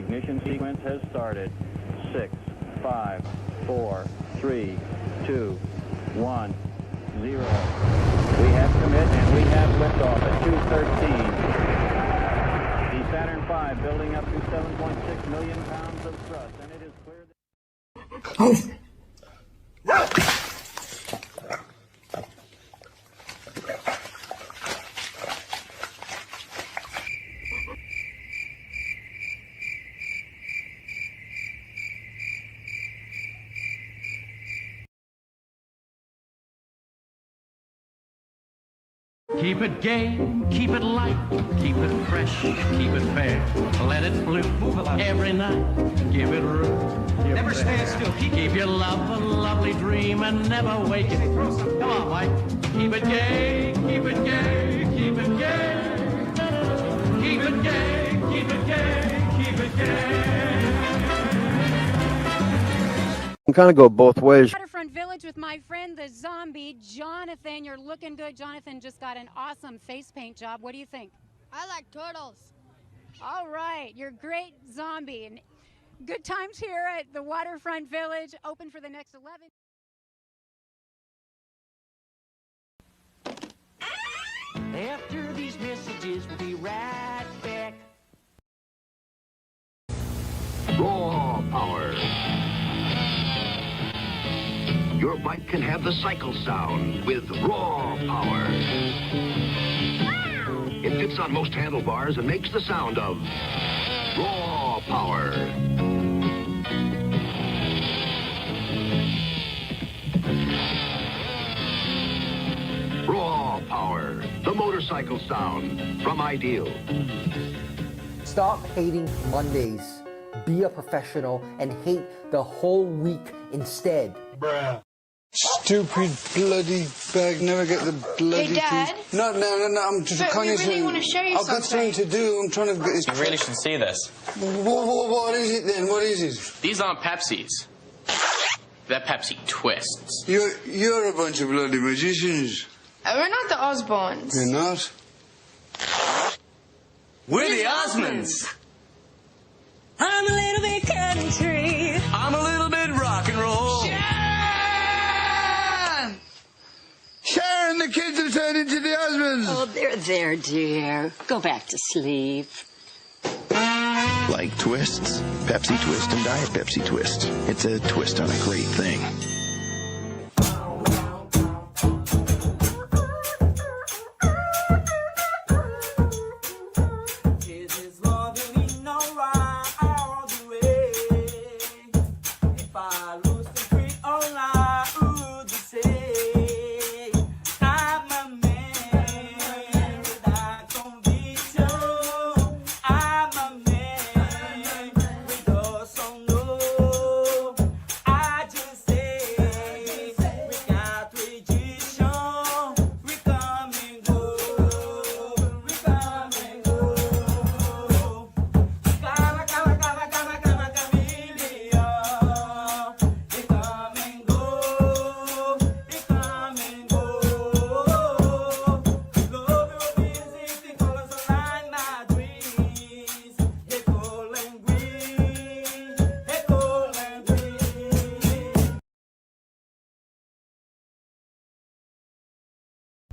Ignition sequence has started. 6, 5, 4, 3, 2, 1, 0. We have commit and we have liftoff at 2:13. The Saturn V building up to 7.6 million pounds of thrust, and it is clear that... Keep it gay, keep it light, keep it fresh, keep it fair. Let it bloom every night. Give it room. Never stand still. Keep your love a lovely dream and never wake it. Come on, Mike. Keep it gay, keep it gay, keep it gay. Keep it gay, keep it gay, keep it gay. You can kind of go both ways. Waterfront Village with my friend the zombie Jonathan. You're looking good. Jonathan just got an awesome face paint job. What do you think? I like turtles. All right, you're great zombie. And good times here at the Waterfront Village. Open for the next 11. After these messages, we'll be right back. Raw power. Your bike can have the cycle sound with raw power. It fits on most handlebars and makes the sound of raw power. Raw power, the motorcycle sound from Ideal. Stop hating Mondays. Be a professional and hate the whole week instead. Bruh. Stupid bloody bag. Never get the bloody. Hey, Dad. No. I'm just. But we really want to show you I've got something to do. I'm trying to get this. You really should see this. What is it then? What is it? These aren't Pepsis. That Pepsi twists. You're a bunch of bloody magicians. We're not the Osbournes. You're not. We're the Osmonds. I'm a little bit country. I'm a little bit rock and roll. Sharon, the kids have turned into the husbands. Oh, they're there, dear. Go back to sleep. Like twists? Pepsi Twist and Diet Pepsi Twist. It's a twist on a great thing.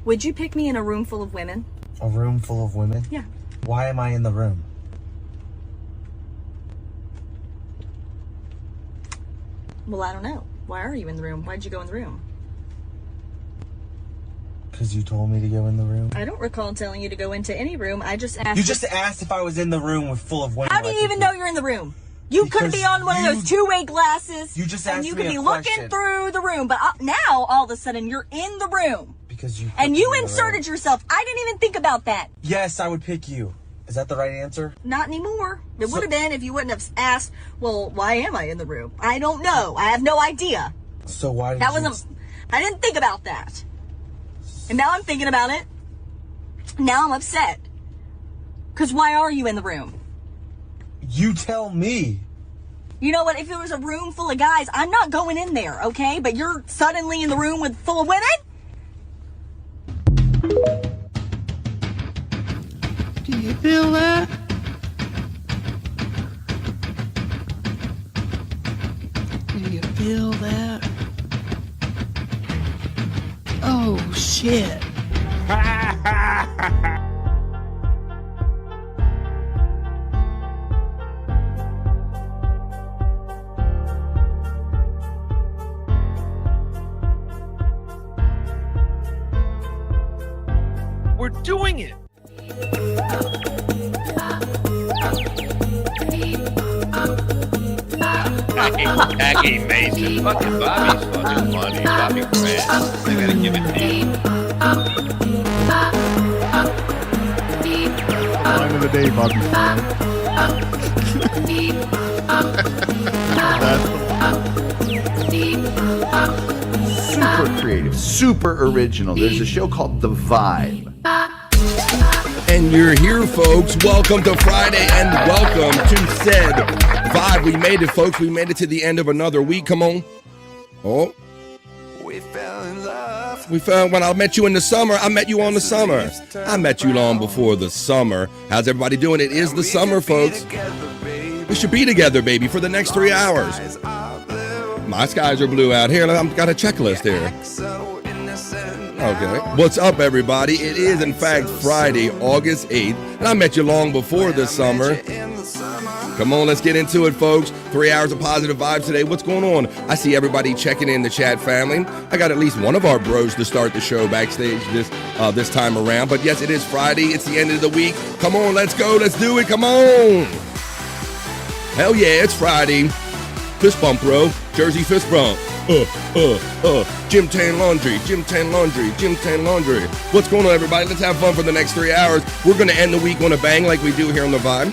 Would you pick me in a room full of women? A room full of women? Yeah. Why am I in the room? Well, I don't know. Why are you in the room? Why'd you go in the room? Because you told me to go in the room. I don't recall telling you to go into any room. I just asked. You just asked if I was in the room with full of women. How do you even know you're in the room? You could be on one of those two-way glasses. You just and asked you me could be a looking question. through the room, but now all of a sudden you're in the room. Because you. And you inserted yourself. I didn't even think about that. Yes, I would pick you. Is that the right answer? Not anymore. It would have been if you wouldn't have asked, well, why am I in the room? I don't know. I have no idea. So why did that you... wasn't. I didn't think about that. And now I'm thinking about it. Now I'm upset. Because why are you in the room? You tell me. You know what? If it was a room full of guys, I'm not going in there, okay? But you're suddenly in the room with full of women? Do you feel that? shit. We're doing it. Jackie Mason. Fucking Bobby's fucking funny. Bobby Grant. I gotta give it to you. Line of the day, Bobby. Super creative, super original. There's a show called The Vibe. And you're here, folks. Welcome to Friday and welcome to said Vibe. We made it, folks. We made it to the end of another week. Come on. Oh. We fell in love. When I met you in the summer, I met you on the summer. I met you long before the summer. How's everybody doing? It is the summer, folks. We should be together, baby, for the next 3 hours. My skies are blue out here. I've got a checklist here. Okay. What's up, everybody? It is, in fact, Friday, August 8th, and I met you long before this summer. Come on, let's get into it, folks. 3 hours of positive vibes today. What's going on? I see everybody checking in the chat, family. I got at least one of our bros to start the show backstage this time around. But yes, it is Friday. It's the end of the week. Come on, let's go. Let's do it. Come on. Hell yeah, it's Friday. Fist bump, bro. Jersey fist bump. Gym tan laundry, gym tan laundry, gym tan laundry. What's going on, everybody? Let's have fun for the next 3 hours. We're going to end the week on a bang like we do here on The Vibe.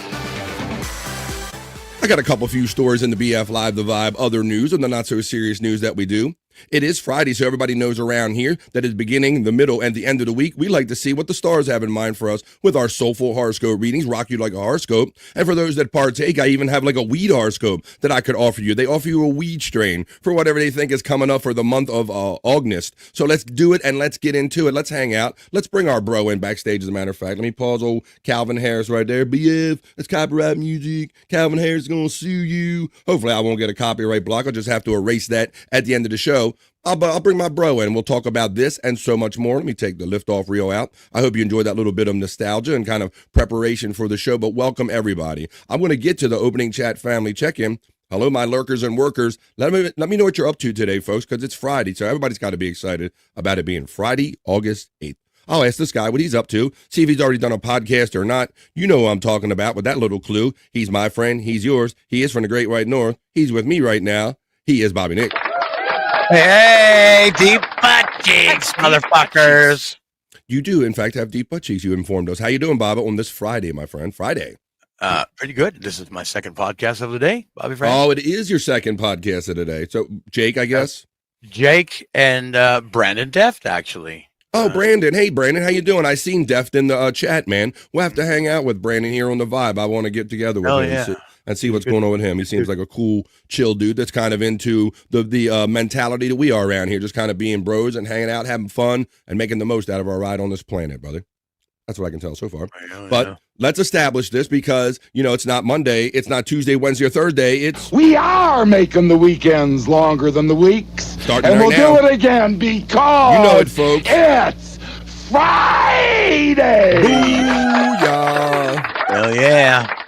I got a few stories in the BF Live, The Vibe, other news, and the not so serious news that we do. It is Friday, so everybody knows around here that at the beginning, the middle, and the end of the week, we like to see what the stars have in mind for us with our Soulful Horoscope Readings, rock you like a horoscope. And for those that partake, I even have like a weed horoscope that I could offer you. They offer you a weed strain for whatever they think is coming up for the month of August. So let's do it and let's get into it. Let's hang out. Let's bring our bro in backstage, as a matter of fact. Let me pause old Calvin Harris right there. BF, it's copyright music. Calvin Harris is going to sue you. Hopefully I won't get a copyright block. I'll just have to erase that at the end of the show. I'll bring my bro in. We'll talk about this and so much more. Let me take the liftoff reel out. I hope you enjoyed that little bit of nostalgia and kind of preparation for the show, but welcome everybody. I'm going to get to the opening chat family check-in. Hello, my lurkers and workers. Let me know what you're up to today, folks, because it's Friday, so everybody's got to be excited about it being Friday, August 8th. I'll ask this guy what he's up to, see if he's already done a podcast or not. You know who I'm talking about with that little clue. He's my friend. He's yours. He is from the Great White North. He's with me right now. He is Bobby Nick. Hey, deep butt cheeks, motherfuckers. You do, in fact, have deep butt cheeks. You informed us. How you doing, Bob, on this Friday, my friend? Friday. Pretty good. This is my second podcast of the day, Bobby Frank. Oh, it is your second podcast of the day. So, Jake, I guess? Jake and Brandon Deft, actually. Oh, Brandon. Hey, Brandon, how you doing? I seen Deft in the chat, man. We'll have to hang out with Brandon here on The Vibe. I want to get together with him and see what's going on with him. He seems like a cool, chill dude that's kind of into the mentality that we are around here, just kind of being bros and hanging out, having fun, and making the most out of our ride on this planet, brother. That's what I can tell so far. But let's establish this because, you know, it's not Monday, it's not Tuesday, Wednesday, or Thursday. We are making the weekends longer than the weeks. Starting and right we'll do it again because you know it, folks. It's Friday! Booyah! Hell yeah.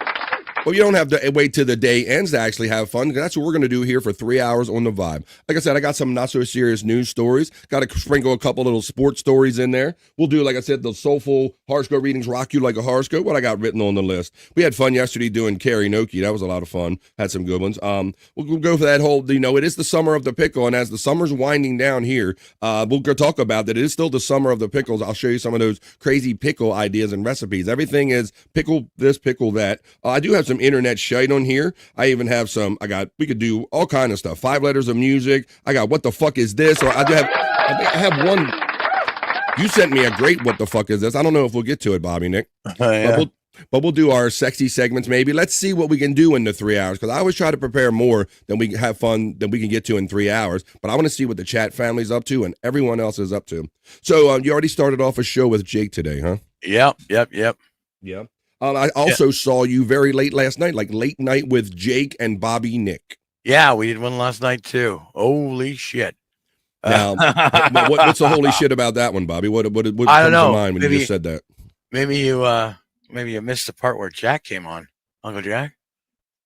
Well, you don't have to wait till the day ends to actually have fun. That's what we're going to do here for 3 hours on The Vibe. Like I said, I got some not so serious news stories. Got to sprinkle a couple little sports stories in there. We'll do, like I said, the Soulful Horoscope Readings, rock you like a horoscope. What I got written on the list. We had fun yesterday doing karaoke. That was a lot of fun. Had some good ones. We'll go for that whole, you know, it is the summer of the pickle. And as the summer's winding down here, we'll go talk about that. It is still the summer of the pickles. I'll show you some of those crazy pickle ideas and recipes. Everything is pickle this, pickle that. I do have some internet Shyt on here. I even have some, we could do all kind of stuff. 5 letters of music. I got what the fuck is this? Or I have one. You sent me a great what the fuck is this? I don't know if we'll get to it, Bobby Nick. Yeah. But we'll do our sexy segments maybe. Let's see what we can do in the 3 hours because I always try to prepare more than we have fun than we can get to in 3 hours. But I want to see what the chat family's up to and everyone else is up to. So you already started off a show with Jake today, huh? Yep. Yeah. I also saw you very late last night, like late night with Jake and Bobby Nick. Yeah, we did one last night too. Holy shit. Now, what's the holy shit about that one, Bobby? What comes to mind when you just said that? Maybe you missed the part where Jack came on. Uncle Jack?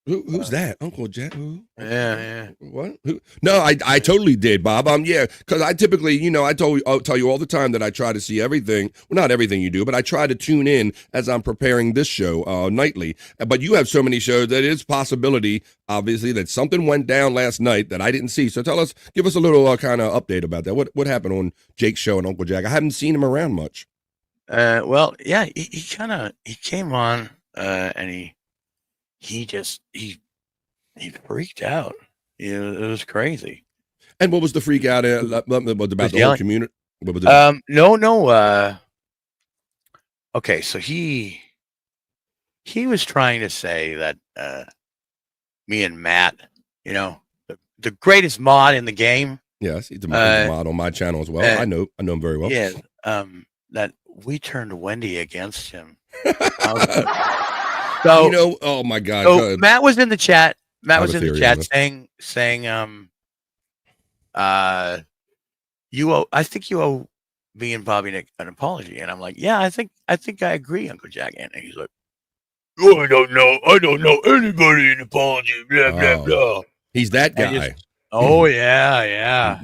Who's that? Uncle Jack? Who? Yeah. What? Who? No, I totally did, Bob. Yeah, because I typically, I'll tell you all the time that I try to see everything. Well, not everything you do, but I try to tune in as I'm preparing this show nightly. But you have so many shows that it's possibility, obviously, that something went down last night that I didn't see. So give us a little kind of update about that. What happened on Jake's show and Uncle Jack? I haven't seen him around much. Well, yeah, he came on and he freaked out. It was crazy. And what was the freak out about the whole community? What was it? No. Okay, so he was trying to say that me and Matt, the greatest mod in the game. Yes, he's a mod on my channel as well. I know him very well. Yeah. That we turned Wendy against him. So oh my God! So Matt was in the chat. Matt was in the chat saying, I think you owe me and Bobby Nick an apology, and I'm like, yeah, I think I agree, Uncle Jack. And he's like, oh, I don't know anybody an apology. Blah blah blah. He's that guy. Oh yeah.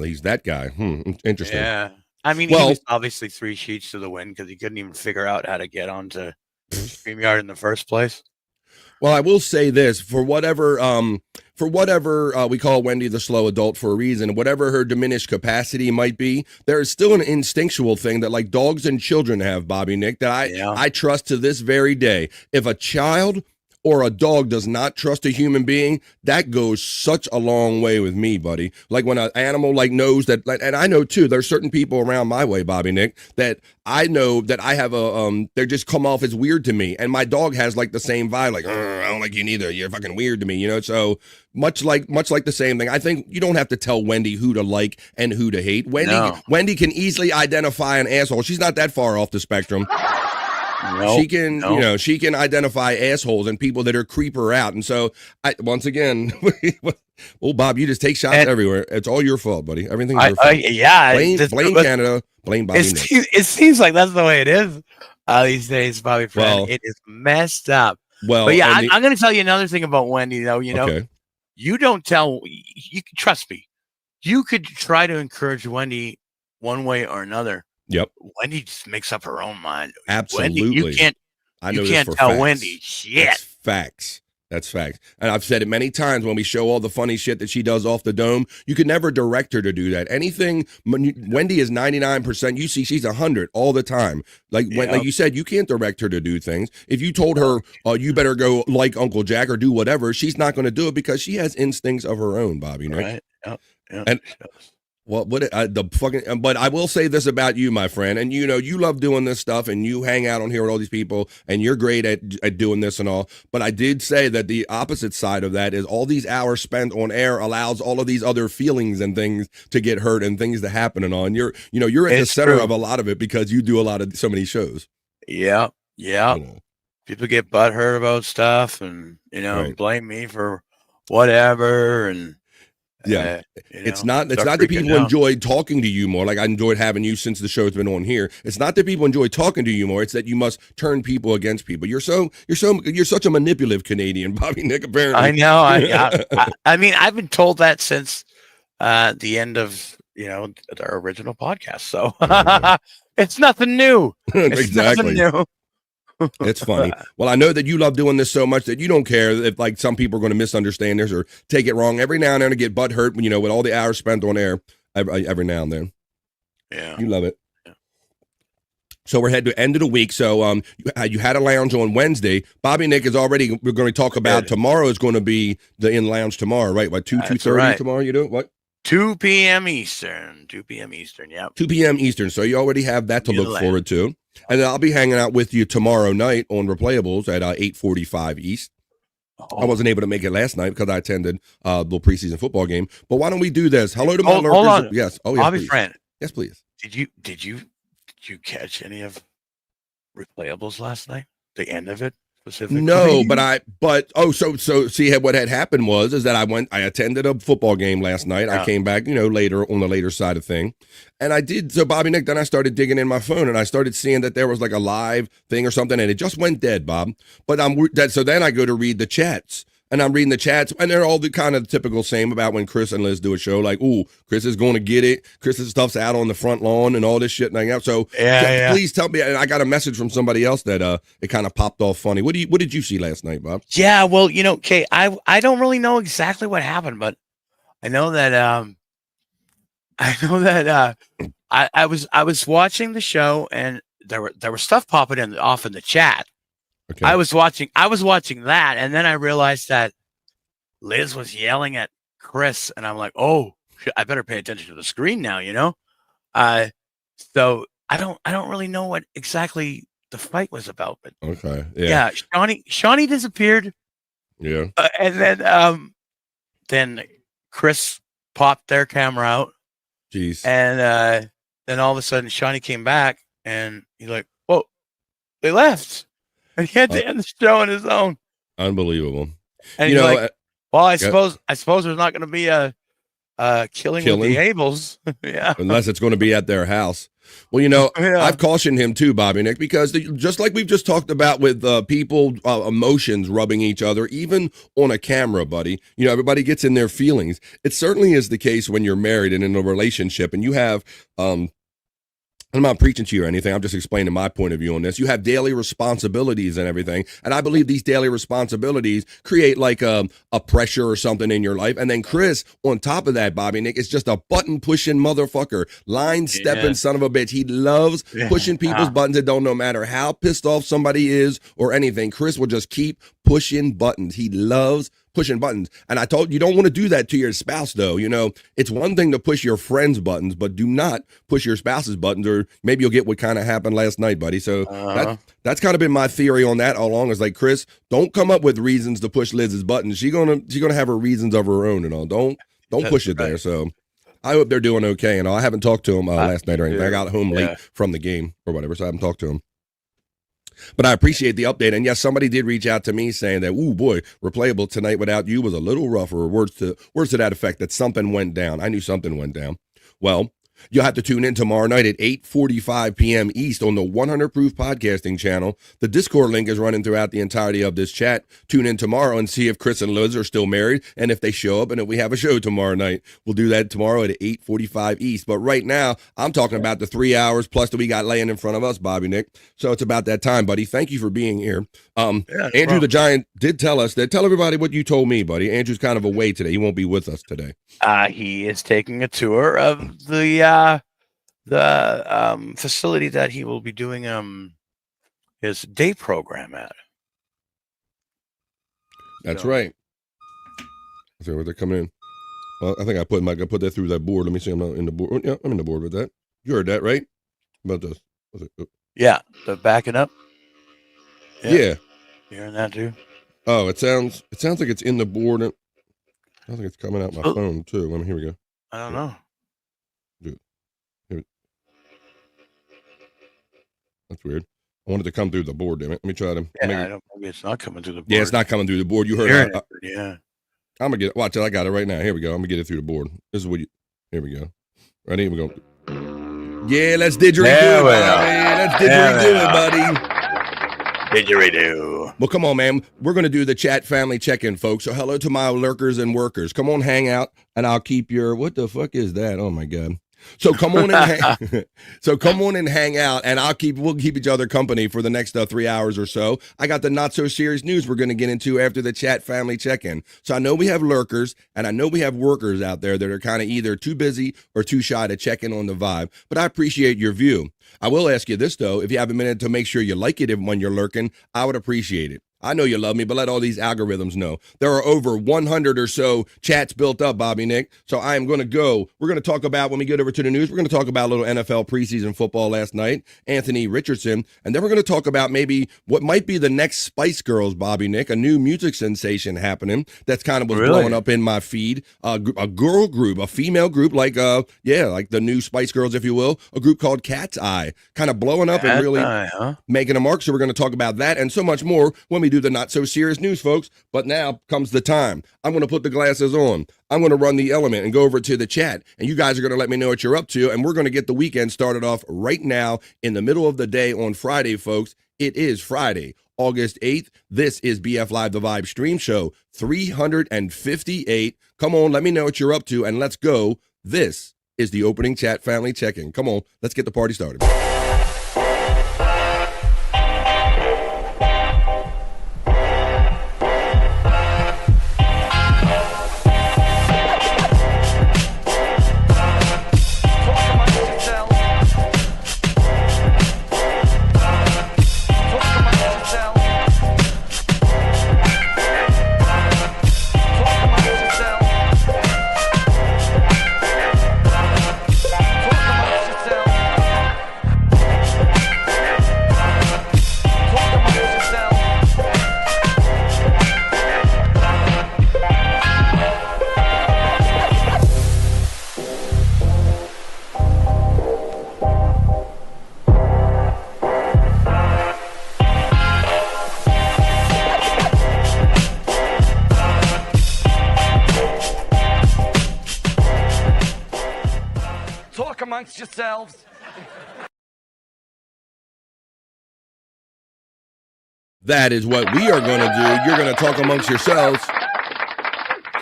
He's that guy. Interesting. Yeah. I mean, he was obviously 3 sheets to the wind because he couldn't even figure out how to get onto StreamYard in the first place. Well, I will say this, for whatever we call Wendy the slow adult for a reason, whatever her diminished capacity might be, there is still an instinctual thing that like dogs and children have, Bobby Nick, that I trust to this very day. If a child or a dog does not trust a human being, that goes such a long way with me, buddy. Like when an animal knows that, and I know too, there's certain people around my way, Bobby Nick, that I know that I have they just come off as weird to me. And my dog has like the same vibe, like, I don't like you neither. You're fucking weird to me, So much like the same thing. I think you don't have to tell Wendy who to like and who to hate. Wendy can easily identify an asshole. She's not that far off the spectrum. She can, she can identify assholes and people that are creep her out. And so, once again, Bob, you just take shots everywhere. It's all your fault, buddy. Everything's your fault. Blame Canada. Blame Bobby Nick. It seems like that's the way it is these days, Bobby. Friend. It is messed up. Well, but yeah, I'm going to tell you another thing about Wendy, though. You don't tell. You can trust me. You could try to encourage Wendy one way or another. Yep. Wendy just makes up her own mind. Absolutely. Wendy, you can't tell facts. Wendy shit. That's facts. And I've said it many times when we show all the funny shit that she does off the dome. You can never direct her to do that. Anything, Wendy is 99%. You see, she's 100 all the time. Like you said, you can't direct her to do things. If you told her, you better go like Uncle Jack or do whatever, she's not going to do it because she has instincts of her own, Bobby. Right? Yep. And well, but I will say this about you, my friend, and you love doing this stuff, and you hang out on here with all these people, and you're great at doing this and all. But I did say that the opposite side of that is all these hours spent on air allows all of these other feelings and things to get hurt and things to happen and all. And you're at the center of a lot of it because you do a lot of so many shows. Yeah. People get butthurt about stuff, and blame me for whatever, and. Yeah, it's not that people enjoy talking to you more. Like I enjoyed having you since the show's been on here. It's not that people enjoy talking to you more. It's that you must turn people against people. You're such a manipulative Canadian, Bobby Nick. Apparently, I know. I mean, I've been told that since the end of our original podcast. So it's nothing new. Exactly. Nothing new. It's funny. Well, I know that you love doing this so much that you don't care if like some people are going to misunderstand this or take it wrong. Every now and then to get butt hurt, with all the hours spent on air, every now and then. Yeah, you love it. Yeah. So we're heading to end of the week. So you had a lounge on Wednesday. Bobby Nick is already. We're going to talk about tomorrow is going to be the in lounge tomorroll, right? What 2:30 tomorrow? You do what? 2 p.m. Eastern. 2 p.m. Eastern. Yep. 2 p.m. Eastern. So you already have that to look forward to. And then I'll be hanging out with you tomorrow night on Replayables at 8:45 East. I wasn't able to make it last night because I attended the little preseason football game. But why don't we do this? Hello to my lurkers. Hold on. Yes. Oh, yes, Bobby please. Friend. Yes, please. Did you catch any of Replayables last night? The end of it? specifically. No, so see what had happened is that I attended a football game last night. I came back, later on the later side of thing. And I did, so Bobby Nick, then I started digging in my phone and I started seeing that there was like a live thing or something and it just went dead, Bob. But so then I go to read the chats. And I'm reading the chats, and they're all the kind of typical same about when Chris and Liz do a show, like, ooh, Chris is going to get it. Chris's stuff's out on the front lawn and all this shit. And so please tell me. And I got a message from somebody else that it kind of popped off funny. What did you see last night, Bob? Yeah, well, Kay, I don't really know exactly what happened, but I know that I was watching the show, and there was stuff popping off in the chat. Okay. I was watching that, and then I realized that Liz was yelling at Chris, and I'm like, oh, I better pay attention to the screen now, So I don't really know what exactly the fight was about, but okay, yeah, Shawnee disappeared, yeah, and then Chris popped their camera out, jeez, and then all of a sudden Shawnee came back, and he's like, whoa, they left. And he had to end the show on his own. Unbelievable. And well, I suppose there's not going to be a killing with the Abels. Yeah. Unless it's going to be at their house. Well, I've cautioned him too, Bobby Nick, because just like we've just talked about with people, emotions rubbing each other, even on a camera, buddy, everybody gets in their feelings. It certainly is the case when you're married and in a relationship and you have, I'm not preaching to you or anything. I'm just explaining my point of view on this. You have daily responsibilities and everything. And I believe these daily responsibilities create like a pressure or something in your life. And then Chris, on top of that, Bobby Nick, is just a button pushing motherfucker, line stepping son of a bitch. He loves pushing people's buttons. It don't no matter how pissed off somebody is or anything. Chris will just keep pushing buttons. He loves pushing buttons. And I told you don't want to do that to your spouse, though. It's one thing to push your friend's buttons, but do not push your spouse's buttons, or maybe you'll get what kind of happened last night, buddy. So that's kind of been my theory on that all along. Is like, Chris, don't come up with reasons to push Liz's buttons. She's gonna have her reasons of her own and all. Don't push it there. So I hope they're doing okay. And I haven't talked to him last night or anything. I got home late from the game or whatever, so I haven't talked to him. But I appreciate the update. And yes, somebody did reach out to me saying that, ooh, boy, Replayable tonight without you was a little rough, or words to that effect, that something went down. I knew something went down. Well, you'll have to tune in tomorrow night at 8:45 p.m. East on the 100 Proof Podcasting channel. The Discord link is running throughout the entirety of this chat. Tune in tomorrow and see if Chris and Liz are still married and if they show up and if we have a show tomorrow night. We'll do that tomorrow at 8:45 East. But right now, I'm talking about the 3 hours plus that we got laying in front of us, Bobby Nick. So it's about that time, buddy. Thank you for being here. Andrew the Giant did tell us that. Tell everybody what you told me, buddy. Andrew's kind of away today. He won't be with us today. He is taking a tour of the facility that he will be doing his day program at. That's right. So where they're coming in. Well, I think I put that through that board. Let me see. I'm not in the board. Oh, yeah, I'm in the board with that. You heard that, right? About this. Yeah, the backing up. Yeah. You hearing that too? Oh, it sounds like it's in the board. I think it's coming out my phone too. Here we go. I don't know. That's weird. I wanted to come through the board, damn it. Let me try to. Maybe it's not coming through the board. Yeah, it's not coming through the board. You heard it. Yeah. I'm gonna get it. Watch it. I got it right now. Here we go. I'm gonna get it through the board. This is what you. Here we go. Ready? We're going. Yeah, let's didgeridoo, buddy. Let's didgeridoo, buddy. Didgeridoo. Well, come on, man. We're gonna do the chat family check-in, folks. So hello to my lurkers and workers. Come on, hang out, and I'll keep your. What the fuck is that? Oh my god. So come on and hang out, and we'll keep each other company for the next 3 hours or so. I got the not so serious news we're going to get into after the chat family check-in. So I know we have lurkers, and I know we have workers out there that are kind of either too busy or too shy to check in on the vibe. But I appreciate your view. I will ask you this though: if you have a minute to make sure you like it when you're lurking, I would appreciate it. I know you love me, but let all these algorithms know. There are over 100 or so chats built up, Bobby Nick. So I am going to go. We're going to talk about, when we get over to the news, we're going to talk about a little NFL preseason football last night, Anthony Richardson. And then we're going to talk about maybe what might be the next Spice Girls, Bobby Nick, a new music sensation happening that's kind of was blowing up in my feed. A girl group, a female group, like the new Spice Girls, if you will, a group called Katseye, kind of blowing up and really making a mark. So we're going to talk about that and so much more when we do the not so serious news, folks. But now comes the time. I'm going to put the glasses on. I'm going to run the element and go over to the chat. And you guys are going to let me know what you're up to. And we're going to get the weekend started off right now in the middle of the day on Friday, folks. It is Friday, August 8th. This is BF Live, the Vibe stream show 358. Come on, let me know what you're up to. And let's go. This is the opening chat family check-in. Come on, let's get the party started. Amongst yourselves. That is what we are going to do. You're going to talk amongst yourselves.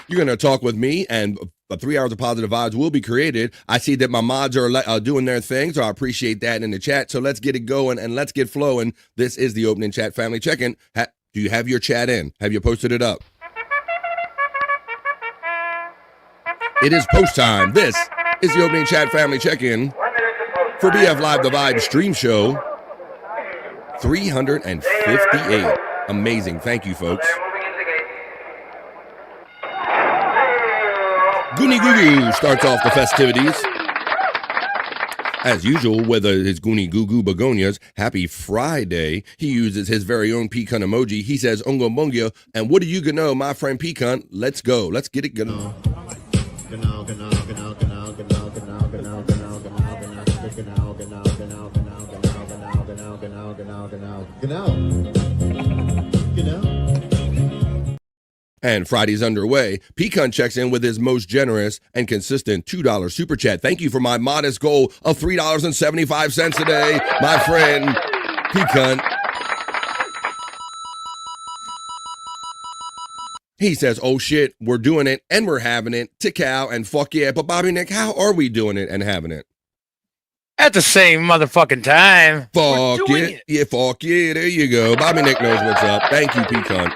You're going to talk with me, and 3 hours of positive vibes will be created. I see that my mods are doing their thing, so I appreciate that in the chat. So let's get it going and let's get flowing. This is the opening chat family check-in. Do you have your chat in? Have you posted it up? It is post time. This is the opening chat family check-in for BF Live, the Vibe stream show 358. Amazing. Thank you, folks. Goonie Goo Goo starts off the festivities. As usual, with his Goonie Goo Goo begonias, happy Friday. He uses his very own pecan emoji. He says, Ongo Mongia, and what do you know, my friend Pecan? Let's go. Let's get it going. And Friday's underway. Pecan checks in with his most generous and consistent $2 super chat. Thank you for my modest goal of $3.75 a day, my friend Pecan. He says, oh shit, we're doing it and we're having it. Tikal and fuck yeah. But Bobby Nick, how are we doing it and having it? At the same motherfucking time. Fuck it. Yeah, fuck yeah. There you go. Bobby Nick knows what's up. Thank you, Pecan.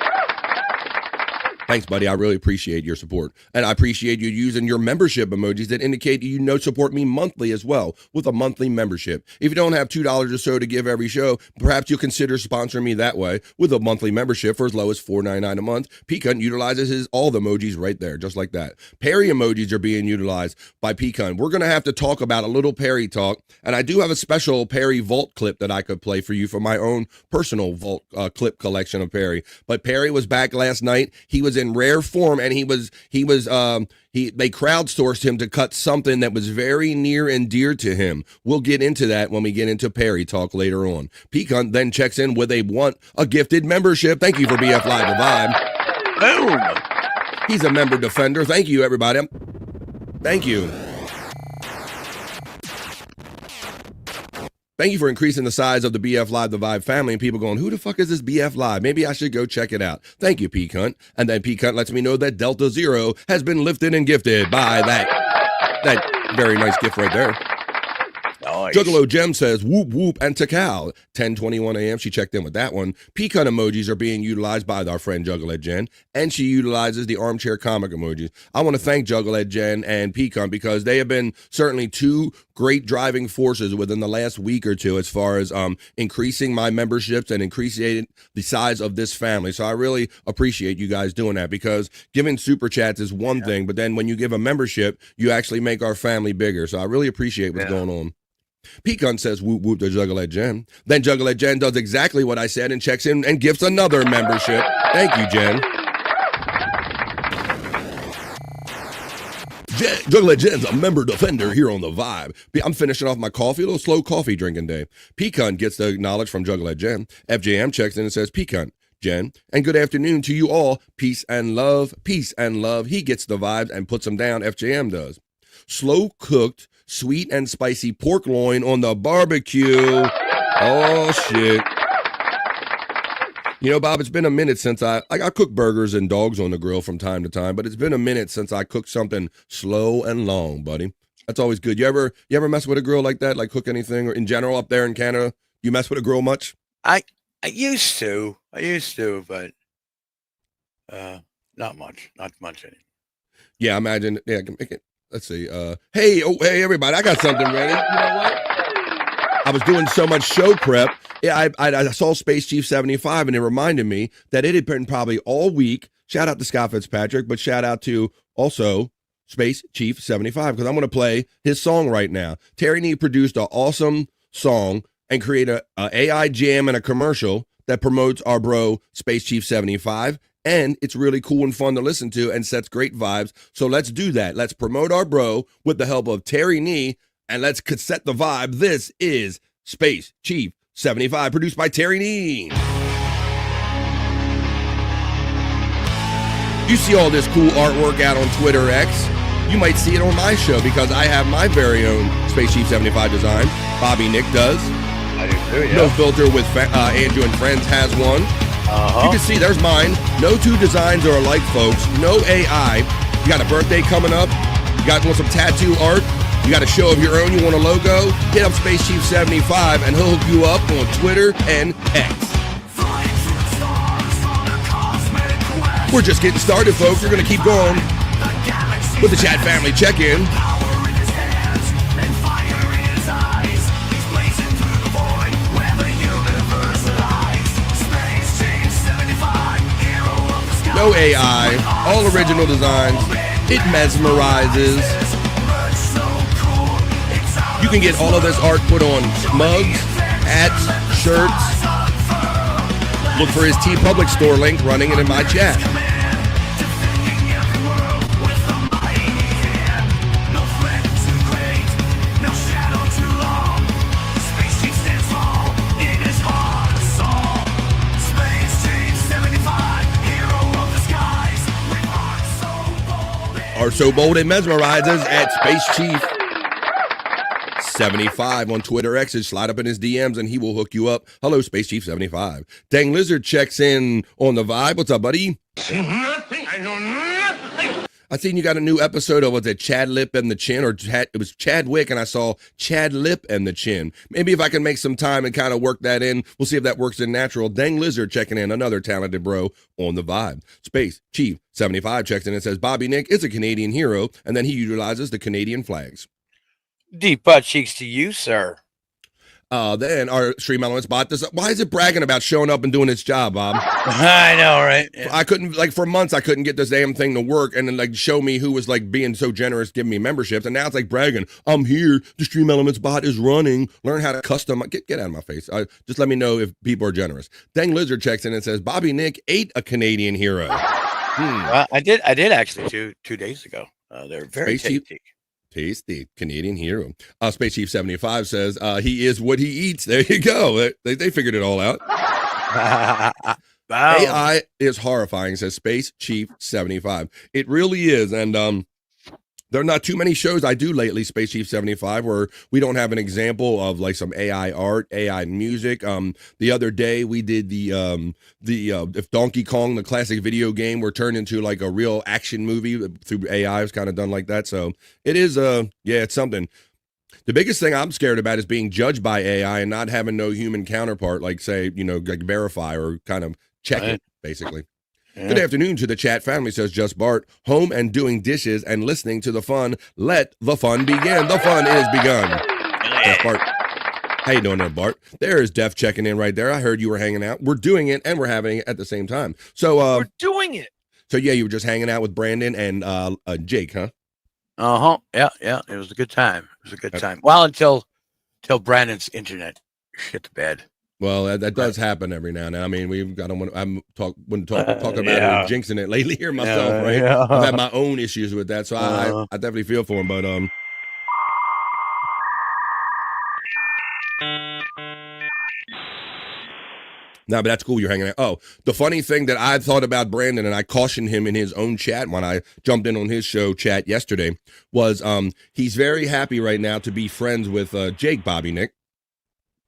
Thanks, buddy. I really appreciate your support. And I appreciate you using your membership emojis that indicate you support me monthly as well with a monthly membership. If you don't have $2 or so to give every show, perhaps you'll consider sponsoring me that way with a monthly membership for as low as $4.99 a month. Pecan utilizes all the emojis right there, just like that. Perry emojis are being utilized by Pecan. We're going to have to talk about a little Perry talk, and I do have a special Perry Vault clip that I could play for you for my own personal Vault clip collection of Perry. But Perry was back last night. He was in rare form, and they crowdsourced him to cut something that was very near and dear to him. We'll get into that when we get into Perry talk later on. Pecan then checks in with a gifted membership. Thank you for BF Live the Vibe. Boom. He's a member defender. Thank you, everybody. Thank you. Thank you for increasing the size of the BF Live the Vibe family, and people going, who the fuck is this BF Live? Maybe I should go check it out. Thank you, Pecan. And then Pecan lets me know that Delta Zero has been lifted and gifted by that very nice gift right there. Nice. Juggalo Gem says, whoop, whoop, and Takal. 10:21 a.m. She checked in with that one. Pecan emojis are being utilized by our friend Juggalo Jen, and she utilizes the armchair comic emojis. I want to thank Juggalo Jen and Pecan because they have been certainly two great driving forces within the last week or two as far as increasing my memberships and increasing the size of this family. So I really appreciate you guys doing that, because giving super chats is one thing, but then when you give a membership, you actually make our family bigger. So I really appreciate what's going on. Pecan says whoop whoop to Juggalo Jen. Then Juggalo Jen does exactly what I said and checks in and gifts another membership. Thank you, Jen. Juggalo Jen's a member defender here on the Vibe. I'm finishing off my coffee, a little slow coffee drinking day. Pecan gets the knowledge from Juggalo Jen. FJM checks in and says, Pecan, Jen. And good afternoon to you all. Peace and love. Peace and love. He gets the vibes and puts them down. FJM does. Slow cooked, sweet and spicy pork loin on the barbecue. Oh, shit. You know, Bob, it's been a minute since I cook burgers and dogs on the grill from time to time, but it's been a minute since I cooked something slow and long, buddy. That's always good. You ever mess with a grill like that? Like cook anything, or in general up there in Canada? You mess with a grill much? I used to, but not much anymore. Yeah, imagine. Yeah, I can make it. Let's see. Hey, everybody! I got something ready. You know what? I was doing so much show prep. Yeah, I saw Space Chief 75, and it reminded me that it had been probably all week. Shout out to Scott Fitzpatrick, but shout out to also Space Chief 75, because I'm going to play his song right now. Terry Nee produced an awesome song and created a AI jam and a commercial that promotes our bro Space Chief 75, and it's really cool and fun to listen to and sets great vibes. So let's do that. Let's promote our bro with the help of Terry Nee, and let's set the vibe. This is Space Chief 75, produced by Terry Nee. You see all this cool artwork out on Twitter X. You might see it on my show because I have my very own Space Chief 75 design. Bobby Nick does. I do too, yeah. No Filter with Andrew and Friends has one. You can see there's mine. No two designs are alike, folks. No AI. You got a birthday coming up. You want some tattoo art. You got a show of your own. You want a logo. Hit up Space Chief 75 and he'll hook you up on Twitter and X. We're just getting started, folks. We're going to keep going with the Chat Family Check-In. No AI, all original designs. It mesmerizes. You can get all of this art put on mugs, hats, shirts. Look for his TeePublic store link, running it in my chat. Are so bold it mesmerizes at Space Chief 75 on Twitter X. Slide up in his DMs and he will hook you up. Hello, Space Chief 75. Dang Lizard checks in on the vibe. What's up, buddy? I know nothing. I seen you got a new episode of, was it Chad Lip and the Chin, or it was Chadwick, and I saw Chad Lip and the Chin. Maybe if I can make some time and kind of work that in, we'll see if that works in natural. Dang Lizard checking in, another talented bro on the vibe. Space Chief 75 checks in and says, Bobby Nick is a Canadian hero, and then he utilizes the Canadian flags. Deep butt cheeks to you, sir. Then our Stream Elements bot this. Why is it bragging about showing up and doing its job, Bob? I know, right? Yeah. I couldn't, for months, I couldn't get this damn thing to work and then, show me who was, being so generous, giving me memberships. And now it's bragging. I'm here. The Stream Elements bot is running. Learn how to custom. Get out of my face. Just let me know if people are generous. Dang Lizard checks in and says, Bobby Nick ate a Canadian hero. Well, I did actually 2 days ago. They're very tasty. Tasty Canadian hero. Space Chief 75 says he is what he eats. There you go. They figured it all out. Wow. AI is horrifying, says Space Chief 75. It really is. And there are not too many shows I do lately, Space Chief 75, where we don't have an example of some AI art, AI music. The other day we did the if Donkey Kong, the classic video game, were turned into a real action movie through AI. It's kind of done like that. So it is it's something. The biggest thing I'm scared about is being judged by AI and not having no human counterpart, verify or kind of check it, basically. Yeah. Good afternoon to the chat family, says Just Bart. Home and doing dishes and listening to the fun. Let the fun begin. The fun is begun. Just Bart. How you doing there, Bart? There is Def checking in right there. I heard you were hanging out. We're doing it and we're having it at the same time. So we're doing it. So yeah, you were just hanging out with Brandon and Jake, huh? Yeah. It was a good time. Well, until Brandon's internet shit the bed. Well, that does happen every now and then. I mean, wouldn't talk about it or jinxing it lately here myself, right? Yeah. I've had my own issues with that, so I definitely feel for him. But No, but that's cool. You're hanging out. Oh, the funny thing that I thought about Brandon, and I cautioned him in his own chat when I jumped in on his show chat yesterday, was he's very happy right now to be friends with Jake, Bobby Nick.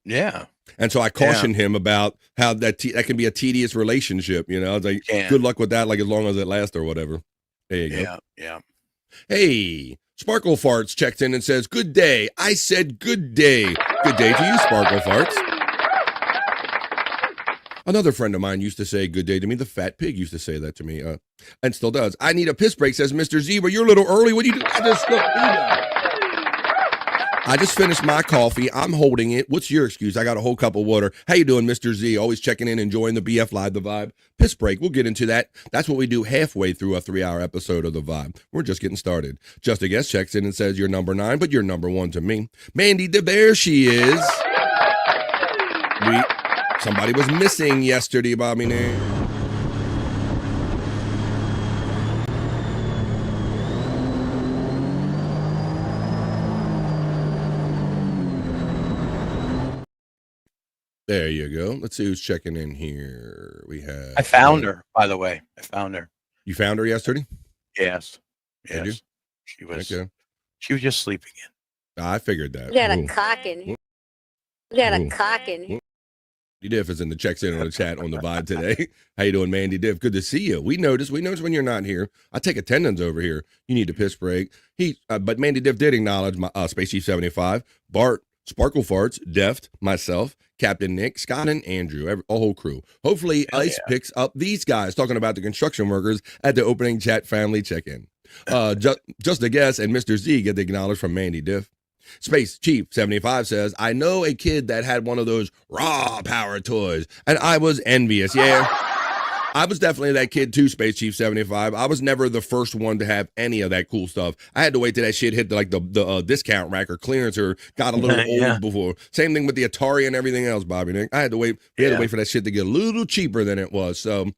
Yeah. And so I cautioned him about how that can be a tedious relationship. You know, I was like, good luck with that, like as long as it lasts or whatever. There you go. Yeah. Hey, Sparkle Farts checked in and says, good day. I said good day. Good day to you, Sparkle Farts. Another friend of mine used to say good day to me. The fat pig used to say that to me, and still does. I need a piss break, says Mr. Z, but you're a little early. What do you do? I just finished my coffee. I'm holding it. What's your excuse? I got a whole cup of water. How you doing, Mr. Z? Always checking in, enjoying the BF Live, The Vibe. Piss break. We'll get into that. That's what we do halfway through a 3-hour episode of The Vibe. We're just getting started. Just a Guest checks in and says, you're number 9, but you're number 1 to me. Mandy, there she is. Somebody was missing yesterday, Bobby Nick. There you go. Let's see who's checking in here. We have. I found her, by the way. I found her. You found her yesterday? Yes. Did you? She was just sleeping in. I figured that. You got a cockin'. You got a cockin'. Mandy Diff is in the checks in on the chat on the Vibe today. How you doing, Mandy Diff? Good to see you. We notice when you're not here. I take attendance over here. You need a piss break. But Mandy Diff did acknowledge my Space Chief 75, Bart, Sparkle Farts, Deft, myself, Captain Nick, Scott, and Andrew, a whole crew. Hopefully, Ice picks up these guys talking about the construction workers at the opening chat family check-in. Just a Guess and Mr. Z get the acknowledge from Mandy Diff. Space Chief 75 says, I know a kid that had one of those raw power toys, and I was envious. Yeah, I was definitely that kid too, Space Chief 75. I was never the first one to have any of that cool stuff. I had to wait till that shit hit the discount rack or clearance or got a little old before. Same thing with the Atari and everything else, Bobby Nick. I had to wait. We had to wait for that shit to get a little cheaper than it was. So,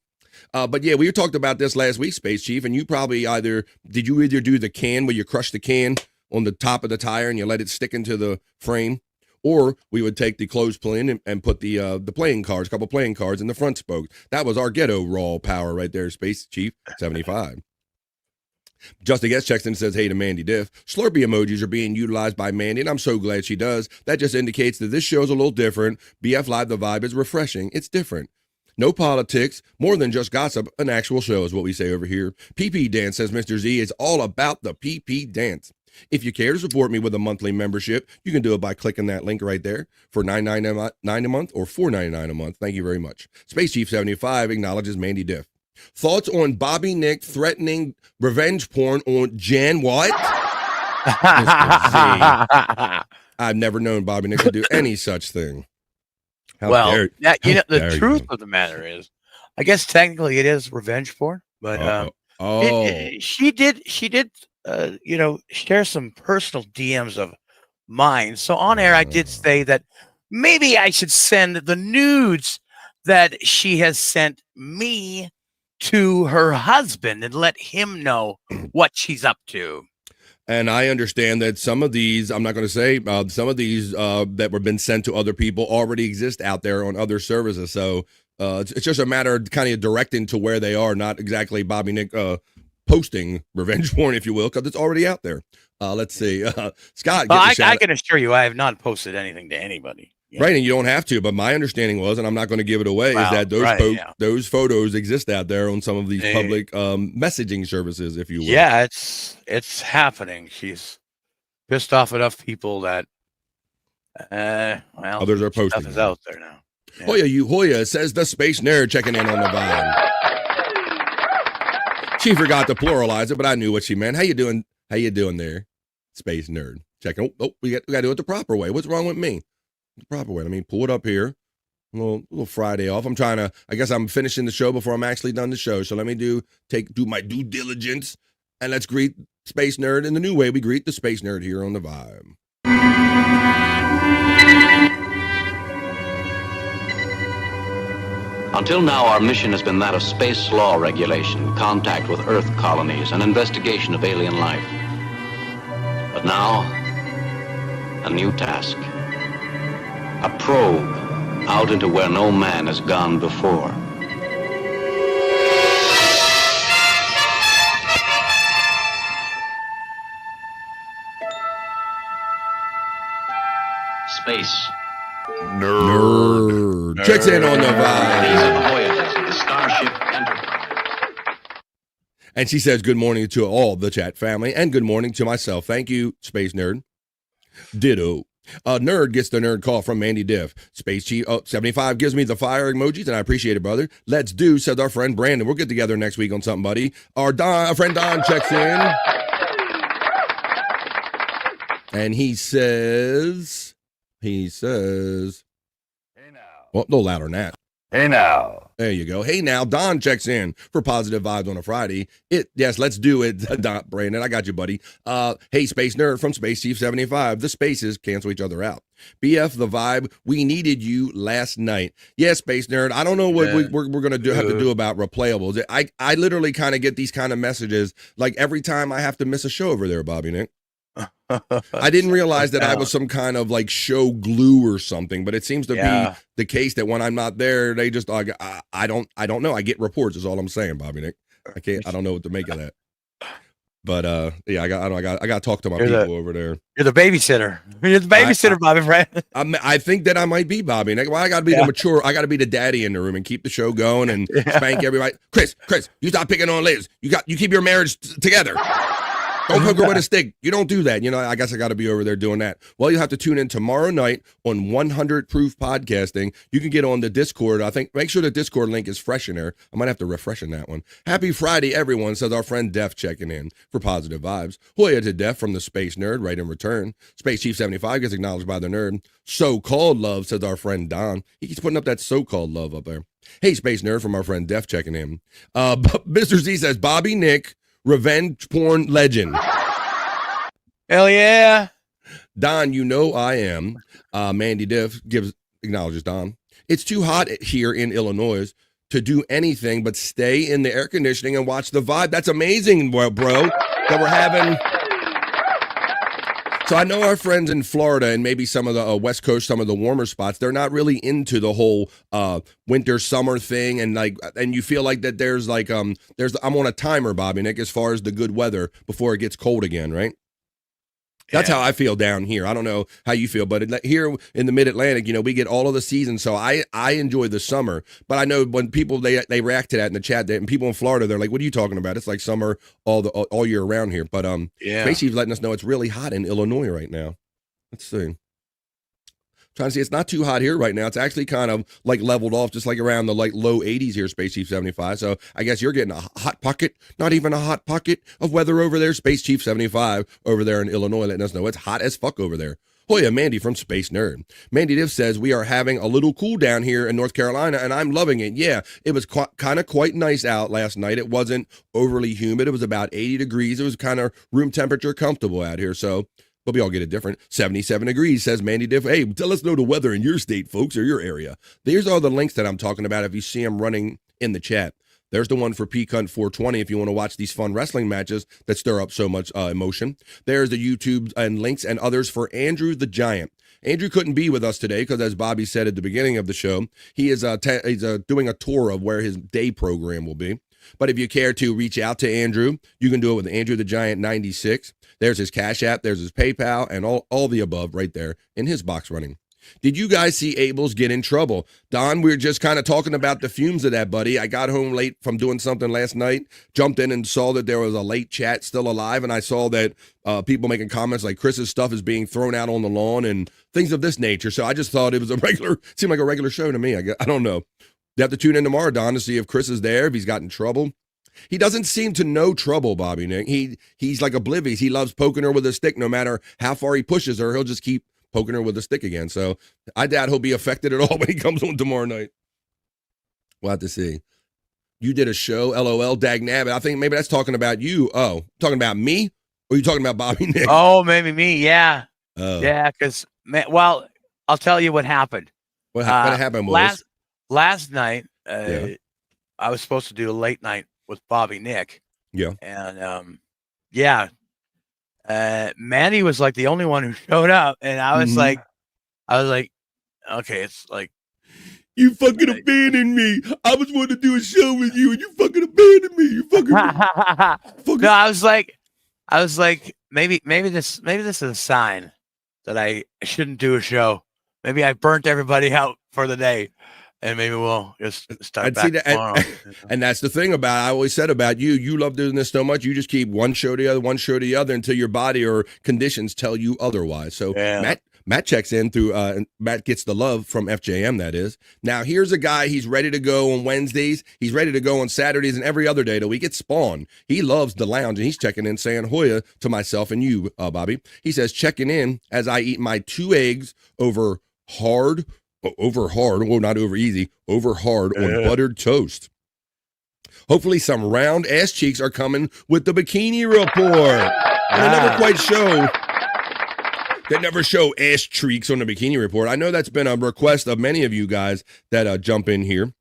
but yeah, we talked about this last week, Space Chief, and you probably did you either do the can where you crush the can on the top of the tire and you let it stick into the frame, or we would take the clothespin and put the playing cards, a couple playing cards in the front spokes. That was our ghetto raw power right there, Space Chief 75. Just a Guest checks in and says, hey to Mandy Diff. Slurpee emojis are being utilized by Mandy, and I'm so glad she does. That just indicates that this show's a little different. BF Live, The Vibe is refreshing. It's different. No politics, more than just gossip, an actual show is what we say over here. PP Dance, says Mr. Z, is all about the PP Dance. If you care to support me with a monthly membership, you can do it by clicking that link right there for $9.99 a month or $4.99 a month. Thank you very much. Space Chief 75 acknowledges Mandy Diff. Thoughts on Bobby Nick threatening revenge porn on Jan what? I've never known Bobby Nick to do any such thing. The truth of the matter is, I guess technically it is revenge porn, but she did share some personal DMs of mine. So on air, I did say that maybe I should send the nudes that she has sent me to her husband and let him know what she's up to. And I understand that some of these, I'm not going to say, some of these that were been sent to other people already exist out there on other services. So it's just a matter of kind of directing to where they are, not exactly Bobby Nick posting revenge porn, if you will, because it's already out there. Let's see. Scott, I can assure you I have not posted anything to anybody. Right, and you don't have to, but my understanding was, and I'm not going to give it away, is that those photos exist out there on some of these public messaging services, if you will. Yeah, it's happening. She's pissed off enough people that, others are posting. Stuff is out there now. Yeah. Hoya says the Space Nerd checking in on the Vibe. She forgot to pluralize it, but I knew what she meant. How you doing? How you doing there, Space Nerd? Checking. Oh, we got to do it the proper way. What's wrong with me? The proper way. Let me pull it up here. A little Friday off. I guess I'm finishing the show before I'm actually done the show. So let me do my due diligence, and let's greet Space Nerd in the new way we greet the Space Nerd here on the Vibe. Until now, our mission has been that of space law regulation, contact with Earth colonies, and investigation of alien life. But now, a new task. A probe out into where no man has gone before. Space. Nerd. Checks in on the vibe. Voyages of the Starship Enterprise. And she says, good morning to all the chat family and good morning to myself. Thank you, Space Nerd. Ditto. Nerd gets the nerd call from Mandy Diff. Space Chief 75 gives me the fire emojis, and I appreciate it, brother. Let's do, says our friend Brandon. We'll get together next week on something, buddy. Our friend Don checks in. And he says, hey now. Well, no louder than that. Hey now. There you go. Hey now, Don checks in for positive vibes on a Friday. Yes, let's do it, Don Brandon. I got you, buddy. Hey, Space Nerd from Space Chief 75. The spaces cancel each other out. BF the vibe. We needed you last night. Yes, Space Nerd. I don't know what we're gonna have to do about replayables. I literally kind of get these kind of messages like every time I have to miss a show over there, Bobby Nick. I didn't realize that I was some kind of like show glue or something, but it seems to be the case that when I'm not there, they just I don't know. I get reports is all I'm saying, Bobby Nick. I don't know what to make of that. But I got to talk to my people over there. You're the babysitter. You're the babysitter, Bobby, right? I think that I might be Bobby Nick. Well, I got to be the mature. I got to be the daddy in the room and keep the show going and spank everybody. Chris, you stop picking on Liz. You keep your marriage together. Don't poke her with a stick. You don't do that. I guess I got to be over there doing that. Well, you'll have to tune in tomorrow night on 100 Proof Podcasting. You can get on the Discord. I think make sure the Discord link is fresh in there. I might have to refresh in that one. Happy Friday, everyone, says our friend Def checking in for positive vibes. Hoya to Def from the Space Nerd, right in return. Space Chief 75 gets acknowledged by the nerd. So-called love, says our friend Don. He keeps putting up that so-called love up there. Hey, Space Nerd from our friend Def checking in. Mr. Z says, Bobby Nick, revenge porn legend. Hell yeah. Don, I am. Mandy Diff acknowledges Don. It's too hot here in Illinois to do anything but stay in the air conditioning and watch the vibe. That's amazing, bro, that we're having. So I know our friends in Florida and maybe some of the West Coast, some of the warmer spots, they're not really into the whole winter summer thing, and you feel like that there's I'm on a timer, Bobby Nick, as far as the good weather before it gets cold again, right? That's how I feel down here. I don't know how you feel, but here in the Mid-Atlantic, we get all of the seasons, so I enjoy the summer. But I know when people they react to that in the chat, and people in Florida, they're like, "What are you talking about? It's like summer all year around here." But Space Chief's letting us know it's really hot in Illinois right now. Let's see. Trying to see, it's not too hot here right now. It's actually kind of like leveled off, just like around the low 80s here, Space Chief 75. So I guess you're getting a hot pocket, not even a hot pocket of weather over there. Space Chief 75 over there in Illinois letting us know it's hot as fuck over there. Oh yeah, Mandy from Space Nerd. Mandy Diff says, we are having a little cool down here in North Carolina, and I'm loving it. Yeah, it was kind of quite nice out last night. It wasn't overly humid. It was about 80 degrees. It was kind of room temperature comfortable out here. So but we all get it different. 77 degrees, says Mandy Diff. Hey, let us know the weather in your state, folks, or your area. These are the links that I'm talking about if you see them running in the chat. There's the one for P-Cunt 420 if you want to watch these fun wrestling matches that stir up so much emotion. There's the YouTube and links and others for Andrew the Giant. Andrew couldn't be with us today because, as Bobby said at the beginning of the show, he is doing a tour of where his day program will be. But if you care to reach out to Andrew, you can do it with Andrew the Giant 96. There's his Cash App, there's his PayPal, and all the above right there in his box running. Did you guys see Abel's get in trouble? Don, we were just kind of talking about the fumes of that, buddy. I got home late from doing something last night, jumped in and saw that there was a late chat still alive, and I saw that people making comments like Chris's stuff is being thrown out on the lawn and things of this nature. So I just thought it was seemed like a regular show to me. I don't know. You have to tune in tomorrow, Don, to see if Chris is there, if he's got in trouble. He doesn't seem to know trouble, Bobby Nick. He's like oblivious. He loves poking her with a stick. No matter how far he pushes her, he'll just keep poking her with a stick again. So I doubt he'll be affected at all when he comes on tomorrow night. We'll have to see. You did a show, LOL, dag nabbit. I think maybe that's talking about you. Oh, talking about me? Or are you talking about Bobby Nick? Oh, maybe me, yeah. Yeah, because, well, I'll tell you what happened. What happened was? Last night, I was supposed to do a late night with Bobby Nick. Yeah. And, Mandy was like the only one who showed up. And I was like, okay, it's like You fucking abandoned me. I was wanting to do a show with you, and you fucking abandoned me. You fucking. No, I was like, maybe this is a sign that I shouldn't do a show. Maybe I burnt everybody out for the day, and maybe we'll just start back tomorrow. And that's the thing I always said about you. You love doing this so much, you just keep one show to the other until your body or conditions tell you otherwise. So Matt checks in through, Matt gets the love from FJM, that is. Now, here's a guy, he's ready to go on Wednesdays. He's ready to go on Saturdays and every other day of the week. It's Spawn. He loves the lounge, and he's checking in saying Hoya to myself and you, Bobby. He says, checking in as I eat my 2 eggs over hard, well, not over easy, over hard on buttered toast. Hopefully some round ass cheeks are coming with the Bikini Report. They never show ass cheeks on the Bikini Report. I know that's been a request of many of you guys that jump in here.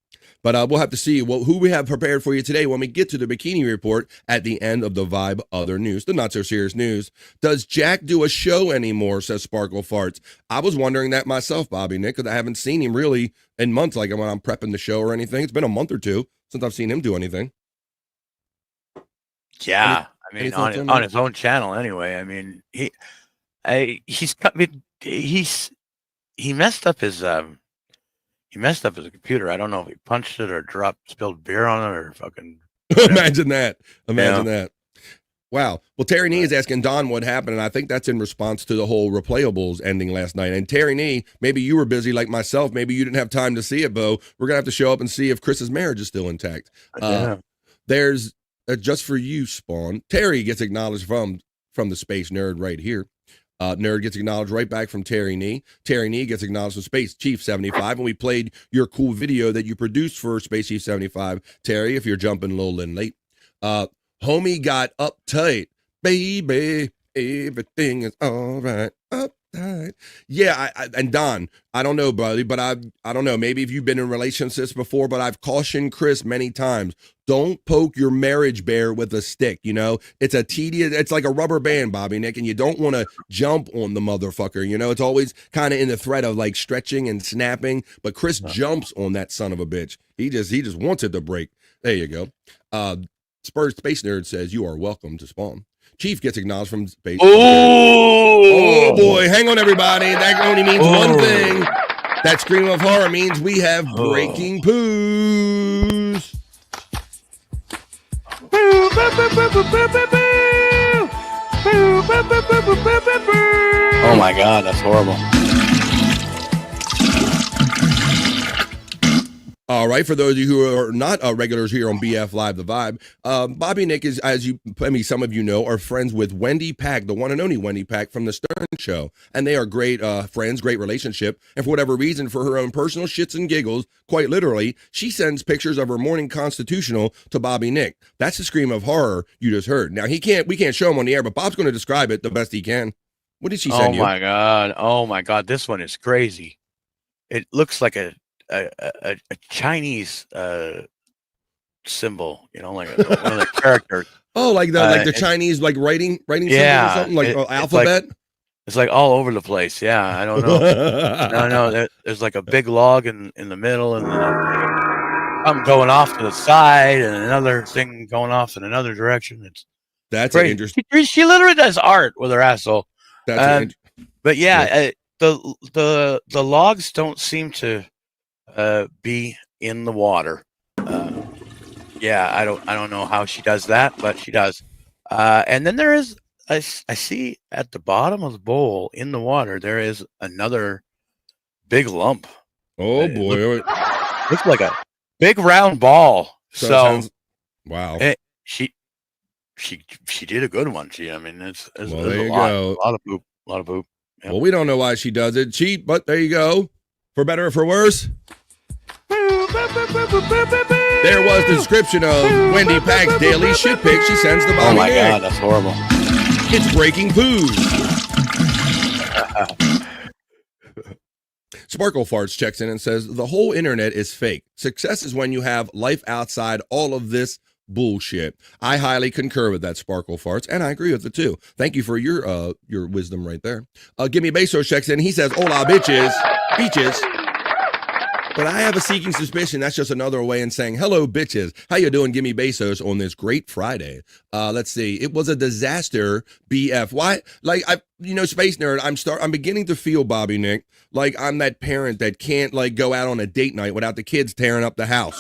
But we'll have to see who we have prepared for you today when we get to the Bikini Report at the end of the Vibe Other News, the not-so-serious news. Does Jack do a show anymore, says Sparkle Farts. I was wondering that myself, Bobby Nick, because I haven't seen him really in months, like when I'm prepping the show or anything. It's been a month or two since I've seen him do anything. Yeah, on his own channel anyway. I mean, he messed up his computer. I don't know if he punched it or spilled beer on it or fucking. Imagine that. That. Wow. Well, Terry Nee is asking Don what happened, and I think that's in response to the whole Replayables ending last night. And Terry Nee, maybe you were busy like myself. Maybe you didn't have time to see it, Bo. We're gonna have to show up and see if Chris's marriage is still intact. There's just for you, Spawn. Terry gets acknowledged from the Space Nerd right here. Nerd gets acknowledged right back from Terry Nee. Terry Nee gets acknowledged from Space Chief 75, and we played your cool video that you produced for Space Chief 75. Terry, if you're jumping a little in late. Homie got uptight. Baby, everything is all right. Uptight. Yeah, and Don, I don't know, buddy, but I don't know. Maybe if you've been in relationships before, but I've cautioned Chris many times. Don't poke your marriage bear with a stick, you know? It's like a rubber band, Bobby Nick, and you don't want to jump on the motherfucker, you know? It's always kind of in the threat of like stretching and snapping, but Chris jumps on that son of a bitch. He just wants it to break. There you go. Space Nerd says, you are welcome to Spawn. Chief gets acknowledged from Space. Oh boy, hang on everybody. That only means one thing. That scream of horror means we have breaking poos. Oh my God, that's horrible. All right, for those of you who are not regulars here on BF Live The Vibe, Bobby Nick is, some of you know, are friends with Wendy Pack, the one and only Wendy Pack from The Stern Show. And they are great friends, great relationship. And for whatever reason, for her own personal shits and giggles, quite literally, she sends pictures of her morning constitutional to Bobby Nick. That's the scream of horror you just heard. Now, we can't show him on the air, but Bob's going to describe it the best he can. What did she send you? Oh my God, this one is crazy. It looks like a Chinese symbol, you know, like one of the characters. Oh, like the Chinese writing symbol or something, like alphabet. It's like all over the place. Yeah, I don't know. No, there's like a big log in the middle, and something going off to the side, and another thing going off in another direction. That's interesting. She literally does art with her asshole. But yeah, the logs don't seem to be in the water. Yeah, I don't know how she does that, but she does. And then there is, I see at the bottom of the bowl in the water, there is another big lump. Oh boy. Looks like a big round ball. Wow. She did a good one. It's there you go. A lot of poop. Yep. Well, we don't know why she does it. Cheap, but there you go. For better or for worse. There was the description of Wendy Pack's daily shit pic she sends to Bobby Oh my Nick. God, that's horrible. It's breaking poos. Sparkle Farts checks in and says, the whole internet is fake. Success is when you have life outside all of this bullshit. I highly concur with that, Sparkle Farts, and I agree with it too. Thank you for your wisdom right there. Gimme Besos checks in. He says, hola bitches. Beaches. But I have a seeking suspicion that's just another way in saying, hello, bitches. How you doing? Give me Bezos on this great Friday. Let's see. It was a disaster, BF. Why? Like, Space Nerd, I'm beginning to feel, Bobby Nick, like I'm that parent that can't, like, go out on a date night without the kids tearing up the house.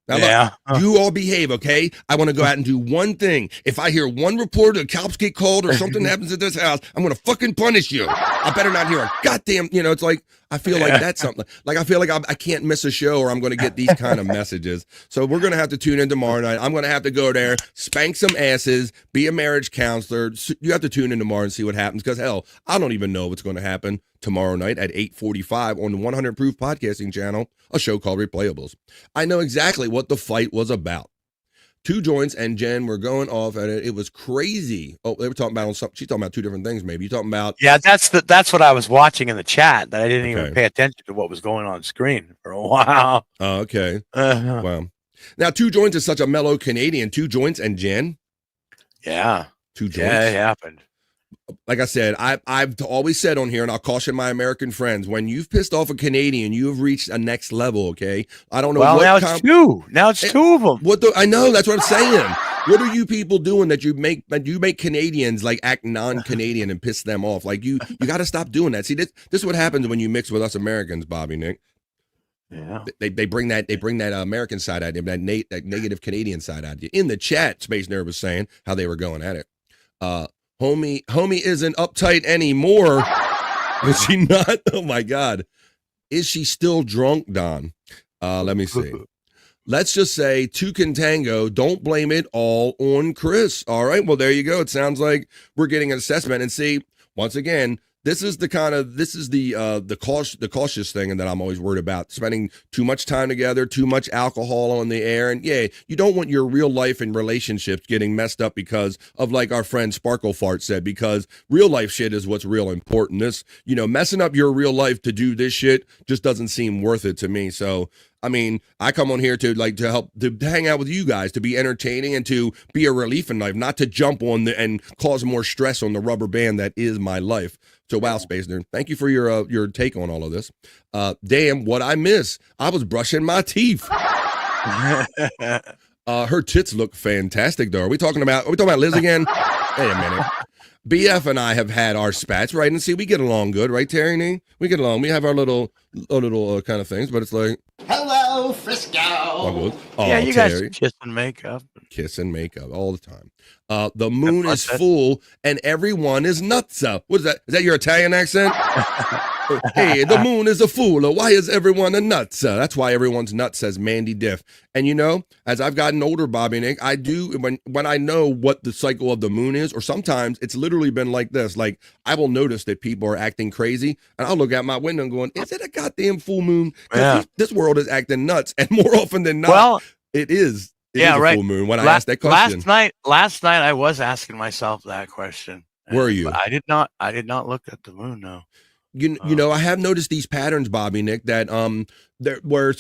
Now, yeah. Look, you all behave, okay? I want to go out and do one thing. If I hear one report, the cops get called or something happens at this house, I'm going to fucking punish you. I better not hear a goddamn, it's like, I feel like that's something. Like, I feel like I can't miss a show or I'm going to get these kind of messages. So we're going to have to tune in tomorrow night. I'm going to have to go there, spank some asses, be a marriage counselor. You have to tune in tomorrow and see what happens because, hell, I don't even know what's going to happen tomorrow night at 8:45 on the 100 Proof Podcasting channel, a show called Replayables. I know exactly what the fight was about. Two joints and Jen were going off at it. It was crazy. Oh, they were talking about she's talking about two different things. Maybe you're talking about. Yeah, that's what I was watching in the chat. That I didn't even pay attention to what was going on screen for a while. Oh, okay. Wow. Now, two joints is such a mellow Canadian. Two joints and Jen. Yeah. Two joints. Yeah, it happened. Like I said, I've always said on here, and I'll caution my American friends, when you've pissed off a Canadian, you have reached a next level, okay? I don't know. Well, now it's two. Now it's two of them. I know, that's what I'm saying. What are you people doing that you make Canadians like act non-Canadian and piss them off? Like you got to stop doing that. See, this is what happens when you mix with us Americans, Bobby Nick. Yeah. They bring that American side out of you, that negative Canadian side out of you. In the chat, Space Nerd was saying how they were going at it. Homie isn't uptight anymore. Is she not? Oh my God. Is she still drunk, Don? Let me see. Let's just say two can tango. Don't blame it all on Chris. All right. Well, there you go. It sounds like we're getting an assessment. And see, once again, this is the cautious thing, and that I'm always worried about, spending too much time together, too much alcohol on the air, and you don't want your real life and relationships getting messed up because of, like our friend Sparkle Fart said, because real life shit is what's real important. This, messing up your real life to do this shit just doesn't seem worth it to me. So, I mean, I come on here to help, to hang out with you guys, to be entertaining and to be a relief in life, not to jump on and cause more stress on the rubber band that is my life. So, wow, Space Nerd, thank you for your take on all of this. Damn, what I miss. I was brushing my teeth. Her tits look fantastic, though. Are we talking about Liz again? Wait a minute. BF and I have had our spats, right? And see, we get along good, right, Terry? We get along. We have our little kind of things, but it's like, hello, Frisco. Oh, yeah, you Terry. guys kiss and make up. Kiss and make up all the time. The moon is full and everyone is nuts. What is that? Is that your Italian accent? Hey, the moon is a fool. Why is everyone a nuts? That's why everyone's nuts, says Mandy Diff. And as I've gotten older, Bobby Nick, I do, when I know what the cycle of the moon is, or sometimes it's literally been like this, like I will notice that people are acting crazy and I'll look out my window and going, is it a goddamn full moon? Yeah. This world is acting nuts, and more often than not, it is. It is a full moon when I asked that question. Last night I was asking myself that question. Were you? I did not look at the moon, no. I have noticed these patterns, Bobby Nick, that where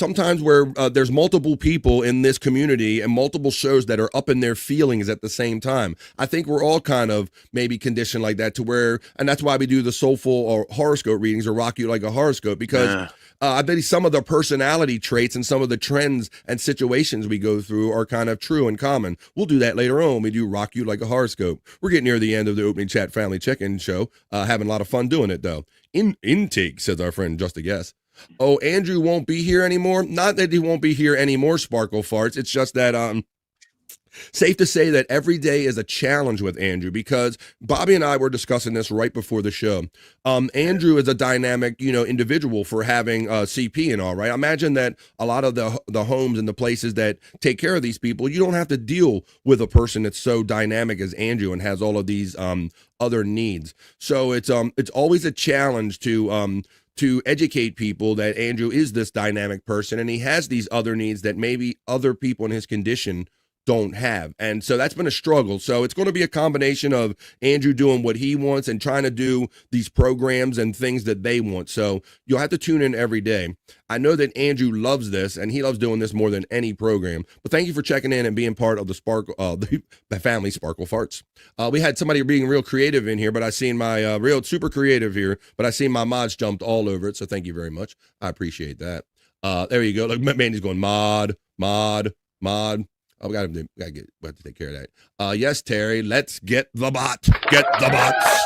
there's multiple people in this community and multiple shows that are up in their feelings at the same time. I think we're all kind of maybe conditioned like that to where, and that's why we do the Soulful or Horoscope Readings, or Rock You Like a Horoscope, because I bet some of the personality traits and some of the trends and situations we go through are kind of true and common. We'll do that later on when we do Rock You Like a Horoscope. We're getting near the end of the opening chat family check-in show. Having a lot of fun doing it, though. Intake, says our friend Just a Guess. Oh, Andrew won't be here anymore. Not that he won't be here anymore, Sparkle Farts. It's just that safe to say that every day is a challenge with Andrew, because Bobby and I were discussing this right before the show. Andrew is a dynamic, individual for having CP and all, right? Imagine that a lot of the homes and the places that take care of these people, you don't have to deal with a person that's so dynamic as Andrew and has all of these other needs. So it's always a challenge to educate people that Andrew is this dynamic person and he has these other needs that maybe other people in his condition don't have. And so that's been a struggle. So it's going to be a combination of Andrew doing what he wants and trying to do these programs and things that they want. So you'll have to tune in every day. I know that Andrew loves this and he loves doing this more than any program. But thank you for checking in and being part of the the family Sparkle Farts. We had somebody being real creative in here, but I seen my real super creative here, but I seen my mods jumped all over it. So thank you very much. I appreciate that. There you go. Look, Mandy's going mod. Oh, we have to take care of that. Yes, Terry, let's get the bot. Get the bots.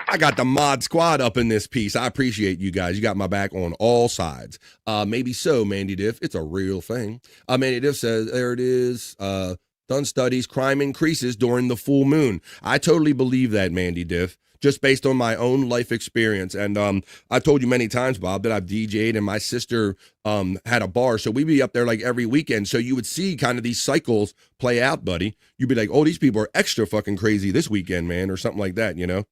I got the mod squad up in this piece. I appreciate you guys. You got my back on all sides. Maybe so, Mandy Diff. It's a real thing. Mandy Diff says, there it is. Done studies, crime increases during the full moon. I totally believe that, Mandy Diff, just based on my own life experience. And I've told you many times, Bob, that I've DJ'd and my sister had a bar. So we'd be up there like every weekend. So you would see kind of these cycles play out, buddy. You'd be like, oh, these people are extra fucking crazy this weekend, man, or something like that, you know?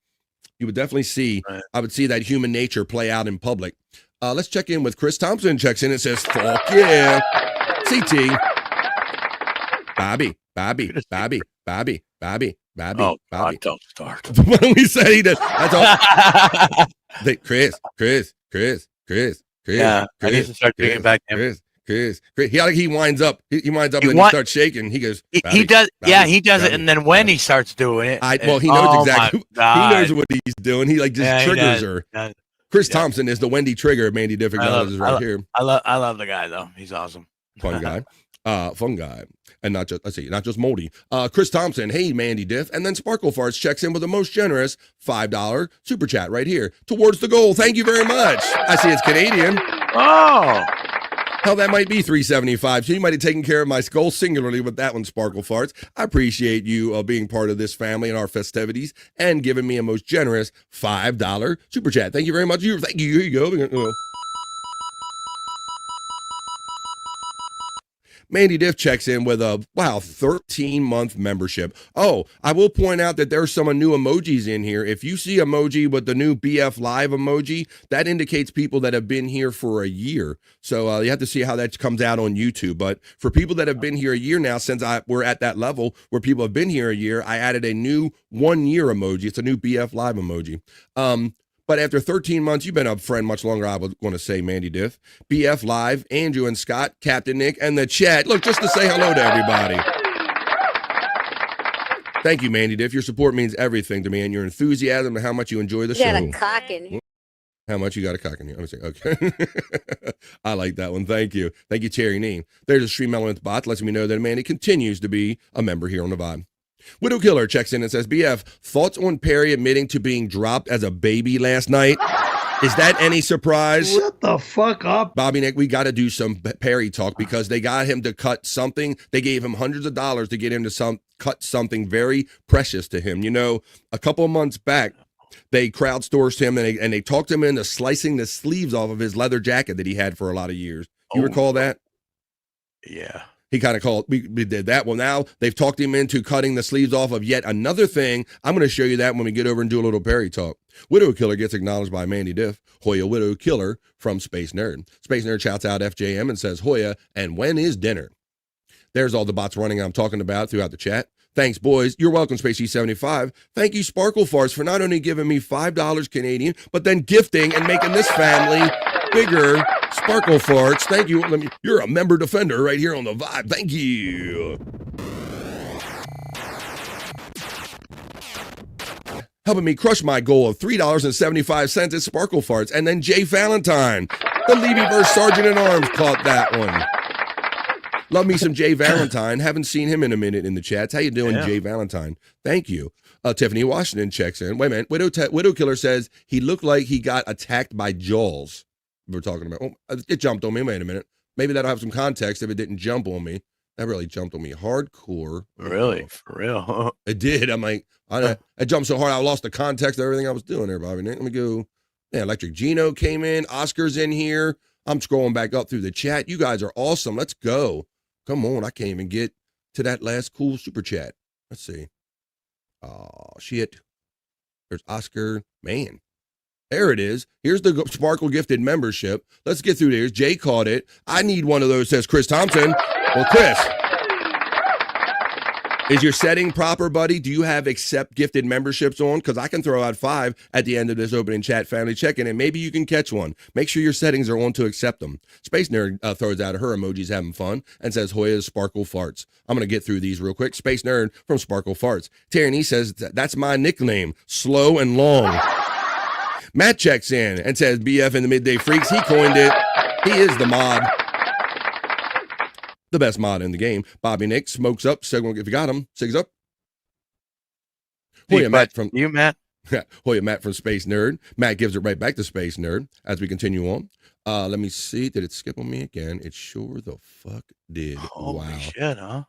You would definitely see, I would see that human nature play out in public. Let's check in with Chris Thompson. Checks in and says, fuck yeah. CT. Bobby. Oh, God, don't start. What do we say? That's all. Chris. Yeah, I need to start bringing back him. Chris. He winds up. He winds up and he starts shaking. He goes. He does. Yeah, he does it, and then when he starts doing it, he knows exactly. He knows what he's doing. He like just triggers her. Chris Thompson is the Wendy trigger. Mandy Diff acknowledges right here. I love the guy though. He's awesome. Fun guy. Fun guy. And not just moldy. Chris Thompson, hey, Mandy Diff. And then Sparkle Farts checks in with the most generous $5 super chat right here. Towards the goal. Thank you very much. I see it's Canadian. Oh. Hell, that might be $3.75. So you might have taken care of my skull singularly with that one, Sparkle Farts. I appreciate you being part of this family and our festivities and giving me a most generous $5 super chat. Thank you very much. Thank you. Here you go. Mandy Diff checks in with a 13-month membership. Oh, I will point out that there's some new emojis in here. If you see emoji with the new BF Live emoji, that indicates people that have been here for a year. So you have to see how that comes out on YouTube. But for people that have been here a year now, since we're at that level where people have been here a year, I added a new 1-year emoji. It's a new BF Live emoji. But after 13 months, you've been a friend much longer, I would want to say, Mandy Diff. BF Live, Andrew and Scott, Captain Nick, and the chat. Look, just to say hello to everybody. Thank you, Mandy Diff. Your support means everything to me, and your enthusiasm and how much you enjoy the show. You got a cock in here. How much you got a cock in here? Let me see. Okay. I like that one. Thank you. Thank you, Terry Nee. There's a Stream Element bot. Lets me know that Mandy continues to be a member here on the Vibe. Widow Killer checks in and says, BF, thoughts on Perry admitting to being dropped as a baby last night? Is that any surprise? Shut the fuck up. Bobby Nick, we got to do some Perry talk because they got him to cut something. They gave him hundreds of dollars to get him to cut something very precious to him. You know, a couple of months back, they crowdsourced him and they talked him into slicing the sleeves off of his leather jacket that he had for a lot of years. You recall that? Yeah. He kind of we did that. Well, now they've talked him into cutting the sleeves off of yet another thing. I'm going to show you that when we get over and do a little Perry talk. Widow Killer gets acknowledged by Mandy Diff. Hoya Widow Killer from Space Nerd. Space Nerd shouts out FJM and says, Hoya, and when is dinner? There's all the bots running I'm talking about throughout the chat. Thanks, boys. You're welcome, Spacey75. Thank you, Sparkle Farts, for not only giving me $5 Canadian, but then gifting and making this family bigger. Sparkle Farts, thank you. You're a member defender right here on the Vibe. Thank you. Helping me crush my goal of $3.75 at Sparkle Farts. And then Jay Valentine, the Levyverse Sergeant at Arms, caught that one. Love me some Jay Valentine. Haven't seen him in a minute in the chats. How you doing, Jay Valentine? Thank you. Tiffany Washington checks in. Wait a minute. Widow Killer says he looked like he got attacked by Jaws. We're talking about. Oh, it jumped on me. Wait a minute. Maybe that'll have some context if it didn't jump on me. That really jumped on me hardcore. Really? For real? It did. I'm like, it jumped so hard I lost the context of everything I was doing there, Bobby. Let me go. Yeah, Electric Gino came in. Oscar's in here. I'm scrolling back up through the chat. You guys are awesome. Let's go. Come on. I can't even get to that last cool super chat. Let's see. Oh, shit. There's Oscar. Man. There it is. Here's the Sparkle Gifted membership. Let's get through there. Jay caught it. I need one of those, says Chris Thompson. Well, Chris, is your setting proper, buddy? Do you have accept gifted memberships on? Because I can throw out 5 at the end of this opening chat family check-in, and maybe you can catch one. Make sure your settings are on to accept them. Space Nerd throws out her emojis having fun and says Hoya's Sparkle Farts. I'm going to get through these real quick. Space Nerd from Sparkle Farts. Tyranny says, that's my nickname, Slow and Long. Matt checks in and says, BF in the Midday Freaks. He coined it. He is the mod. The best mod in the game. Bobby Nick smokes up. Second, if you got him, Sigs up. Hoya Matt from Matt. Hoya Matt from Space Nerd. Matt gives it right back to Space Nerd as we continue on. Let me see. Did it skip on me again? It sure the fuck did. Holy shit, huh?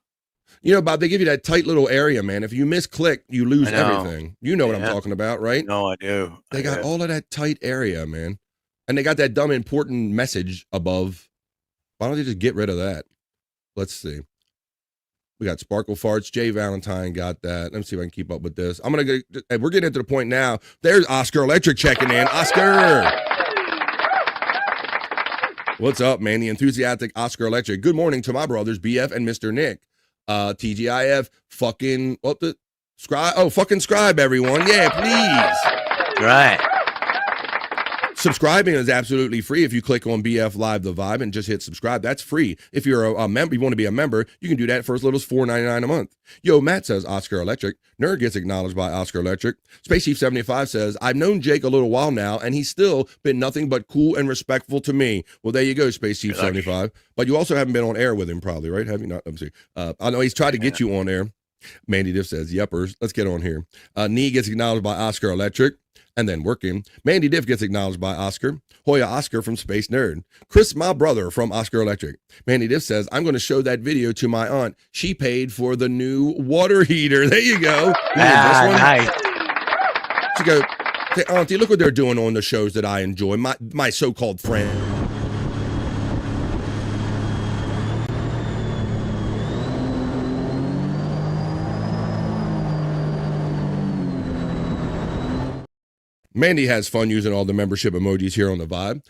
You know, Bob, they give you that tight little area, man. If you misclick, you lose everything. You know what I'm talking about, right? No, I do. They got all of that tight area, man. And they got that dumb important message above. Why don't they just get rid of that? Let's see. We got Sparkle Farts. Jay Valentine got that. Let me see if I can keep up with this. We're getting into the point now. There's Oscar Electric checking in. Oscar! What's up, man? The enthusiastic Oscar Electric. Good morning to my brothers, BF and Mr. Nick. TGIF, fucking, fucking scribe, everyone. Yeah, please. Right. Subscribing is absolutely free if you click on BF Live The Vibe and just hit subscribe. That's free. If you're a member, you want to be a member, you can do that for as little as $4.99 a month. Yo, Matt says Oscar Electric. Nerd gets acknowledged by Oscar Electric. Space Chief 75 says, I've known Jake a little while now, and he's still been nothing but cool and respectful to me. Well, there you go, Space Chief 75. But you also haven't been on air with him probably, right? Have you not? Let me see. I know he's tried to get you on air. Mandy Diff says, yuppers. Let's get on here. Nee gets acknowledged by Oscar Electric. And then working. Mandy Diff gets acknowledged by Oscar. Hoya Oscar from Space Nerd. Chris, my brother from Oscar Electric. Mandy Diff says, I'm going to show that video to my aunt. She paid for the new water heater. There you go. Nice. She goes, hey, Auntie, look what they're doing on the shows that I enjoy. My so-called friend. Mandy has fun using all the membership emojis here on the Vibe.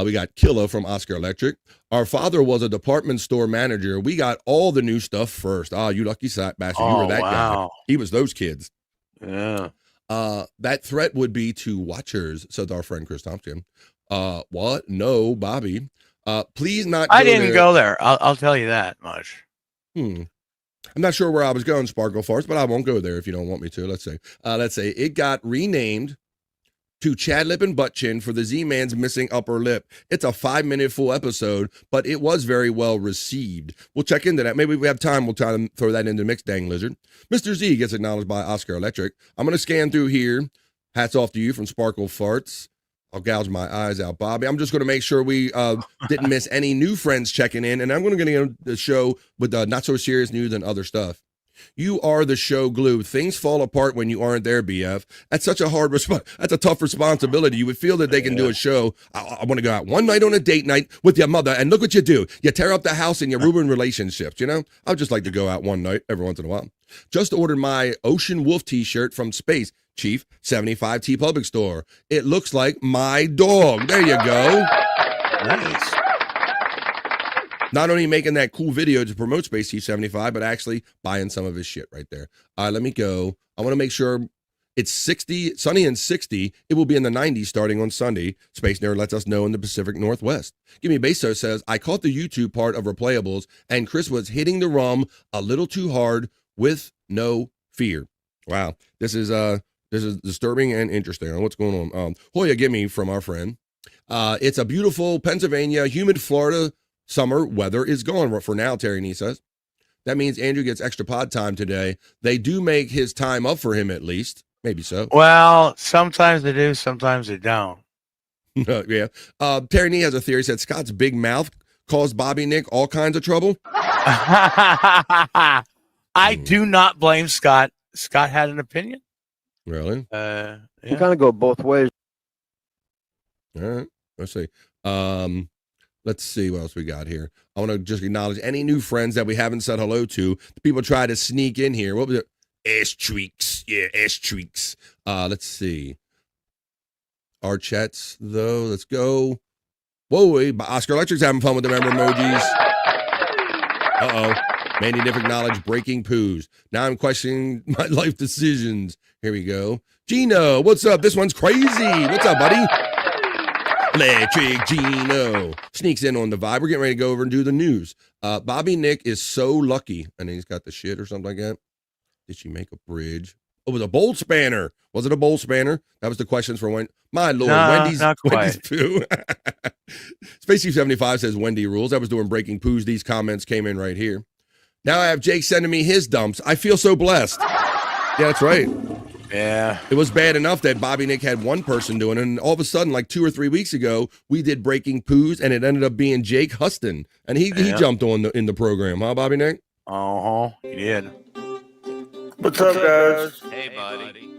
We got Killa from Oscar Electric. Our father was a department store manager. We got all the new stuff first. You lucky bastard. You were that guy. He was those kids. Yeah. That threat would be to watchers, said our friend Chris Thompson. What? No, Bobby. Please not go I didn't there. go there. I'll tell you that much. I'm not sure where I was going, Sparkle Farce, but I won't go there if you don't want me to. Let's say it got renamed to Chad Lip and Butt Chin for the Z-Man's missing upper lip. It's a 5-minute full episode, but it was very well received. We'll check into that. Maybe if we have time, we'll try to throw that into the mix, dang lizard. Mr. Z gets acknowledged by Oscar Electric. I'm going to scan through here. Hats off to you from Sparkle Farts. I'll gouge my eyes out, Bobby. I'm just going to make sure we didn't miss any new friends checking in, and I'm going to get into the show with not so serious news and other stuff. You are the show glue. Things fall apart when you aren't there, BF. That's such a hard response. That's a tough responsibility. You would feel that they can do a show. I want to go out one night on a date night with your mother, and look what you do. You tear up the house and you ruin relationships, you know? I would just like to go out one night every once in a while. Just ordered my Ocean Wolf t-shirt from Space Chief 75 T Public Store. It looks like my dog. There you go. Nice. Not only making that cool video to promote Space Chief 75, but actually buying some of his shit right there. All right, let me go. I want to make sure it's sunny and 60. It will be in the 90s starting on Sunday. Space Nerd lets us know in the Pacific Northwest. Gimme Beso says, I caught the YouTube part of Replayables, and Chris was hitting the rum a little too hard with no fear. Wow, this is disturbing and interesting. What's going on? Hoya Gimme from our friend. It's a beautiful Pennsylvania, humid Florida summer weather is gone for now, Terry Nee says. That means Andrew gets extra pod time today. They do make his time up for him at least. Maybe so. Well, sometimes they do, sometimes they don't. Yeah. Terry Nee has a theory, said Scott's big mouth caused Bobby Nick all kinds of trouble. I do not blame Scott. Scott had an opinion. Really? You kind of go both ways. All right. Let's see. Let's see what else we got here. I want to just acknowledge any new friends that we haven't said hello to. The people try to sneak in here. What was it? S-Tweaks. Yeah, S-Tweaks. Let's see. Our chats, though. Let's go. Whoa, Oscar Electric's having fun with the member emojis. Uh-oh. Mandy Diff acknowledged breaking poos. Now I'm questioning my life decisions. Here we go. Gino, what's up? This one's crazy. What's up, buddy? Electric Gino sneaks in on the vibe. We're getting ready to go over and do the news. Bobby Nick is so lucky. And he's got the shit or something like that. Did she make a bridge? Oh, it was a bowl spanner. Was it a bowl spanner? That was the questions for when. My Lord, Wendy's poo. Space Chief 75 says Wendy rules. I was doing breaking poos. These comments came in right here. Now I have Jake sending me his dumps. I feel so blessed. Yeah, that's right. Yeah. It was bad enough that Bobby Nick had one person doing it, and all of a sudden, like 2 or 3 weeks ago, we did breaking poos, and it ended up being Jake Huston, and he jumped on in the program, huh, Bobby Nick? He did. What's up, guys? Hey, buddy.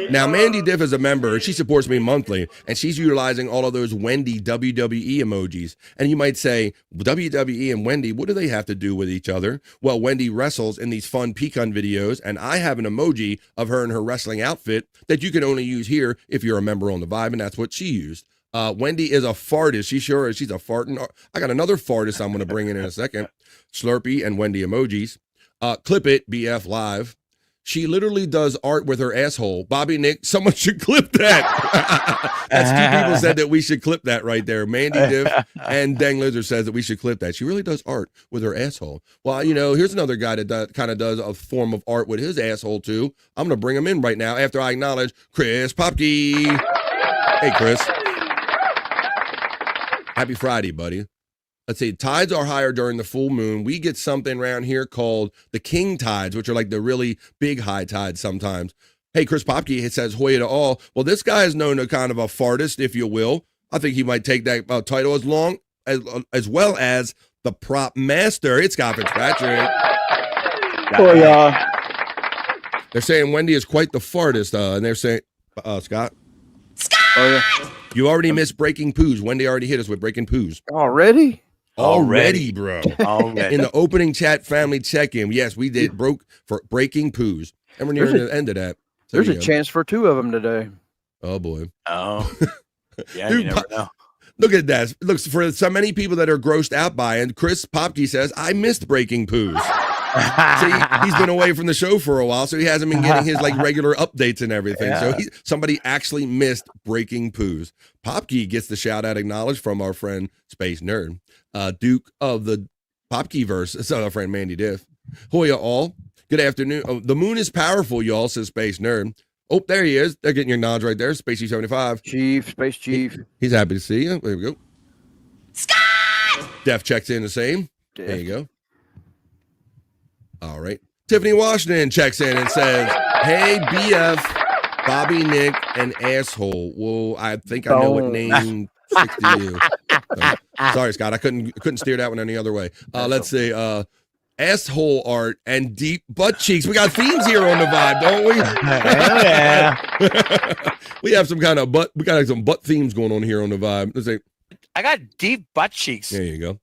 Now, Mandy Diff is a member. She supports me monthly, and she's utilizing all of those Wendy WWE emojis. And you might say, WWE and Wendy, what do they have to do with each other? Well, Wendy wrestles in these fun pecan videos, and I have an emoji of her in her wrestling outfit that you can only use here if you're a member on the Vibe, and that's what she used. Wendy is a fartist. She sure is. She's a farting. I got another fartist I'm going to bring in a second. Slurpee and Wendy emojis. Clip it, BF Live. She literally does art with her asshole. Bobby Nick, someone should clip that. That's 2 people said that we should clip that right there. Mandy Diff and Dang Lizard says that we should clip that. She really does art with her asshole. Well, here's another guy that kind of does a form of art with his asshole too. I'm going to bring him in right now after I acknowledge Chris Popke. Hey, Chris. Happy Friday, buddy. Let's see, tides are higher during the full moon. We get something around here called the king tides, which are like the really big high tides sometimes. Hey, Chris Popke, it says Hoya to all. Well, this guy is known as kind of a fartist, if you will. I think he might take that title as well as the prop master. It's Scott Fitzpatrick. Oh, yeah. They're saying Wendy is quite the fartist, and they're saying, Scott? Oh, yeah. You already missed breaking poos. Wendy already hit us with breaking poos. Already, bro. Already. In the opening chat family check-in, yes, we did breaking poos. And we're near the end of that. So there's a chance for 2 of them today. Oh, boy. Oh. Yeah, Dude, you never know. Look at that. Looks for so many people that are grossed out by it. Chris Popke says, I missed breaking poos. See, he's been away from the show for a while, so he hasn't been getting his regular updates and everything. Yeah. So somebody actually missed breaking poos. Popke gets the shout out acknowledged from our friend Space Nerd, Duke of the Popke verse. So our friend Mandy Diff. Hoya all. Good afternoon. Oh, the moon is powerful, y'all, says Space Nerd. Oh, there he is. They're getting your nods right there. Space Chief 75. Space Chief. He's happy to see you. There we go. Scott! Def checks in the same. There you go. All right. Tiffany Washington checks in and says, hey, BF, Bobby Nick, and asshole. Whoa, I think I know what name sticks to you. Sorry, Scott. I couldn't steer that one any other way. Let's see. Asshole art and deep butt cheeks. We got themes here on the Vibe, don't we? Yeah. We have some kind of butt. We got some butt themes going on here on the Vibe. Let's see. I got deep butt cheeks. There you go.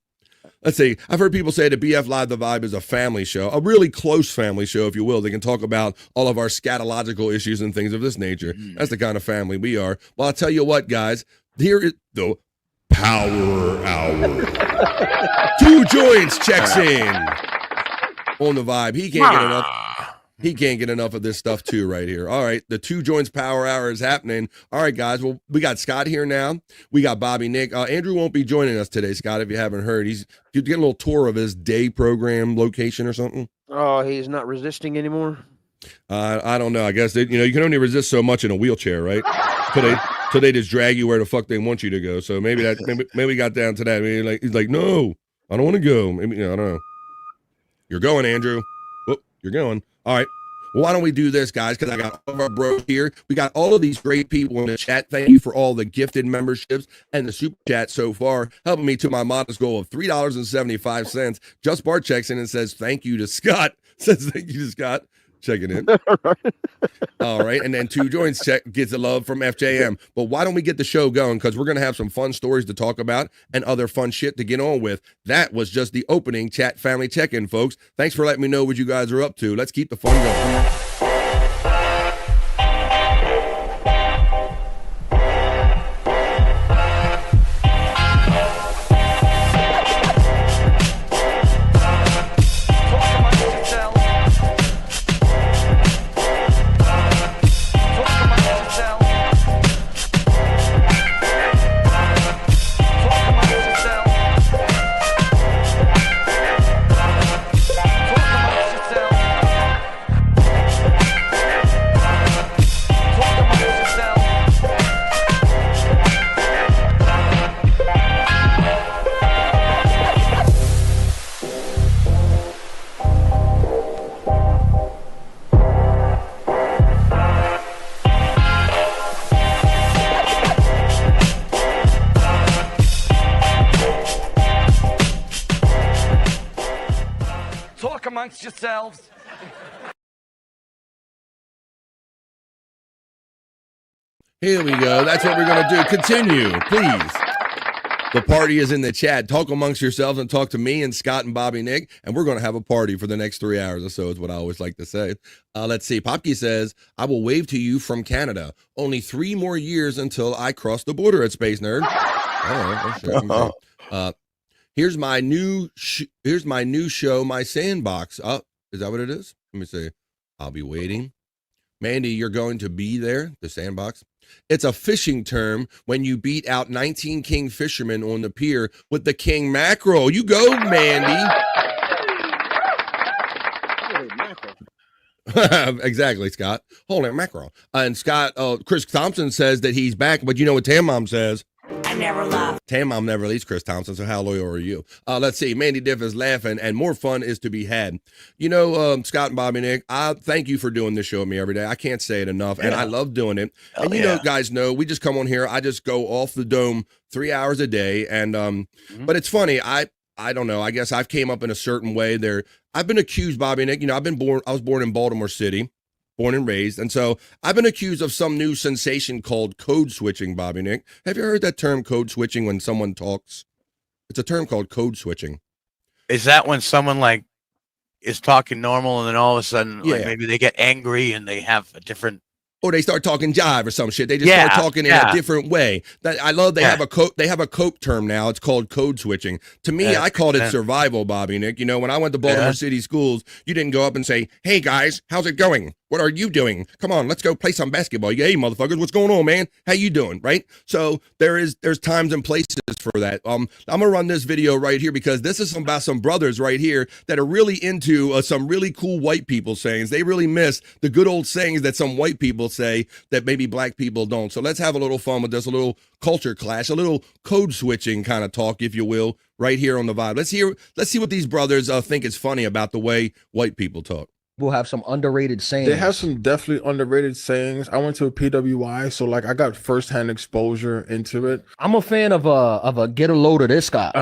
Let's see. I've heard people say that BF Live The Vibe is a family show, a really close family show, if you will. They can talk about all of our scatological issues and things of this nature. That's the kind of family we are. Well, I'll tell you what, guys. Here is the Power Hour. 2 Joints checks in on the Vibe. He can't get enough. He can't get enough of this stuff too right here. All right, the 2 Joints Power Hour is happening. All right, guys. Well, we got Scott here now. We got Bobby Nick. Andrew won't be joining us today, Scott, if you haven't heard. He's getting a little tour of his day program location or something. Oh, he's not resisting anymore? I don't know. I guess you can only resist so much in a wheelchair, right? So they just drag you where the fuck they want you to go. So maybe we got down to that. I mean, he's like, no, I don't want to go. Maybe I don't know. You're going, Andrew. Whoop, you're going. All right. Well, why don't we do this, guys? Because I got all of our bros here. We got all of these great people in the chat. Thank you for all the gifted memberships and the super chat so far, helping me to my modest goal of $3.75. Just Bart checks in and says, thank you to Scott. Says thank you to Scott. Checking in. All right. And then 2 Joints gets the love from FJM. But why don't we get the show going? Because we're going to have some fun stories to talk about and other fun shit to get on with. That was just the opening chat family check-in, folks. Thanks for letting me know what you guys are up to. Let's keep the fun going. amongst yourselves. Here we go. That's what we're going to do. Continue, please. The party is in the chat. Talk amongst yourselves and talk to me and Scott and Bobby Nick, and we're going to have a party for the next 3 hours or so is what I always like to say. Let's see. Popke says, I will wave to you from Canada. Only 3 more years until I cross the border at Space Nerd. Oh, sure. Here's my new show, My Sandbox. Oh, is that what it is? Let me see. I'll be waiting. Mandy, you're going to be there, the sandbox. It's a fishing term when you beat out 19 king fishermen on the pier with the king mackerel. You go, Mandy. Exactly, Scott. Holy mackerel. And Scott, Chris Thompson says that he's back, but you know what Tam Mom says? I never laugh. Tam Mom never leaves Chris Thompson, so how loyal are you? Let's see. Mandy Diff is laughing, and more fun is to be had. You know, Scott and Bobby Nick, I thank you for doing this show with me every day. I can't say it enough, and I love doing it. And you know, guys know, we just come on here. I just go off the dome 3 hours a day, and but it's funny. I don't know. I guess I've came up in a certain way there. I've been accused, Bobby Nick. You know, I was born in Baltimore City. Born and raised. And so I've been accused of some new sensation called code switching, Bobby Nick. Have you heard that term, code switching, when someone talks? It's a term called code switching. Is that when someone like is talking normal and then all of a sudden like maybe they get angry and they have a different Or they start talking jive or some shit. They just start talking in a different way. That I love. They have a coke term now. It's called code switching. To me, I called it survival, Bobby Nick. You know, when I went to Baltimore City schools, you didn't go up and say, "Hey guys, how's it going? What are you doing? Come on, let's go play some basketball." Hey motherfuckers, what's going on, man? How you doing? Right? So there's times and places for that. I'm gonna run this video right here because this is about some brothers right here that are really into some really cool white people sayings. They really miss the good old sayings that some white people say that maybe black people don't. So let's have a little fun with this, a little culture clash, a little code switching kind of talk, if you will, right here on the Vibe. Let's see what these brothers think is funny about the way white people talk. We'll have some underrated sayings. They have some definitely underrated sayings. I went to a PWI, so like I got firsthand exposure into it. I'm a fan of a get a load of this guy.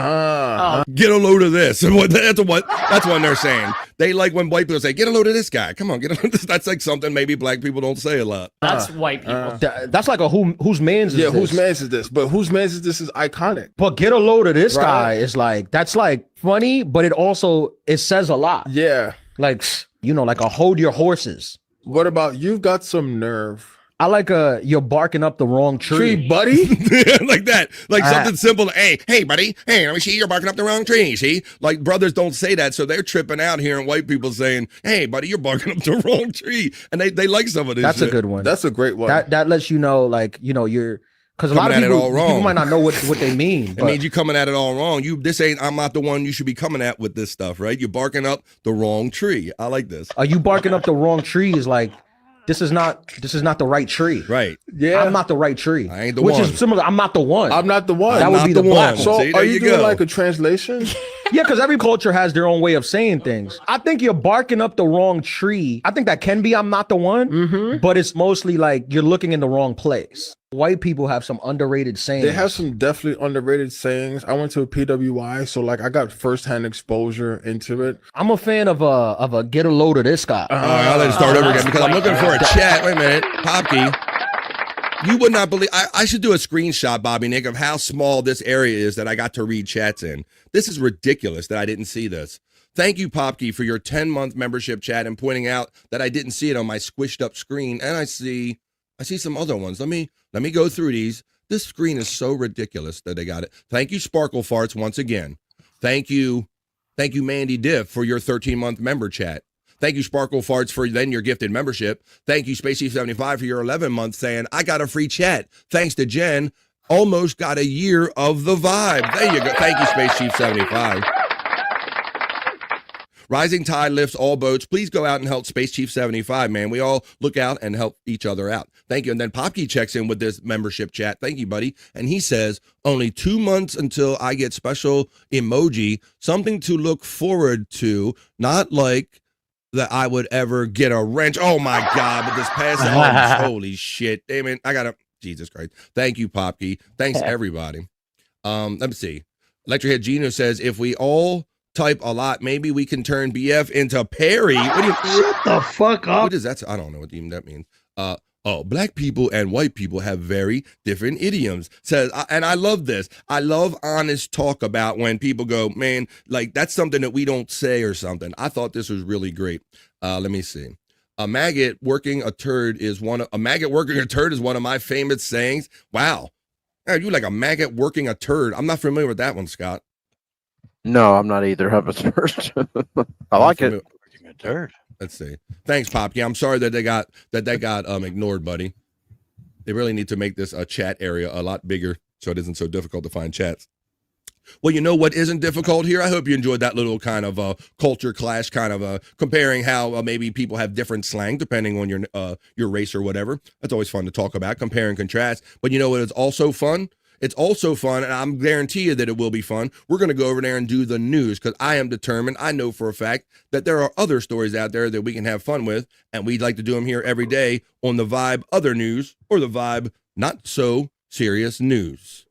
Get a load of this. That's what they're saying. They like when white people say, "Get a load of this guy." Come on, get a load of this. That's like something maybe black people don't say a lot. That's white people. That's like a whose man's is this? Whose man's is this? But whose man's is this is iconic. But get a load of this guy is like, that's like funny, but it says a lot. Yeah. Like, you know, like a hold your horses. What about you've got some nerve? I like you're barking up the wrong tree, buddy. Like that. Like something simple. Hey, buddy. Hey, let me see. You're barking up the wrong tree. See, like brothers don't say that, so they're tripping out hearing white people saying, "Hey, buddy, you're barking up the wrong tree," and they like some of this. That's shit. a good one. That's a great one. That lets you know, like, you know, you're. Because a lot of people might not know what they mean. It means you're coming at it all wrong. I'm not the one you should be coming at with this stuff, right? You're barking up the wrong tree. I like this. Are you barking up the wrong tree? Is like, this is not the right tree. Right. Yeah. I'm not the right tree. I ain't the one. Which is similar. I'm not the one. I'm not the one. That would be the black one. So See, are you doing go. like a translation? Yeah, because every culture has their own way of saying things. I think you're barking up the wrong tree. I think that can be I'm not the one, but it's mostly like you're looking in the wrong place. White people have some underrated sayings. They have some definitely underrated sayings. I went to a PWI, so like I got firsthand exposure into it. I'm a fan of a get a load of this guy. All right, I'll let it start over again because I'm looking for a chat. Wait a minute, Popke. You would not believe. I should do a screenshot, Bobby Nick, of how small this area is that I got to read chats in. This is ridiculous that I didn't see this. Thank you, Popke, for your 10-month membership chat and pointing out that I didn't see it on my squished up screen. And I see some other ones. Let me go through these. This screen is so ridiculous that they got it. Thank you, Sparkle Farts, once again. Thank you, Mandy Diff, for your 13-month member chat. Thank you, Sparkle Farts, for then your gifted membership. Thank you, Spacey75, for your 11-month saying, I got a free chat. Thanks to Jen, almost got a year of the Vibe. There you go. Thank you, Space Chief 75. Rising tide lifts all boats. Please go out and help Space Chief 75, man. We all look out and help each other out. Thank you. And then Popke checks in with this membership chat. Thank you, buddy. And he says, only 2 months until I get special emoji, something to look forward to, not like that I would ever get a wrench. Oh, my God. But this past holy shit. Damn it. Jesus Christ. Thank you, Popke. Thanks, everybody. Let me see. Electric Head Gino says, if we all type a lot. Maybe we can turn BF into Perry. What do you, Shut the fuck up. What is that? I don't know what even that means. Black people and white people have very different idioms. Says, and I love this. I love honest talk about when people go, man, like that's something that we don't say or something. I thought this was really great. Let me see. A maggot working a turd is one of my famous sayings. Wow. Are you like a maggot working a turd? I'm not familiar with that one, Scott. No, I'm not either. Have a first. I like it. Working a turd. Let's see. Thanks, Pop. Yeah, I'm sorry that they got ignored, buddy. They really need to make this chat area a lot bigger so it isn't so difficult to find chats. Well, you know what isn't difficult here? I hope you enjoyed that little kind of culture clash, kind of comparing how maybe people have different slang depending on your race or whatever. That's always fun to talk about, compare and contrast. But you know what is also fun? It's also fun, and I'm guarantee you that it will be fun. We're going to go over there and do the news because I am determined. I know for a fact that there are other stories out there that we can have fun with, and we'd like to do them here every day on the Vibe Other News or the Vibe Not So Serious News.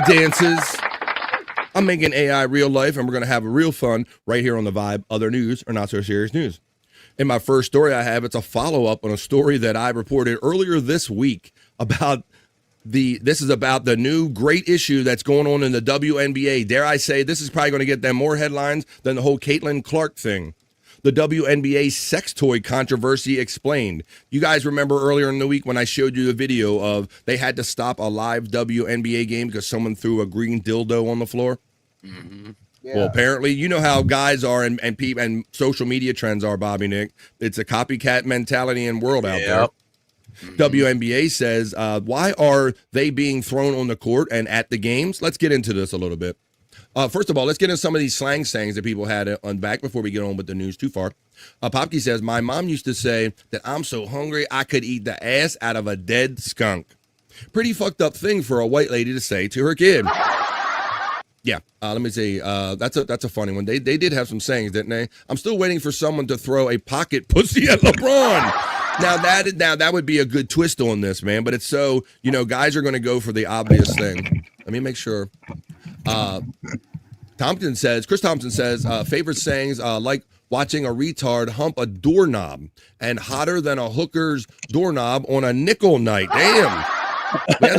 Dances. I'm making AI real life, and we're going to have a real fun right here on the Vibe Other News or Not So Serious News. In my first story I have, it's a follow-up on a story that I reported earlier this week about this is about the new great issue that's going on in the WNBA. Dare I say, this is probably going to get them more headlines than the whole Caitlin Clark thing. The WNBA sex toy controversy explained. You guys remember earlier in the week when I showed you the video of they had to stop a live WNBA game because someone threw a green dildo on the floor? Mm-hmm. Yeah. Well, apparently, you know how guys are and social media trends are, Bobby Nick. It's a copycat mentality and world out there. Mm-hmm. WNBA says, why are they being thrown on the court and at the games? Let's get into this a little bit. First of all, let's get into some of these slang sayings that people had on back before we get on with the news too far. Popke says, my mom used to say that I'm so hungry I could eat the ass out of a dead skunk. Pretty fucked up thing for a white lady to say to her kid. Yeah, let me see. That's a funny one. They did have some sayings, didn't they? I'm still waiting for someone to throw a pocket pussy at LeBron. Now that would be a good twist on this, man. But it's so, guys are going to go for the obvious thing. Let me make sure. Chris Thompson says, favorite sayings like watching a retard hump a doorknob and hotter than a hooker's doorknob on a nickel night. Damn.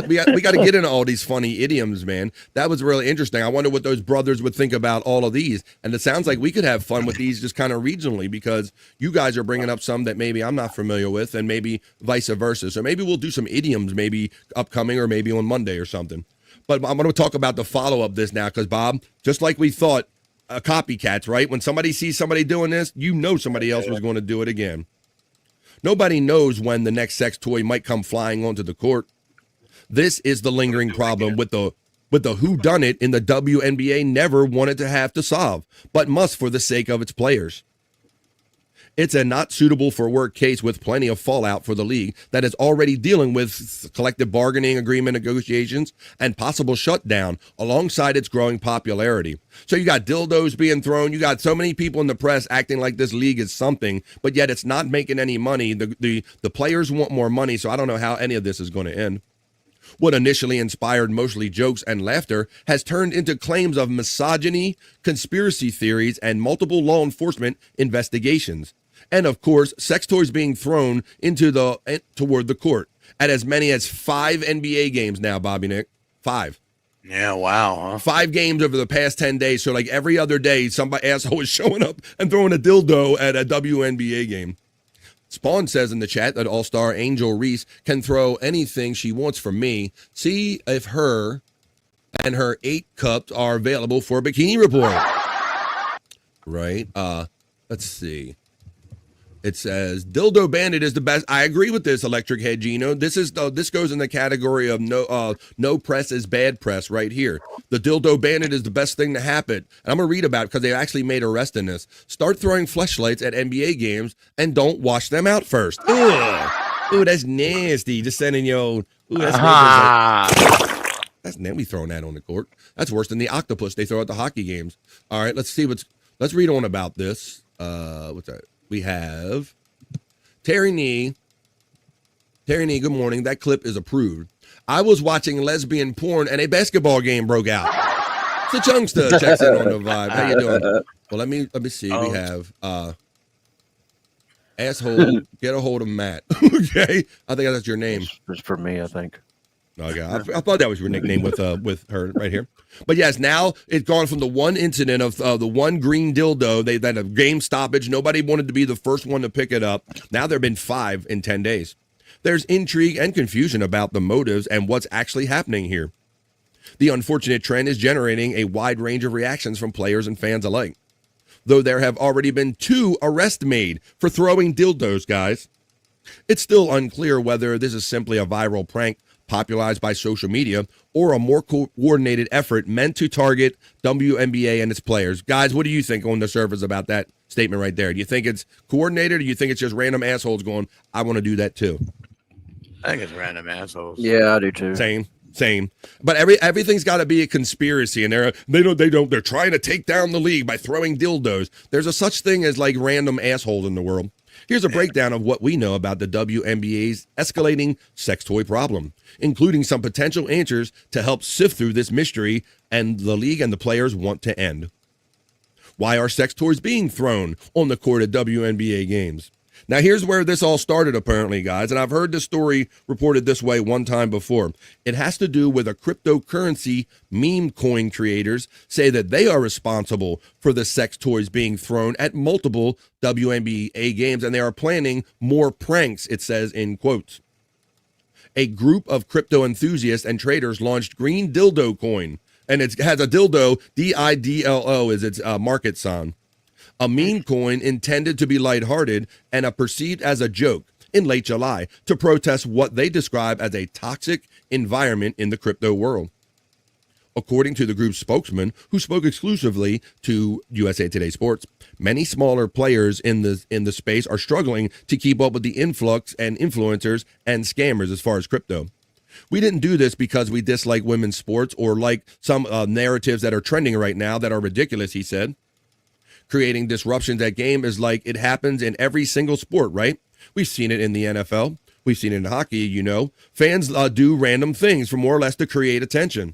we got to get into all these funny idioms, man. That was really interesting. I wonder what those brothers would think about all of these. And it sounds like we could have fun with these just kind of regionally because you guys are bringing up some that maybe I'm not familiar with and maybe vice versa. So maybe we'll do some idioms maybe upcoming or maybe on Monday or something. But I'm going to talk about the follow-up this now because, Bob, just like we thought, copycats, right? When somebody sees somebody doing this, somebody else was going to do it again. Nobody knows when the next sex toy might come flying onto the court. This is the lingering problem with the whodunit in the WNBA never wanted to have to solve, but must for the sake of its players. It's a not suitable for work case with plenty of fallout for the league that is already dealing with collective bargaining agreement negotiations and possible shutdown alongside its growing popularity. So you got dildos being thrown. You got so many people in the press acting like this league is something, but yet it's not making any money. The players want more money, so I don't know how any of this is going to end. What initially inspired mostly jokes and laughter has turned into claims of misogyny, conspiracy theories, and multiple law enforcement investigations. And of course, sex toys being thrown toward the court at as many as 5 NBA games now, Bobby Nick. 5. Yeah, wow. Huh? 5 games over the past 10 days. So like every other day, somebody asshole is showing up and throwing a dildo at a WNBA game. Spawn says in the chat that All-Star Angel Reese can throw anything she wants from me. See if her and her 8 cups are available for Bikini Report. Right? Let's see. It says Dildo Bandit is the best. I agree with this, Electric Head Gino. This goes in the category of no press is bad press right here. The Dildo Bandit is the best thing to happen. And I'm gonna read about it because they actually made arrest in this. Start throwing fleshlights at NBA games and don't wash them out first. Ugh. Ooh, that's nasty. Just sending your own. Ooh, that's that's nasty. We throwing that on the court. That's worse than the octopus they throw at the hockey games. All right, let's read on about this. What's that? We have Terry Nee. Terry Nee, good morning. That clip is approved. I was watching lesbian porn and a basketball game broke out. It's a Chungster checks in on the vibe. How you doing? Well, let me see. We have asshole. Get a hold of Matt. Okay, I think that's your name. It's for me, I think. Okay, I thought that was your nickname with her right here. But yes, now it's gone from the one incident of the one green dildo. They had a game stoppage. Nobody wanted to be the first one to pick it up. Now there have been 5 in 10 days. There's intrigue and confusion about the motives and what's actually happening here. The unfortunate trend is generating a wide range of reactions from players and fans alike. Though there have already been 2 arrests made for throwing dildos, guys. It's still unclear whether this is simply a viral prank popularized by social media or a more coordinated effort meant to target WNBA and its players. Guys, what do you think on the surface about that statement right there? Do you think it's coordinated or do you think it's just random assholes going, I want to do that too? I think it's random assholes. Yeah, I do too. Same. But everything's got to be a conspiracy, and they're trying to take down the league by throwing dildos. There's a such thing as like random assholes in the world. Here's a breakdown of what we know about the WNBA's escalating sex toy problem, including some potential answers to help sift through this mystery and the league and the players want to end. Why are sex toys being thrown on the court at WNBA games? Now, here's where this all started, apparently, guys, and I've heard this story reported this way one time before. It has to do with a cryptocurrency meme coin creators say that they are responsible for the sex toys being thrown at multiple WNBA games, and they are planning more pranks, it says in quotes. A group of crypto enthusiasts and traders launched Green Dildo Coin, and it has a dildo, DIDLO is its market sign. A meme coin intended to be lighthearted and perceived as a joke in late July to protest what they describe as a toxic environment in the crypto world. According to the group's spokesman, who spoke exclusively to USA Today Sports, many smaller players in the space are struggling to keep up with the influx and influencers and scammers as far as crypto. We didn't do this because we dislike women's sports or like some narratives that are trending right now that are ridiculous, he said. Creating disruptions at game is like it happens in every single sport, right? We've seen it in the NFL. We've seen it in hockey, you know. Fans do random things for more or less to create attention.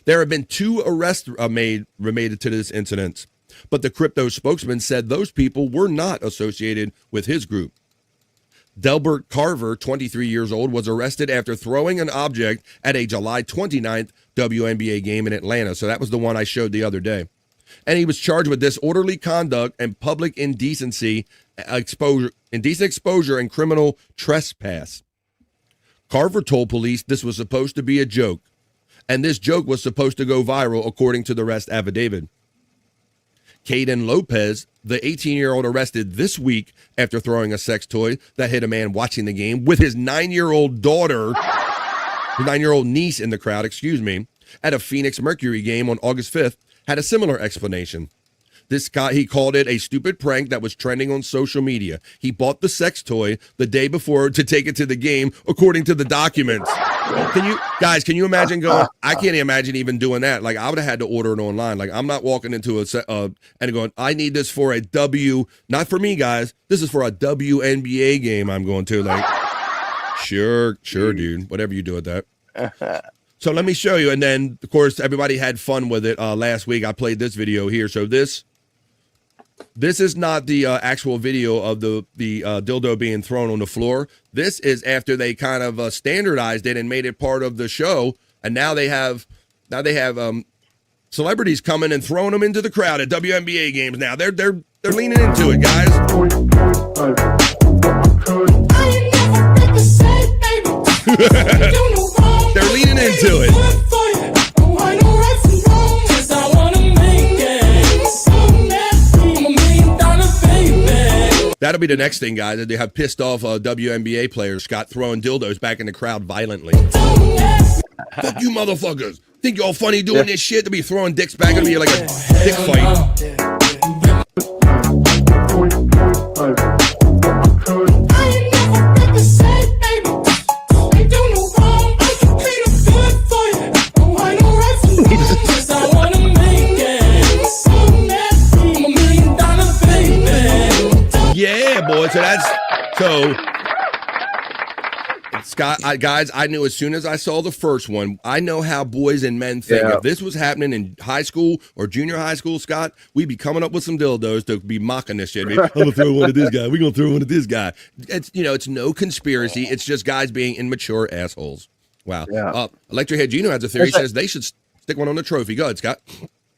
There have been 2 arrests made related to this incident, but the crypto spokesman said those people were not associated with his group. Delbert Carver, 23 years old, was arrested after throwing an object at a July 29th WNBA game in Atlanta. So that was the one I showed the other day. And he was charged with disorderly conduct and public indecent exposure and criminal trespass. Carver told police this was supposed to be a joke, and this joke was supposed to go viral, according to the arrest affidavit. Caden Lopez, the 18-year-old arrested this week after throwing a sex toy that hit a man watching the game with his 9-year-old daughter, his 9-year-old niece in the crowd, at a Phoenix Mercury game on August 5th, had a similar explanation. This guy, he called it a stupid prank that was trending on social media. He bought the sex toy the day before to take it to the game, according to the documents. Can you imagine going, I can't imagine even doing that. Like, I would have had to order it online. Like, I'm not walking into and going, I need this for a not for me, guys. This is for a WNBA game I'm going to. Like, sure, dude. Whatever you do with that. So let me show you. And then, of course, everybody had fun with it last week. I played this video here. So this is not the actual video of the dildo being thrown on the floor. This is after they kind of standardized it and made it part of the show. And now they have celebrities coming and throwing them into the crowd at WNBA games. Now they're leaning into it, guys. They're leaning into it. That'll be the next thing, guys. They have pissed off WNBA players, Scott, throwing dildos back in the crowd violently. Fuck you motherfuckers. Think y'all funny doing this shit? To be throwing dicks back at me like a dick fight. Yeah, boy. So Scott, guys, I knew as soon as I saw the first one, I know how boys and men think. Yeah. If this was happening in high school or junior high school, Scott, we'd be coming up with some dildos to be mocking this shit. I'm gonna throw one at this guy. We're gonna throw one at this guy. It's it's no conspiracy. It's just guys being immature assholes. Wow. Yeah. Electric Head Gino has a theory. He says they should stick one on the trophy. Go ahead, Scott.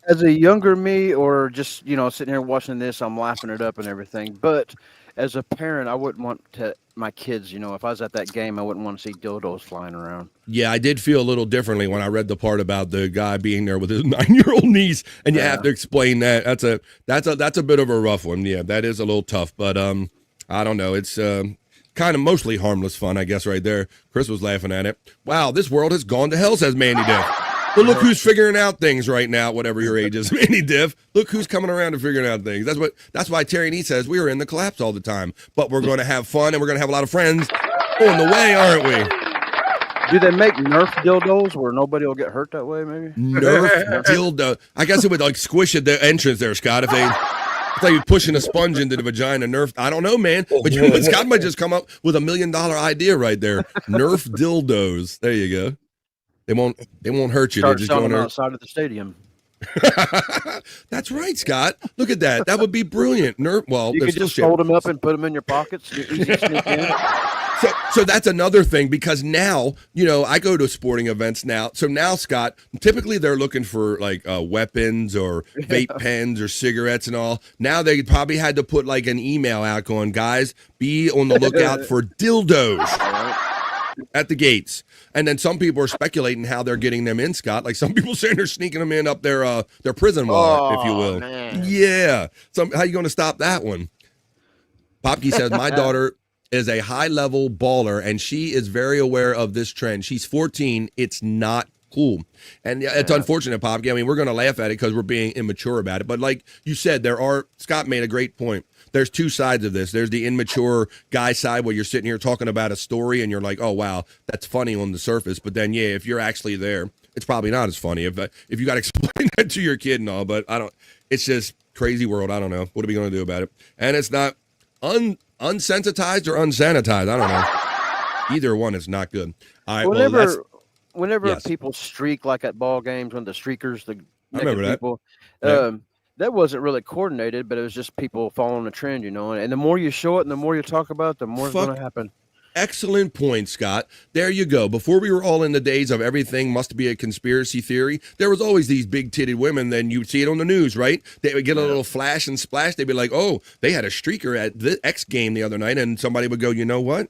As a younger me, or just sitting here watching this, I'm laughing it up and everything. But as a parent, I wouldn't want to my kids. If I was at that game, I wouldn't want to see dildos flying around. Yeah, I did feel a little differently when I read the part about the guy being there with his 9-year-old niece, and you have to explain that. That's a bit of a rough one. Yeah, that is a little tough, but I don't know. It's kind of mostly harmless fun, I guess. Right there, Chris was laughing at it. Wow, this world has gone to hell, says Mandy Diff. But look who's figuring out things right now, whatever your age is, Mandy Diff. Look who's coming around and figuring out things. That's why Terry Nee says we are in the collapse all the time. But we're going to have fun and we're going to have a lot of friends on the way, aren't we? Do they make Nerf dildos where nobody will get hurt that way, maybe? Nerf dildo. I guess it would squish at the entrance there, Scott, if they... It's like you're pushing a sponge into the vagina. Nerf. I don't know, man. But Scott might just come up with $1 million idea right there. Nerf dildos. There you go. They won't hurt you. They're just going outside of the stadium. That's right, Scott. Look at that. That would be brilliant. You could just fold them up and put them in your pockets. Easy to sneak in. So that's another thing, because now, I go to sporting events now. So now, Scott, typically they're looking for weapons or vape pens or cigarettes and all. Now they probably had to put an email out going, guys, be on the lookout for dildos at the gates. And then some people are speculating how they're getting them in, Scott. Like some people saying they're sneaking them in up their prison wallet, if you will. Man. Yeah. So how you going to stop that one? Popke says, my daughter is a high-level baller, and she is very aware of this trend. She's 14. It's not cool. And it's unfortunate, Popke. I mean, we're going to laugh at it because we're being immature about it. But like you said, Scott made a great point. There's two sides of this. There's the immature guy side where you're sitting here talking about a story and you're like, oh, wow, that's funny on the surface. But then, yeah, if you're actually there, it's probably not as funny if you got to explain that to your kid and all. But it's just crazy world. I don't know. What are we going to do about it? And it's not unsensitized or unsanitized. I don't know. Either one is not good. All right. Whenever people streak like at ball games, when the streakers, I remember that. People, that wasn't really coordinated, but it was just people following the trend, And the more you show it and the more you talk about it, the more it's going to happen. Excellent point, Scott. There you go. Before we were all in the days of everything must be a conspiracy theory, there was always these big-titted women. Then you'd see it on the news, right? They would get a little flash and splash. They'd be like, oh, they had a streaker at the X game the other night. And somebody would go, you know what?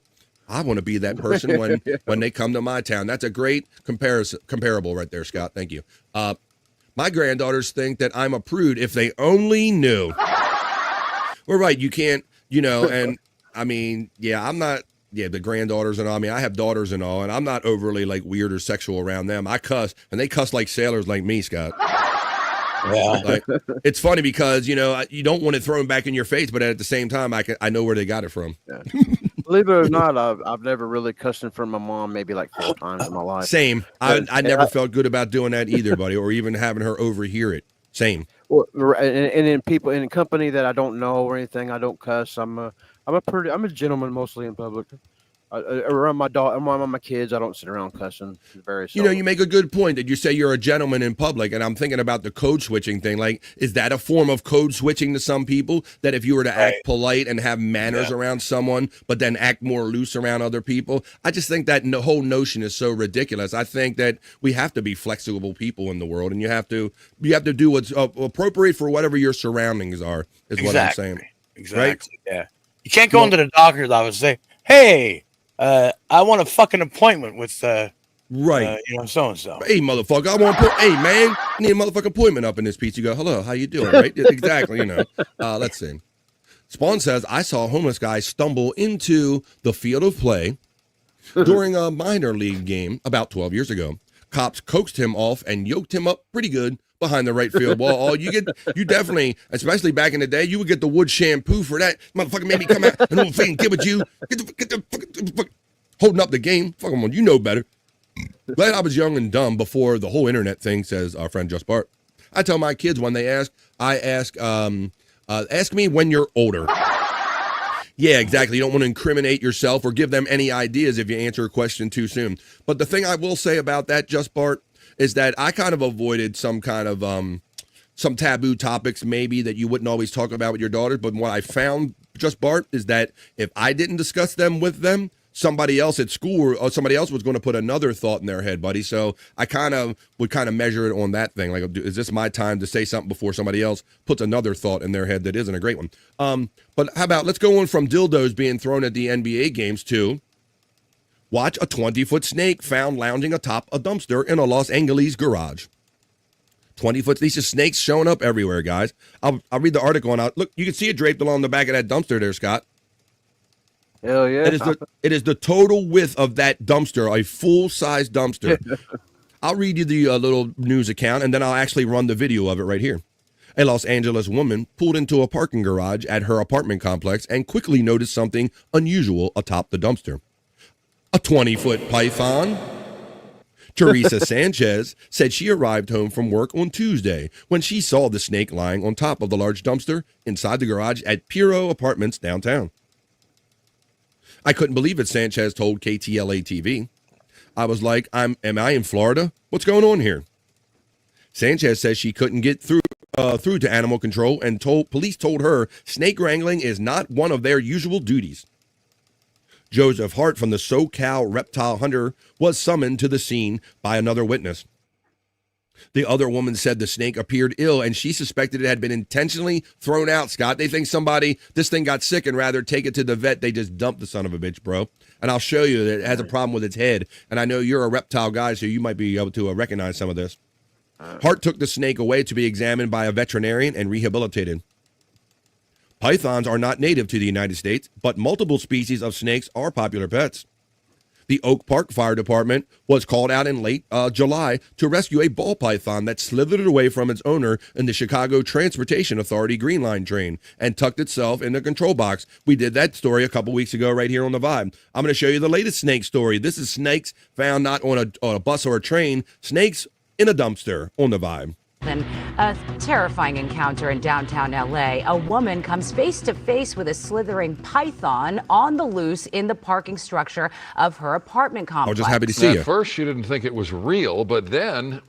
I want to be that person when they come to my town. That's a great comparable right there, Scott. Thank you. My granddaughters think that I'm a prude if they only knew. Well, right. You can't, and I mean, yeah, I'm not. Yeah, the granddaughters and all. I mean, I have daughters and all, and I'm not overly weird or sexual around them. I cuss, and they cuss like sailors like me, Scott. Yeah. It's funny because, you don't want it thrown back in your face, but at the same time, I know where they got it from. Yeah. Believe it or not, I've never really cussed in front of my mom, maybe 4 times in my life. Same. I never felt good about doing that either, buddy, or even having her overhear it. Same. Well, and in people in a company that I don't know or anything, I don't cuss. I'm a gentleman mostly in public. Around my dog, around my kids, I don't sit around cussing. Very seldom. You make a good point that you say you're a gentleman in public, and I'm thinking about the code switching thing. Is that a form of code switching to some people? That if you were to act polite and have manners around someone, but then act more loose around other people, I just think that whole notion is so ridiculous. I think that we have to be flexible people in the world, and you have to do what's appropriate for whatever your surroundings are. Is what I'm saying. Exactly. Right? Yeah. You can't go into the doctor's office and say, "Hey, I want a fucking appointment with right, so and so." Hey, motherfucker, hey man, I need a motherfucking appointment up in this piece. You go, hello, how you doing? Right? Exactly. Let's see. Spawn says, I saw a homeless guy stumble into the field of play during a minor league game about 12 years ago. Cops coaxed him off and yoked him up pretty good behind the right field wall. You definitely, especially back in the day, you would get the wood shampoo for that. Motherfucker made me come out and don't fucking get with you. Get the holding up the game. Fuck them on, you know better. Glad I was young and dumb before the whole internet thing, says our friend Just Bart. I tell my kids when they ask, ask me when you're older. Yeah, exactly. You don't want to incriminate yourself or give them any ideas if you answer a question too soon. But the thing I will say about that, Just Bart, is that I kind of avoided some kind of some taboo topics maybe that you wouldn't always talk about with your daughters. But what I found, Just Bart, is that if I didn't discuss them with them, somebody else at school or somebody else was going to put another thought in their head, buddy. So I would measure it on that thing. Like, is this my time to say something before somebody else puts another thought in their head that isn't a great one? But how about, let's go on from dildos being thrown at the NBA games to watch a 20-foot snake found lounging atop a dumpster in a Los Angeles garage. 20-foot, these are snakes showing up everywhere, guys. I'll read the article and look, you can see it draped along the back of that dumpster there, Scott. Hell yeah. It is the total width of that dumpster, a full-size dumpster. I'll read you the little news account, and then I'll actually run the video of it right here. A Los Angeles woman pulled into a parking garage at her apartment complex and quickly noticed something unusual atop the dumpster. A 20-foot python. Teresa Sanchez said she arrived home from work on Tuesday when she saw the snake lying on top of the large dumpster inside the garage at Piro Apartments downtown. I couldn't believe it, Sanchez told KTLA TV. I was like, am I in Florida? What's going on here? Sanchez says she couldn't get through to animal control and police told her snake wrangling is not one of their usual duties. Joseph Hart from the SoCal Reptile Hunter was summoned to the scene by another witness. The other woman said the snake appeared ill and she suspected it had been intentionally thrown out, Scott. They think this thing got sick and rather take it to the vet, they just dumped the son of a bitch, bro. And I'll show you that it has a problem with its head. And I know you're a reptile guy, so you might be able to recognize some of this. Hart took the snake away to be examined by a veterinarian and rehabilitated. Pythons are not native to the United States, but multiple species of snakes are popular pets. The Oak Park Fire Department was called out in late July to rescue a ball python that slithered away from its owner in the Chicago Transportation Authority Green Line train and tucked itself in the control box. We did that story a couple weeks ago right here on The Vibe. I'm going to show you the latest snake story. This is snakes found not on a bus or a train, snakes in a dumpster on The Vibe. In a terrifying encounter in downtown LA, a woman comes face to face with a slithering python on the loose in the parking structure of her apartment complex. I was just happy to see you. At first, she didn't think it was real, but then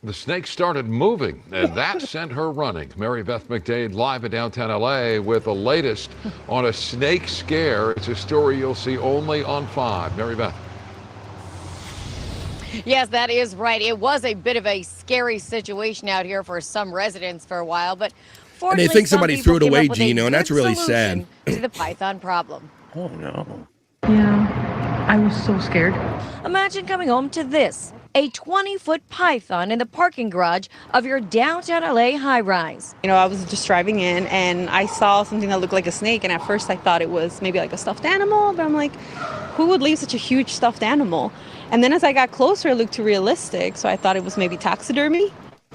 the snake started moving, and that sent her running. Mary Beth McDade live in downtown LA with the latest on a snake scare. It's a story you'll see only on 5. Mary Beth. Yes, that is right. It was a bit of a scary situation out here for some residents for a while, but fortunately, and they think somebody threw it away, Gino, and that's really sad. To the python problem. Oh no. Yeah, I was so scared. Imagine coming home to this, a 20-foot python in the parking garage of your downtown LA high-rise. You know, I was just driving in and I saw something that looked like a snake, and at first I thought it was maybe like a stuffed animal, but I'm like, who would leave such a huge stuffed animal? And then as I got closer, it looked too realistic, so I thought it was maybe taxidermy,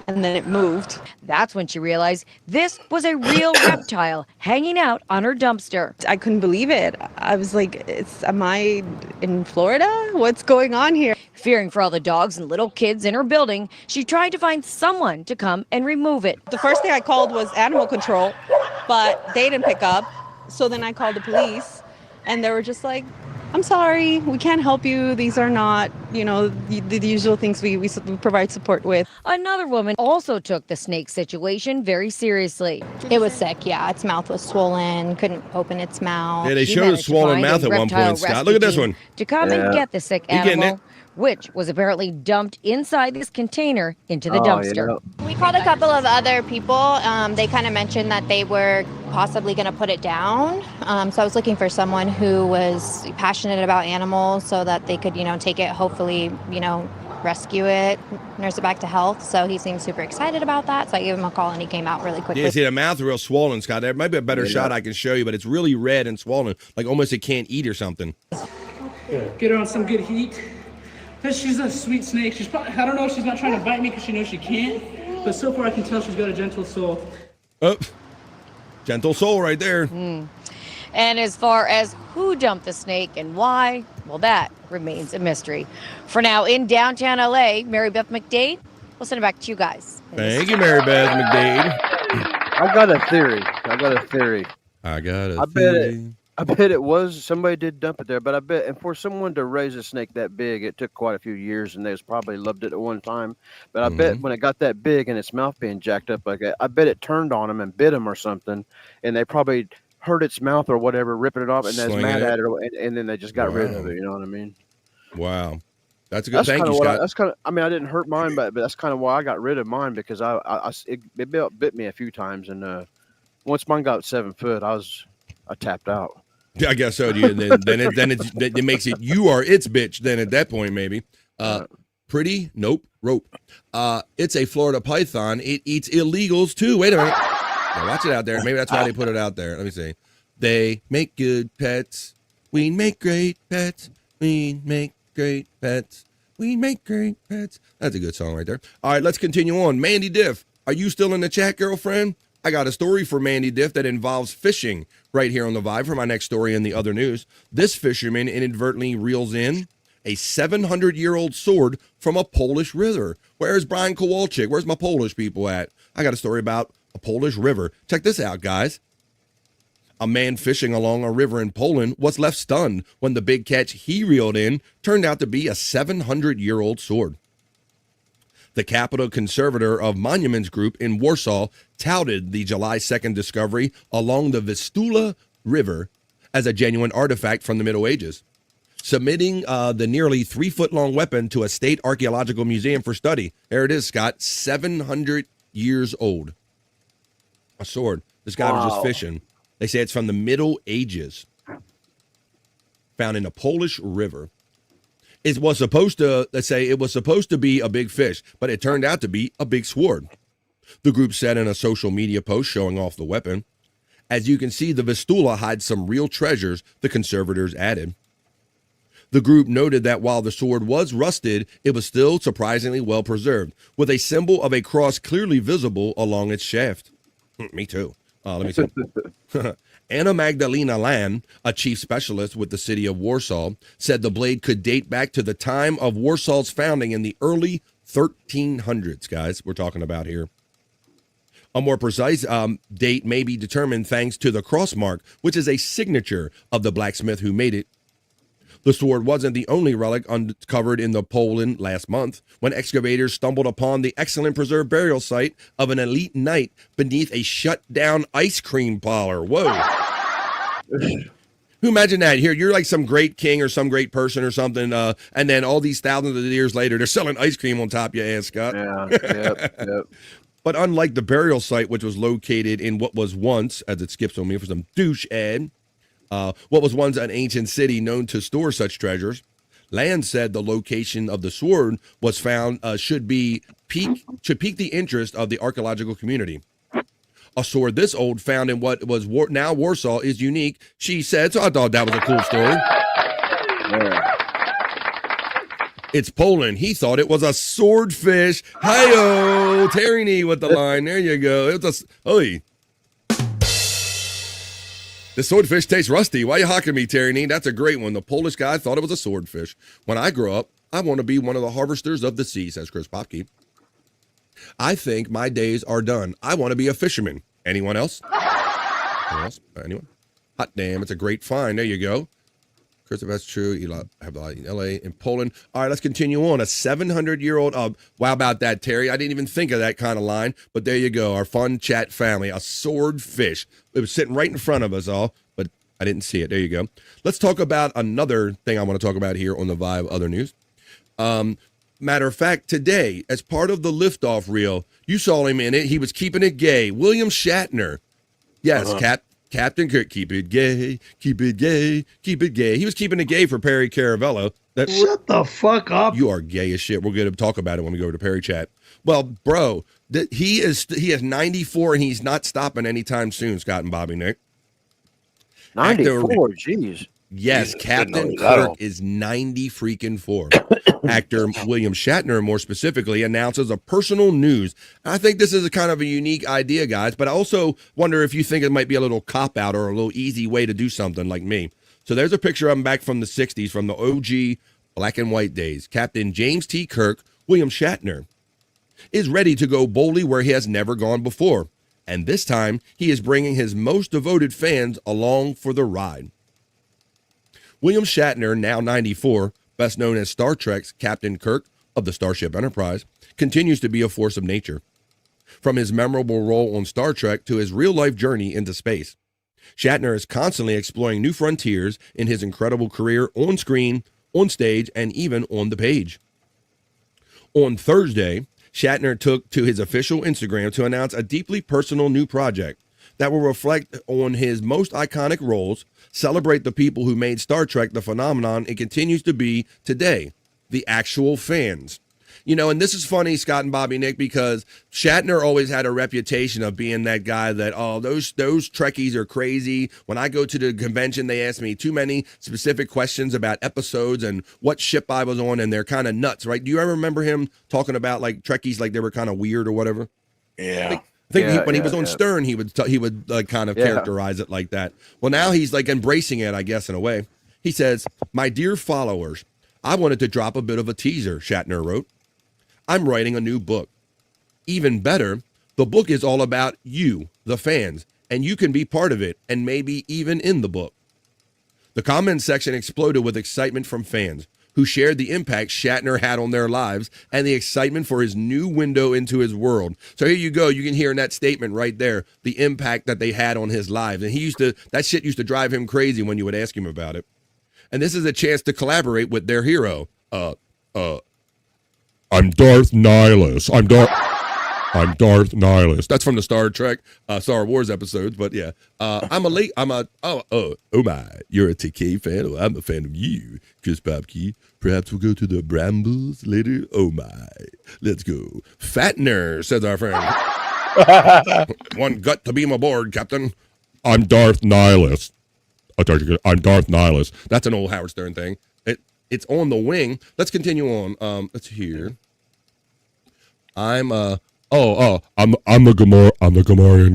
and then it moved. That's when she realized this was a real reptile hanging out on her dumpster. I couldn't believe it. I was like, am I in Florida? What's going on here? Fearing for all the dogs and little kids in her building, she tried to find someone to come and remove it. The first thing I called was animal control, but they didn't pick up. So then I called the police, and they were just like, I'm sorry, we can't help you. These are not, the usual things we provide support with. Another woman also took the snake situation very seriously. It was sick, yeah. Its mouth was swollen, couldn't open its mouth. Yeah, they showed a swollen mouth at one point, Scott. Look at this one. To come and get the sick animal, which was apparently dumped inside this container into the dumpster. We called a couple of other people. They kind of mentioned that they were possibly going to put it down. So I was looking for someone who was passionate about animals so that they could, take it, hopefully, rescue it, nurse it back to health. So he seemed super excited about that. So I gave him a call and he came out really quickly. Yeah, see, the mouth real swollen, Scott. There might be a better shot I can show you, but it's really red and swollen, like almost it can't eat or something. Get her on some good heat. She's a sweet snake. She's probably, I don't know if she's not trying to bite me because she knows she can't, but so far I can tell she's got a gentle soul. Oh, gentle soul right there. And as far as who dumped the snake and why, well, that remains a mystery. For now, in downtown LA, Mary Beth McDade, we'll send it back to you guys. Thank you, Mary Beth McDade. I got a theory. I bet it was somebody did dump it there, but I bet, and for someone to raise a snake that big, it took quite a few years, and they probably loved it at one time. But I bet when it got that big and its mouth being jacked up like that, I bet it turned on them and bit them or something, and they probably hurt its mouth or whatever, ripping it off, and they was mad at it, and then they just got rid of it. You know what I mean? Wow, that's a good. Thank you, Scott. That's kind of. I mean, I didn't hurt mine, but that's kind of why I got rid of mine, because it bit me a few times, and once mine got 7 foot, I tapped out. Yeah, I guess so, dude. Then it makes it you are its bitch. Then at that point, maybe. Pretty? Nope. Rope. It's a Florida python. It eats illegals too. Wait a minute. Now watch it out there. Maybe that's why they put it out there. Let me see. They make good pets. We make great pets. We make great pets. We make great pets. That's a good song right there. All right, let's continue on. Mandy Diff, are you still in the chat, girlfriend? I got a story for Mandy Diff that involves fishing right here on the Vibe for my next story in the other news. This fisherman inadvertently reels in a 700-year-old sword from a Polish river. Where's Brian Kowalczyk? Where's my Polish people at? I got a story about a Polish river. Check this out, guys. A man fishing along a river in Poland was left stunned when the big catch he reeled in turned out to be a 700-year-old sword. The Capital Conservator of Monuments Group in Warsaw touted the July 2nd discovery along the Vistula River as a genuine artifact from the Middle Ages, submitting the nearly 3-foot-long weapon to a state archaeological museum for study. There it is, Scott, 700 years old. A sword. This guy was just fishing. They say it's from the Middle Ages, found in a Polish river. It was supposed to be a big fish, but it turned out to be a big sword. The group said in a social media post showing off the weapon. As you can see, the Vistula hides some real treasures, the conservators added. The group noted that while the sword was rusted, it was still surprisingly well preserved, with a symbol of a cross clearly visible along its shaft. Me too. Let me see. Anna Magdalena Land, a chief specialist with the city of Warsaw, said the blade could date back to the time of Warsaw's founding in the early 1300s, guys, we're talking about here. A more precise date may be determined thanks to the cross mark, which is a signature of the blacksmith who made it. The sword wasn't the only relic uncovered in Poland last month, when excavators stumbled upon the excellent preserved burial site of an elite knight beneath a shut-down ice cream parlor. Whoa. Who imagine that? Here, you're like some great king or some great person or something, and then all these thousands of years later, they're selling ice cream on top of your ass, Scott. Yeah, yep. But unlike the burial site, which was located in what was once, as it skips on me for some douche ad, what was once an ancient city known to store such treasures, Land said the location of the sword was found should pique the interest of the archaeological community. A sword this old found in what was now Warsaw is unique, she said, so I thought that was a cool story. Yeah. It's Poland. He thought it was a swordfish. Hi-yo! Tyranny with the line. There you go. It's a... The swordfish tastes rusty. Why are you hawking me, Tyranny? That's a great one. The Polish guy thought it was a swordfish. When I grow up, I want to be one of the harvesters of the sea, says Chris Popke. I think my days are done. I want to be a fisherman. Anyone else? Anyone else? Anyone? Hot damn, it's a great find. There you go. Chris, if that's true, you have a lot in LA, in Poland. All right, let's continue on. A 700-year-old, wow about that, Terry. I didn't even think of that kind of line, but there you go. Our fun chat family, a swordfish. It was sitting right in front of us all, but I didn't see it. There you go. Let's talk about another thing I want to talk about here on the Vibe Other News. Matter of fact, today, as part of the liftoff reel, you saw him in it. He was keeping it gay. William Shatner. Yes, Captain Kirk, keep it gay, keep it gay, keep it gay. He was keeping it gay for Perry Caravello. Shut the fuck up. You are gay as shit. We're going to talk about it when we go over to Perry Chat. Well, bro, he is 94 and he's not stopping anytime soon, Scott and Bobby Nick. 94, jeez. Yes, Jesus, Captain Kirk is 90 freaking 4. Actor William Shatner, more specifically, announces a personal news. I think this is a kind of a unique idea, guys, but I also wonder if you think it might be a little cop-out or a little easy way to do something like me. So there's a picture of him back from the 60s, from the OG black and white days. Captain James T. Kirk, William Shatner, is ready to go boldly where he has never gone before. And this time, he is bringing his most devoted fans along for the ride. William Shatner, now 94, best known as Star Trek's Captain Kirk of the Starship Enterprise, continues to be a force of nature. From his memorable role on Star Trek to his real-life journey into space, Shatner is constantly exploring new frontiers in his incredible career on screen, on stage, and even on the page. On Thursday, Shatner took to his official Instagram to announce a deeply personal new project that will reflect on his most iconic roles, celebrate the people who made Star Trek the phenomenon it continues to be today, the actual fans. You know, and this is funny, Scott and Bobby Nick, because Shatner always had a reputation of being that guy that, oh, those Trekkies are crazy. When I go to the convention, they ask me too many specific questions about episodes and what ship I was on, and they're kind of nuts, right? Do you ever remember him talking about like Trekkies like they were kind of weird or whatever? Yeah. I think when he was on Stern, he would kind of characterize it like that. Well, now he's like embracing it, I guess, in a way. He says, "My dear followers, I wanted to drop a bit of a teaser," Shatner wrote. "I'm writing a new book. Even better, the book is all about you, the fans, and you can be part of it and maybe even in the book." The comment section exploded with excitement from fans who shared the impact Shatner had on their lives and the excitement for his new window into his world. So here you go. You can hear in that statement right there the impact that they had on his lives. And that shit used to drive him crazy when you would ask him about it. And this is a chance to collaborate with their hero. I'm Darth Nihilus. I'm Darth Nihilus. That's from the Star Wars episodes, but yeah. Oh my, you're a TK fan? Well, I'm a fan of you, Chris Popke. Perhaps we'll go to the Brambles later? Oh my, let's go. Fatner, says our friend. One gut to beam aboard, Captain. I'm Darth Nihilus. I'm Darth Nihilus. That's an old Howard Stern thing. It's on the wing. Let's continue on. Let's hear. I'm the Gamorrean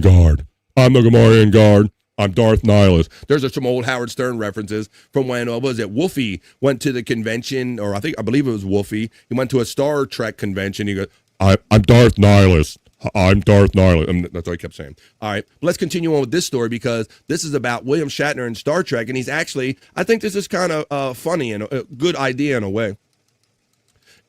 Guard. I'm the Gamorrean Guard. I'm Darth Nihilus. There's some old Howard Stern references from when Wolfie went to the convention, or I believe it was Wolfie. He went to a Star Trek convention. He goes, I'm Darth Nihilus. I'm Darth Nihilus. And that's what I kept saying. All right, let's continue on with this story because this is about William Shatner and Star Trek, and he's actually, I think this is kind of funny and a good idea in a way.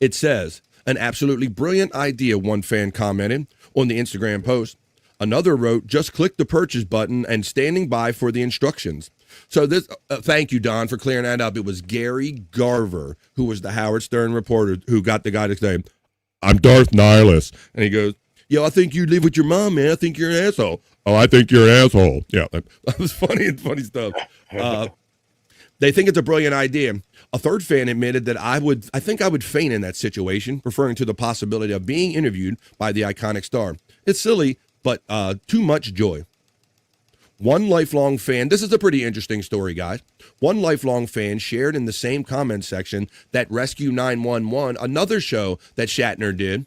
It says, "An absolutely brilliant idea," one fan commented on the Instagram post. Another wrote, "Just click the purchase button and standing by for the instructions." So this, thank you, Don, for clearing that up. It was Gary Garver, who was the Howard Stern reporter, who got the guy to say, "I'm Darth Nihilus." And he goes, "Yo, I think you live with your mom, man. I think you're an asshole." "Oh, I think you're an asshole." Yeah, that was funny and funny stuff. They think it's a brilliant idea. A third fan admitted that I think I would faint in that situation, referring to the possibility of being interviewed by the iconic star. It's silly, but too much joy. One lifelong fan, this is a pretty interesting story, guys. One lifelong fan shared in the same comment section that Rescue 911, another show that Shatner did,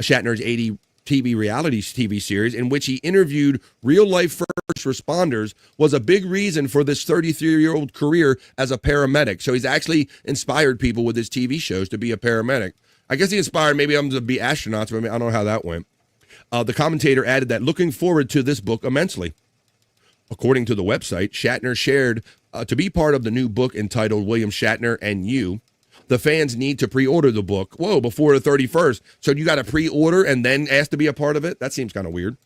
Shatner's 80 TV reality TV series in which he interviewed real-life first responders, was a big reason for this 33-year-old career as a paramedic. So he's actually inspired people with his TV shows to be a paramedic. I guess he inspired maybe them to be astronauts, but I don't know how that went. The commentator added that looking forward to this book immensely. According to the website, Shatner shared to be part of the new book entitled William Shatner and You. The fans need to pre-order the book. Whoa, before the 31st. So you got to pre-order and then ask to be a part of it? That seems kind of weird.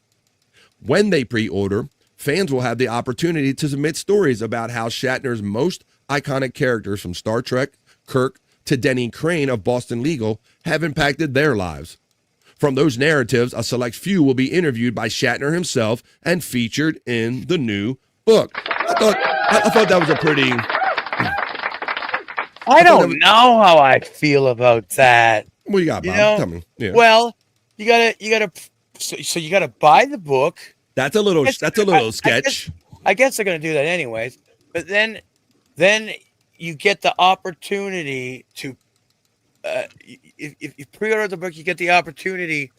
When they pre-order, fans will have the opportunity to submit stories about how Shatner's most iconic characters from Star Trek, Kirk, to Denny Crane of Boston Legal have impacted their lives. From those narratives, a select few will be interviewed by Shatner himself and featured in the new book. I thought that was a pretty... I don't know how I feel about that. What you got, Bob? Tell me. Yeah. Well, you gotta. So you gotta buy the book. That's a little sketch. I guess they're gonna do that anyways. But then you get the opportunity to. If you pre-order the book, you get the opportunity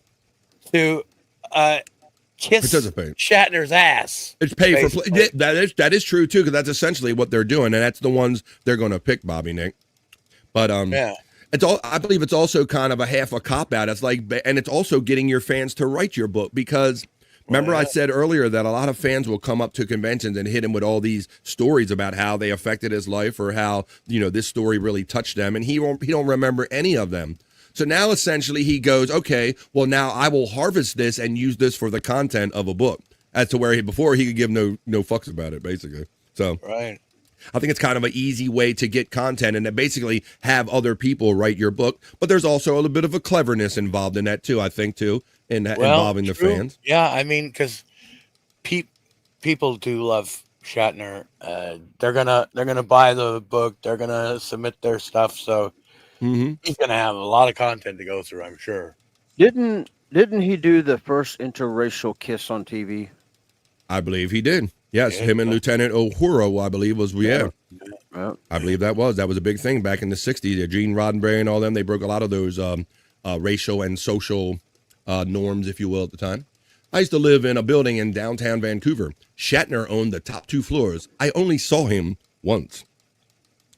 to kiss Shatner's ass. It's paid for play. That is true too, because that's essentially what they're doing, and that's the ones they're going to pick, Bobby Nick. But it's all. I believe it's also kind of a half a cop out. It's like, and it's also getting your fans to write your book because. Remember, I said earlier that a lot of fans will come up to conventions and hit him with all these stories about how they affected his life or how, this story really touched them, and he don't remember any of them. So now essentially he goes, okay, well now I will harvest this and use this for the content of a book. As to where before he could give no fucks about it, basically. So right. I think it's kind of an easy way to get content and to basically have other people write your book. But there's also a little bit of a cleverness involved in that too, I think, too. Involving the fans. Yeah, I mean, because people do love Shatner. They're gonna buy the book. They're gonna submit their stuff. So he's gonna have a lot of content to go through, I'm sure. Didn't he do the first interracial kiss on TV? I believe he did. Yes, him and Lieutenant Uhura, I believe, was I believe that was a big thing back in the '60s. Gene Roddenberry and all them. They broke a lot of those racial and social. Norms, if you will, at the time. I used to live in a building in downtown Vancouver. Shatner owned the top 2 floors. I only saw him once.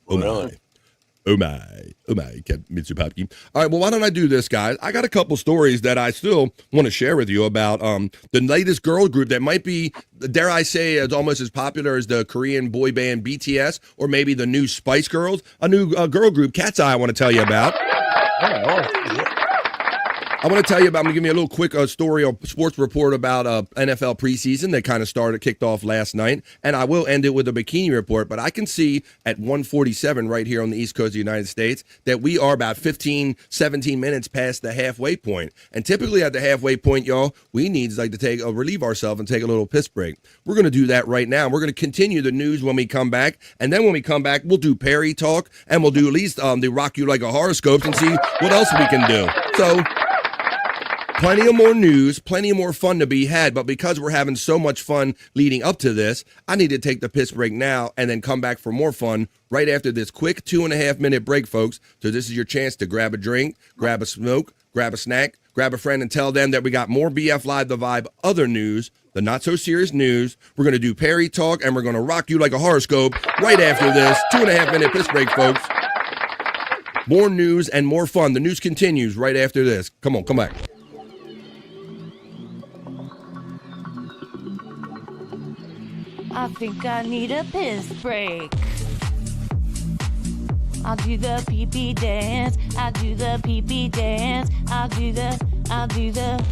Oh my. Oh my, Mitsu Popke. All right, well, why don't I do this, guys? I got a couple stories that I still want to share with you about the latest girl group that might be, dare I say, as almost as popular as the Korean boy band BTS, or maybe the new Spice Girls, a new girl group, Katseye, I want to tell you about. I want to tell you about, I'm going to give you a little quick story or sports report about NFL preseason that kind of kicked off last night. And I will end it with a Bikini Report. But I can see at 1:47 right here on the East Coast of the United States that we are about 15, 17 minutes past the halfway point. And typically at the halfway point, y'all, we need to relieve ourselves and take a little piss break. We're going to do that right now. We're going to continue the news when we come back. And then when we come back, we'll do Perry Talk. And we'll do at least the Rock You Like a Horoscope and see what else we can do. So... plenty of more news, plenty of more fun to be had, but because we're having so much fun leading up to this, I need to take the piss break now and then come back for more fun right after this quick 2.5-minute break, folks. So this is your chance to grab a drink, grab a smoke, grab a snack, grab a friend and tell them that we got more BF Live The Vibe other news, the not-so-serious news. We're going to do Perry Talk, and we're going to rock you like a horoscope right after this 2.5-minute piss break, folks. More news and more fun. The news continues right after this. Come on, come back. I think I need a piss break. I'll do the pee-pee dance. I'll do the pee-pee dance. I'll do the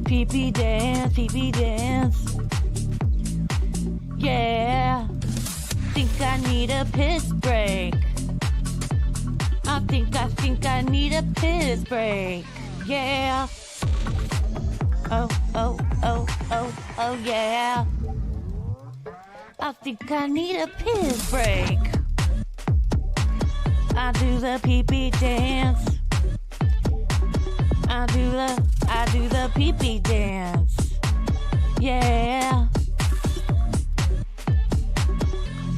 pee-pee dance, pee-pee dance. Yeah. Think I need a piss break. I think I need a piss break. Yeah. Oh, yeah. I think I need a piss break. I do the pee-pee dance. I do the pee-pee dance. Yeah.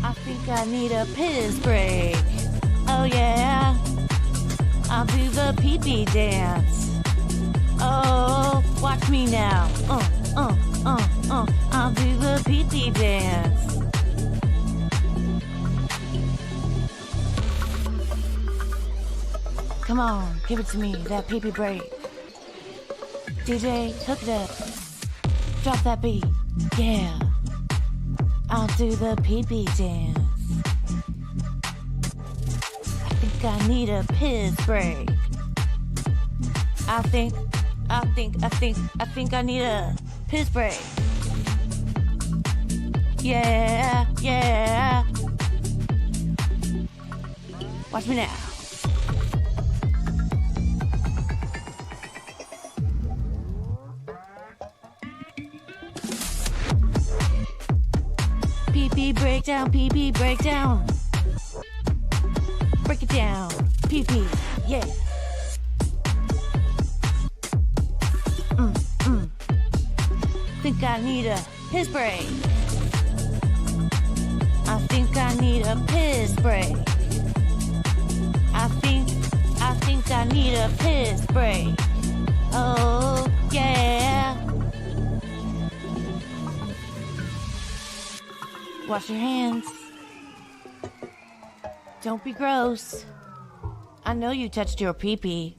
I think I need a piss break. Oh, yeah. I'll do the pee-pee dance. Oh, watch me now. I'll do the pee-pee dance. Come on, give it to me, that pee-pee break. DJ, hook it up. Drop that beat. Yeah. I'll do the pee-pee dance. I think I need a piss break. I think I need a piss break. Yeah. Watch me now. Pee-pee breakdown, pee-pee breakdown. break it down. Pee-pee, yeah. Think I need a piss spray. I think I need a piss spray. I think I need a piss spray. Oh, yeah. Wash your hands. Don't be gross. I know you touched your pee-pee.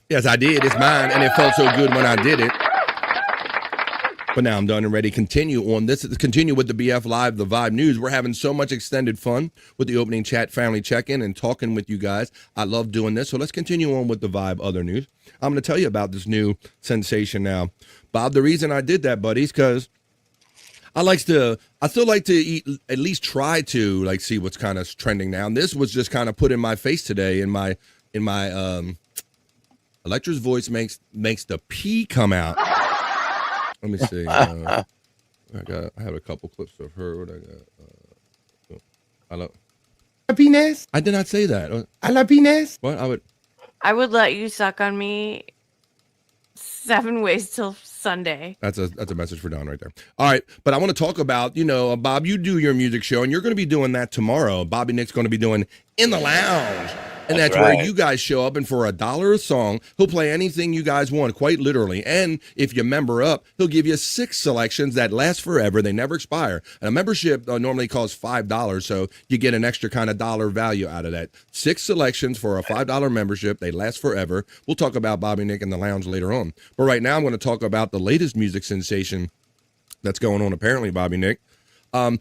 Yes, I did. It's mine, and it felt so good when I did it. But now I'm done and ready to continue on this. Continue with the BF Live, the Vibe News. We're having so much extended fun with the opening chat family check-in and talking with you guys. I love doing this. So let's continue on with the Vibe other news. I'm going to tell you about this new sensation now. Bob, the reason I did that, buddies, because I still like to at least try to like see what's kind of trending now. And this was just kind of put in my face today in my Electra's voice makes the pee come out. Let me see. I have a couple clips of her. What I got? I love. Happiness. I did not say that. I love penis. What? I would let you suck on me 7 ways till Sunday. That's a message for Don right there. All right, but I want to talk about, Bob, you do your music show, and you're going to be doing that tomorrow. Bobby Nick's going to be doing In the Lounge. And that's right. Where you guys show up, and for $1 a song, he'll play anything you guys want, quite literally. And if you member up, he'll give you 6 selections that last forever. They never expire. And a membership normally costs $5, so you get an extra kind of dollar value out of that. 6 selections for a $5 membership. They last forever. We'll talk about Bobby Nick and the Lounge later on. But right now, I'm going to talk about the latest music sensation that's going on, apparently, Bobby Nick. My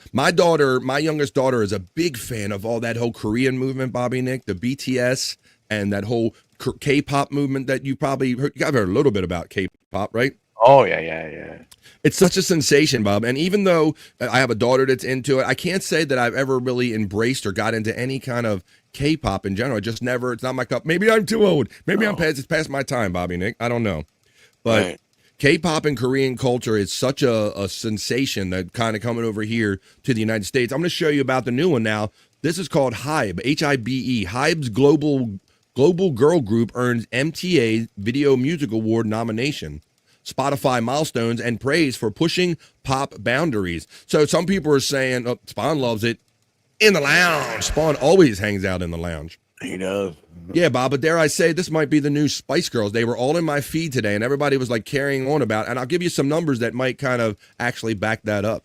youngest daughter is a big fan of all that whole Korean movement, Bobby Nick, the BTS and that whole K-pop movement that you probably heard. You guys heard a little bit about K-pop, right? Oh, yeah. It's such a sensation, Bob. And even though I have a daughter that's into it, I can't say that I've ever really embraced or got into any kind of K-pop in general. It's not my cup. Maybe I'm too old. Maybe it's past my time, Bobby Nick. I don't know. But right. K-pop and Korean culture is such a sensation that kind of coming over here to the United States. I'm going to show you about the new one now. This is called Hybe, H-I-B-E. Hybe's global girl group earns MTA Video Music Award nomination, Spotify milestones, and praise for pushing pop boundaries. So some people are saying, Spawn loves it. In the lounge. Spawn always hangs out in the lounge. He does. Yeah, Bob, but dare I say, this might be the new Spice Girls. They were all in my feed today, and everybody was like carrying on about it. And I'll give you some numbers that might kind of actually back that up.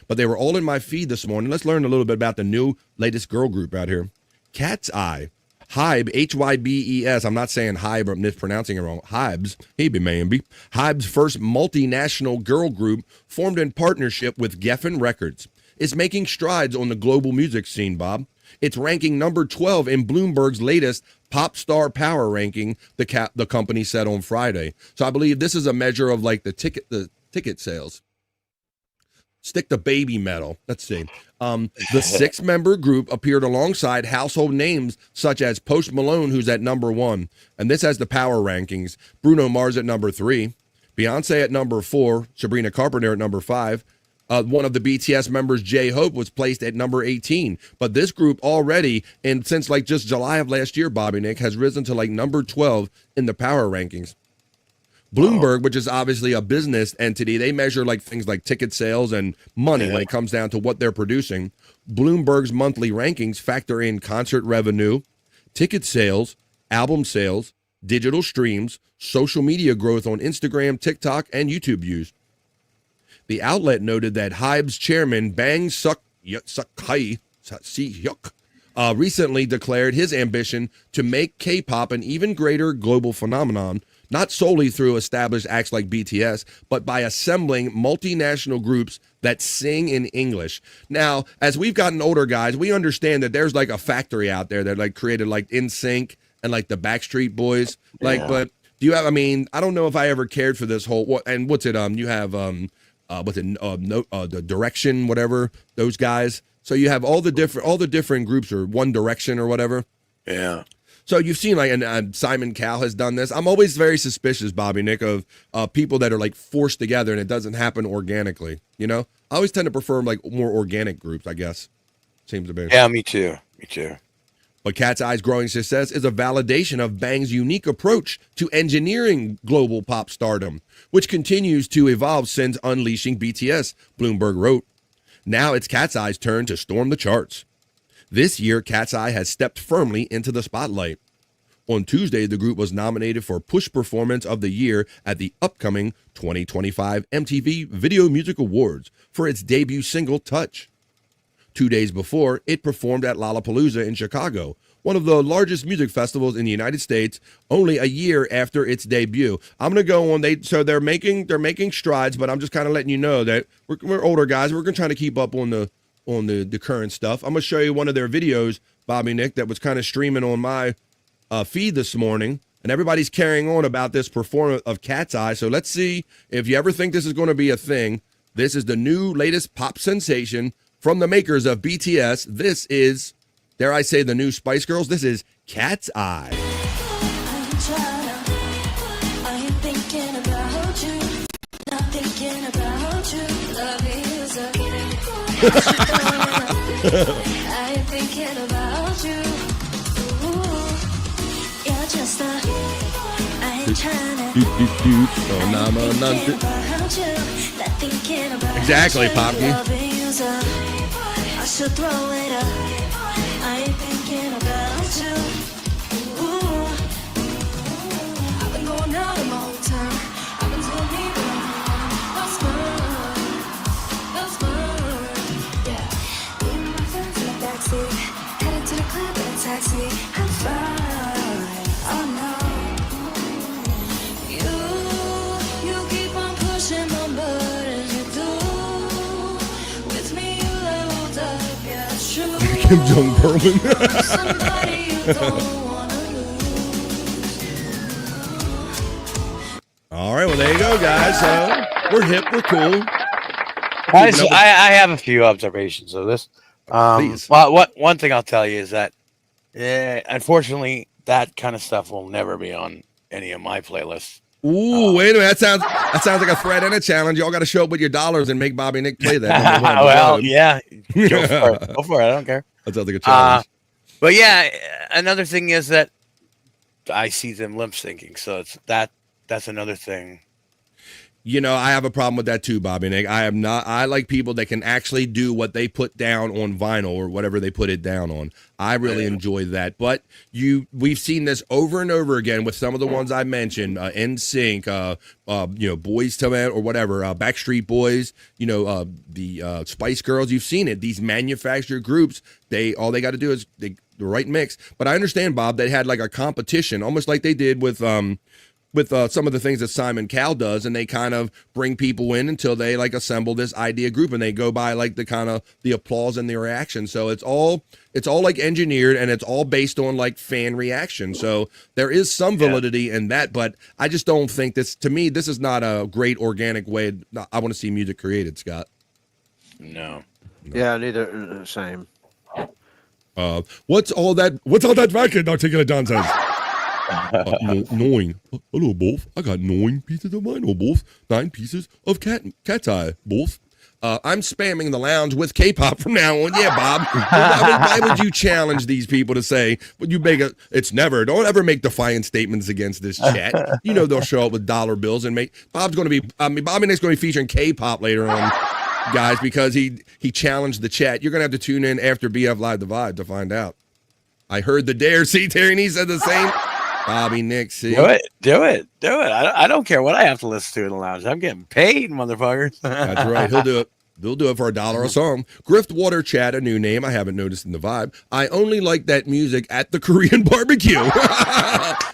But they were all in my feed this morning. Let's learn a little bit about the new latest girl group out here. Katseye. Hybe, H-Y-B-E-S. I'm not saying Hybe, I'm mispronouncing it wrong. Hybe's, Hybe's first multinational girl group formed in partnership with Geffen Records. Is making strides on the global music scene, Bob. It's ranking number 12 in Bloomberg's latest Pop Star Power ranking, the company said on Friday. So I believe this is a measure of like the ticket sales. Stick to baby metal. Let's see. The 6-member group appeared alongside household names such as Post Malone, who's at number 1. And this has the power rankings. Bruno Mars at number 3. Beyonce at number 4. Sabrina Carpenter at number 5. One of the BTS members, J-Hope, was placed at number 18. But this group already, and since like just July of last year, Bobby Nick, has risen to like number 12 in the power rankings. Bloomberg, which is obviously a business entity, they measure like things like ticket sales and money when it comes down to what they're producing. Bloomberg's monthly rankings factor in concert revenue, ticket sales, album sales, digital streams, social media growth on Instagram, TikTok, and YouTube views. The outlet noted that Hybe's chairman, Bang Suk-hyuk, recently declared his ambition to make K-pop an even greater global phenomenon, not solely through established acts like BTS, but by assembling multinational groups that sing in English. Now, as we've gotten older, guys, we understand that there's like a factory out there that like created like NSYNC and like the Backstreet Boys. Like, but do you have, I mean, I don't know if I ever cared for this whole, and what's it, you have, the Direction, whatever, those guys. So you have all the different groups, or One Direction or whatever. Yeah. So you've seen like, and Simon Cowell has done this. I'm always very suspicious, Bobby Nick, of people that are like forced together and it doesn't happen organically. You know, I always tend to prefer like more organic groups, I guess. Seems to be. Yeah, me too. Me too. But Katseye's growing success is a validation of Bang's unique approach to engineering global pop stardom, which continues to evolve since unleashing BTS, Bloomberg wrote. Now it's Katseye's turn to storm the charts. This year, Katseye has stepped firmly into the spotlight. On Tuesday, the group was nominated for Push Performance of the Year at the upcoming 2025 MTV Video Music Awards for its debut single, Touch. 2 days before, it performed at Lollapalooza in Chicago, one of the largest music festivals in the United States, only a year after its debut. I'm going to go on. They're making strides, but I'm just kind of letting you know that we're older guys. We're going to try to keep up on the current stuff. I'm going to show you one of their videos, Bobby Nick, that was kind of streaming on my feed this morning, and everybody's carrying on about this performance of Katseye. So let's see if you ever think this is going to be a thing. This is the new latest pop sensation from the makers of BTS. This is, dare I say, the new Spice Girls. This is Katseye. Exactly, Poppy. I should throw it up. I ain't thinking about you. Ooh. I've been going out in my whole time. I've been doing me wrong. That's fun. Yeah. Me and my friends in the backseat, headed to the club in a taxi. Have fun. Oh no. You keep on pushing my buttons. You do. With me, you leveled up. Yeah, true. Kim Jong Perlin. All right, well, there you go, guys. So we're hip, we're cool. I have a few observations of this. Well, one thing I'll tell you is that, unfortunately, that kind of stuff will never be on any of my playlists. Ooh, wait a minute. That sounds like a threat and a challenge. Y'all got to show up with your dollars and make Bobby Nick play that. Well, yeah. Go for it. Go for it. I don't care. That sounds like a challenge. But yeah, another thing is that I see them lip syncing. So that's another thing. You know, I have a problem with that too, Bobby Nick. I like people that can actually do what they put down on vinyl or whatever they put it down on. I really enjoy that. But we've seen this over and over again with some of the ones I mentioned, NSYNC, Boys to Men or whatever, Backstreet Boys, the Spice Girls. You've seen it. These manufactured groups, all they got to do is the right mix. But I understand, Bob, they had like a competition, almost like they did with some of the things that Simon Cowell does, and they kind of bring people in until they like assemble this idea group, and they go by like the kind of the applause and the reaction. So it's all like engineered, and it's all based on like fan reaction. So there is some validity in that, but I just don't think this is not a great organic way. I want to see music created, Scott. No. Yeah, neither. Same. What's all that racket articulate Don says? 9. Hello, both. I got 9 pieces of vinyl, both. 9 pieces of Katseye, both. I'm spamming the lounge with K-pop from now on. Yeah, Bob. Why would you challenge these people to say, would you make don't ever make defiant statements against this chat. You know they'll show up with dollar bills and Bobby Nick's going to be featuring K-pop later on, guys, because he challenged the chat. You're going to have to tune in after BF Live the Vibe to find out. I heard the dare. See, Terry Nee said the same. Bobby Nick, see? Do it. I don't care what I have to listen to in the lounge. I'm getting paid, motherfuckers. That's right. He'll do it. They'll do it for $1 a song. Griftwater Chat, a new name I haven't noticed in the vibe. I only like that music at the Korean barbecue.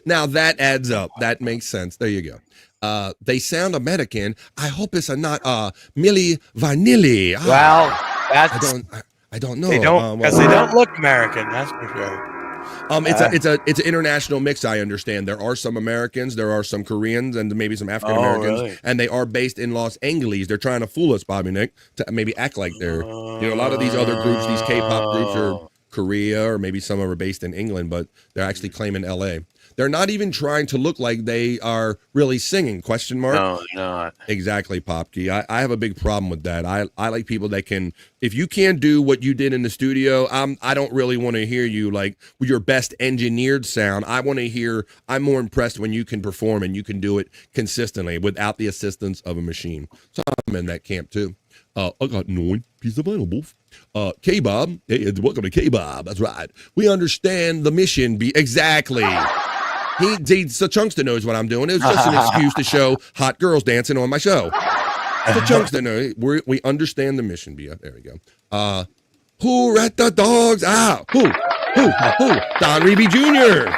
Now that adds up. That makes sense. There you go. They sound American. I hope it's not Milli Vanilli. Well, that's I don't know. They don't because they don't look American. That's for sure. It's an international mix. I understand there are some Americans, there are some Koreans, and maybe some African Americans, really? And they are based in Los Angeles. They're trying to fool us, Bobby Nick, to maybe act like they're. A lot of these other groups, these K-pop groups, are Korea, or maybe some of them are based in England, but they're actually claiming LA. They're not even trying to look like they are really singing, question mark? No, not. Exactly, Popkey. I have a big problem with that. I like people that can, if you can't do what you did in the studio, I don't really want to hear you like with your best engineered sound. I want to hear, I'm more impressed when you can perform and you can do it consistently without the assistance of a machine. So I'm in that camp too. I got 9 pieces of vinyl, wolf. K-Bob, hey, welcome to K-Bob. That's right. We understand the mission. Exactly. So Chunkston knows what I'm doing. It was just an excuse to show hot girls dancing on my show. So Chunkston knows. We understand the mission, Bia. There we go. Who let the dogs out? Who? Don Reeby Jr.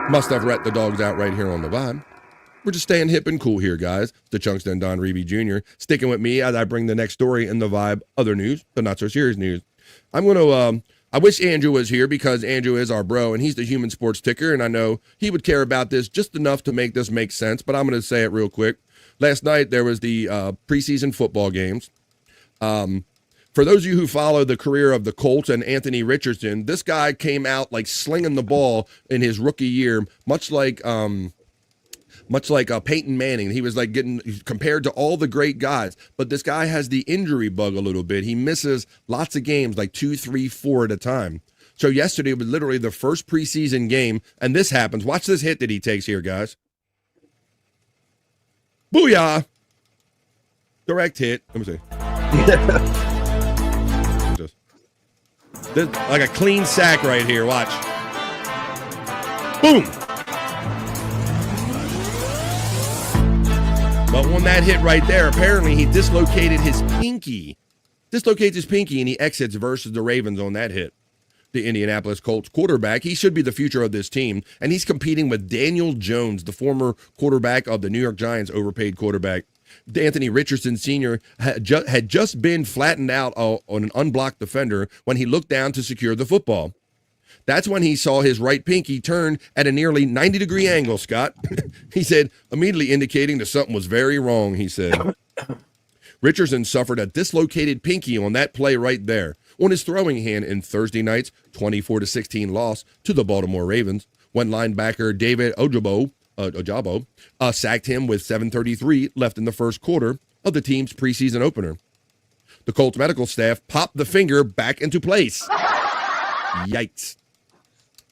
Must have let the dogs out right here on the vibe. We're just staying hip and cool here, guys. The Chunkston Don Reeby Jr. sticking with me as I bring the next story in the vibe, other news, but not so serious news. I'm going to... I wish Andrew was here because Andrew is our bro and he's the human sports ticker, and I know he would care about this just enough to make this make sense, but I'm going to say it real quick. Last night there was the preseason football games. For those of you who follow the career of the Colts and Anthony Richardson, this guy came out like slinging the ball in his rookie year, much like Peyton Manning. He was like getting compared to all the great guys, but this guy has the injury bug a little bit. He misses lots of games, like 2, 3, 4 at a time. So yesterday was literally the first preseason game, and this happens. Watch this hit that he takes here, guys. Booyah! Direct hit. Let me see. This, like a clean sack right here. Watch. Boom! But on that hit right there, apparently he dislocated his pinky. Dislocates his pinky, and he exits versus the Ravens on that hit. The Indianapolis Colts quarterback, he should be the future of this team, and he's competing with Daniel Jones, the former quarterback of the New York Giants, overpaid quarterback. Anthony Richardson Sr. had just been flattened out on an unblocked defender when he looked down to secure the football. That's when he saw his right pinky turn at a nearly 90-degree angle, Scott. He said, immediately indicating that something was very wrong, he said. Richardson suffered a dislocated pinky on that play right there on his throwing hand in Thursday night's 24-16 loss to the Baltimore Ravens when linebacker David Ojabo sacked him with 7:33 left in the first quarter of the team's preseason opener. The Colts medical staff popped the finger back into place. Yikes.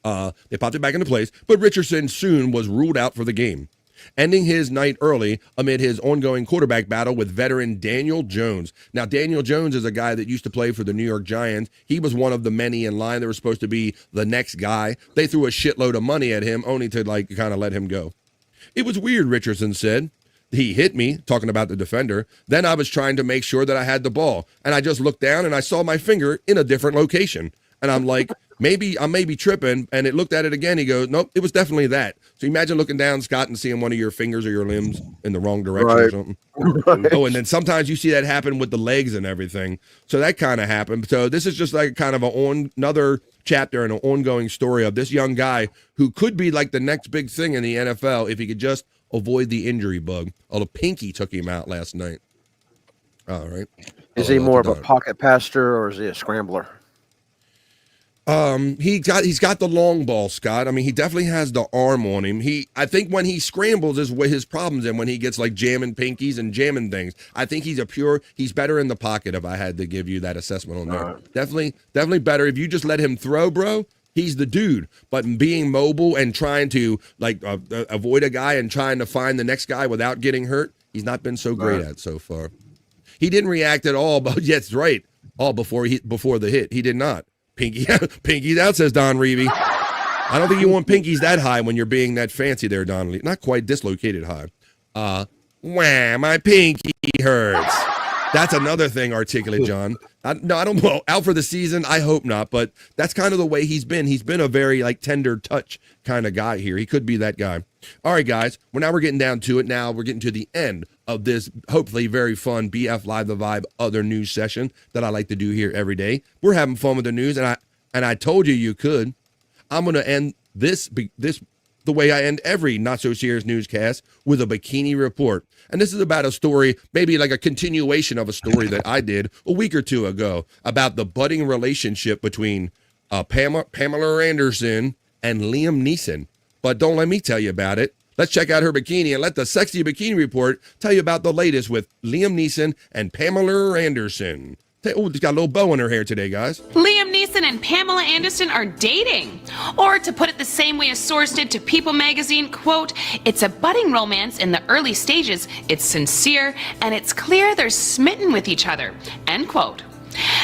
They popped it back into place, but Richardson soon was ruled out for the game, ending his night early amid his ongoing quarterback battle with veteran Daniel Jones. Now, Daniel Jones is a guy that used to play for the New York Giants. He was one of the many in line that were supposed to be the next guy. They threw a shitload of money at him, only to like kind of let him go. It was weird, Richardson said. He hit me, talking about the defender. Then I was trying to make sure that I had the ball, and I just looked down and I saw my finger in a different location. And I'm like, I may be tripping. And it looked at it again. He goes, nope, it was definitely that. So imagine looking down, Scott, and seeing one of your fingers or your limbs in the wrong direction or something. Right. Oh, and then sometimes you see that happen with the legs and everything. So that kind of happened. So this is just like kind of another chapter in an ongoing story of this young guy who could be like the next big thing in the NFL if he could just avoid the injury bug. Oh, the pinky took him out last night. All right. Is he more of a pocket passer or is he a scrambler? He's got the long ball, Scott. I mean, he definitely has the arm on him. I think when he scrambles is where his problems in, when he gets like jamming pinkies and jamming things. I think he's better in the pocket, if I had to give you that assessment on there. Definitely better. If you just let him throw, bro, he's the dude. But being mobile and trying to like avoid a guy and trying to find the next guy without getting hurt, he's not been so great at so far. He didn't react at all, but yes, right. All before the hit. He did not. Pinky's out, says Don Reeby. I don't think you want pinkies that high when you're being that fancy there, Don Lee. Not quite dislocated high. Wham, my pinky hurts. That's another thing, Articulate John. I don't know. Out for the season? I hope not, but that's kind of the way he's been. He's been a very like tender touch kind of guy here. He could be that guy. All right, guys. We're getting down to it. Now we're getting to the end of this hopefully very fun BF Live the Vibe other news session that I like to do here every day. We're having fun with the news, and I told you could. I'm going to end this the way I end every Not So Serious newscast, with a Bikini Report. And this is about a story, maybe like a continuation of a story that I did a week or two ago about the budding relationship between Pamela Anderson and Liam Neeson. But don't let me tell you about it. Let's check out her bikini and let the sexy Bikini Report tell you about the latest with Liam Neeson and Pamela Anderson. Oh, she's got a little bow in her hair today, guys. Liam Neeson and Pamela Anderson are dating. Or to put it the same way a source did to People magazine, quote, "It's a budding romance in the early stages. It's sincere, and it's clear they're smitten with each other," end quote.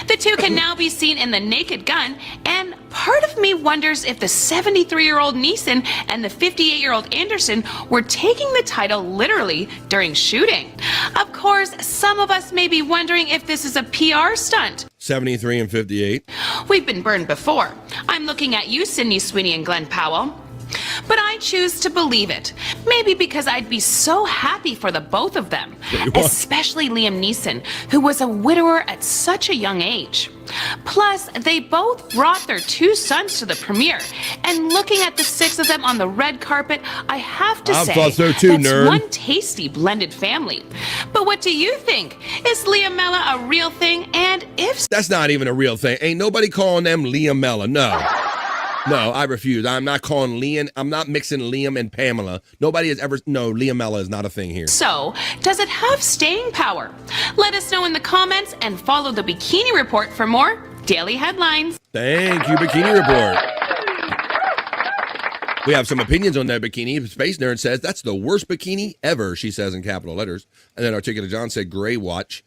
The two can now be seen in The Naked Gun, and part of me wonders if the 73-year-old Neeson and the 58-year-old Anderson were taking the title literally during shooting. Of course, some of us may be wondering if this is a PR stunt. 73 and 58. We've been burned before. I'm looking at you, Sydney Sweeney and Glenn Powell. But I choose to believe it. Maybe because I'd be so happy for the both of them. Especially Liam Neeson, who was a widower at such a young age. Plus, they both brought their two sons to the premiere. And looking at the six of them on the red carpet, I have to say, I thought so too, that's nerd. one tasty blended family. But what do you think? Is Liamella a real thing? And if That's not even a real thing. Ain't nobody calling them Liamella. No. No, I refuse. I'm not calling Liam. I'm not mixing Liam and Pamela. Nobody has ever. No, Liamella is not a thing here. so, does it have staying power? Let us know in the comments and follow the Bikini Report for more daily headlines. Thank you, Bikini Report. We have some opinions on that bikini. Space Nerd says, "That's the worst bikini ever," she says in capital letters. And then Articulate John said, "Gray watch."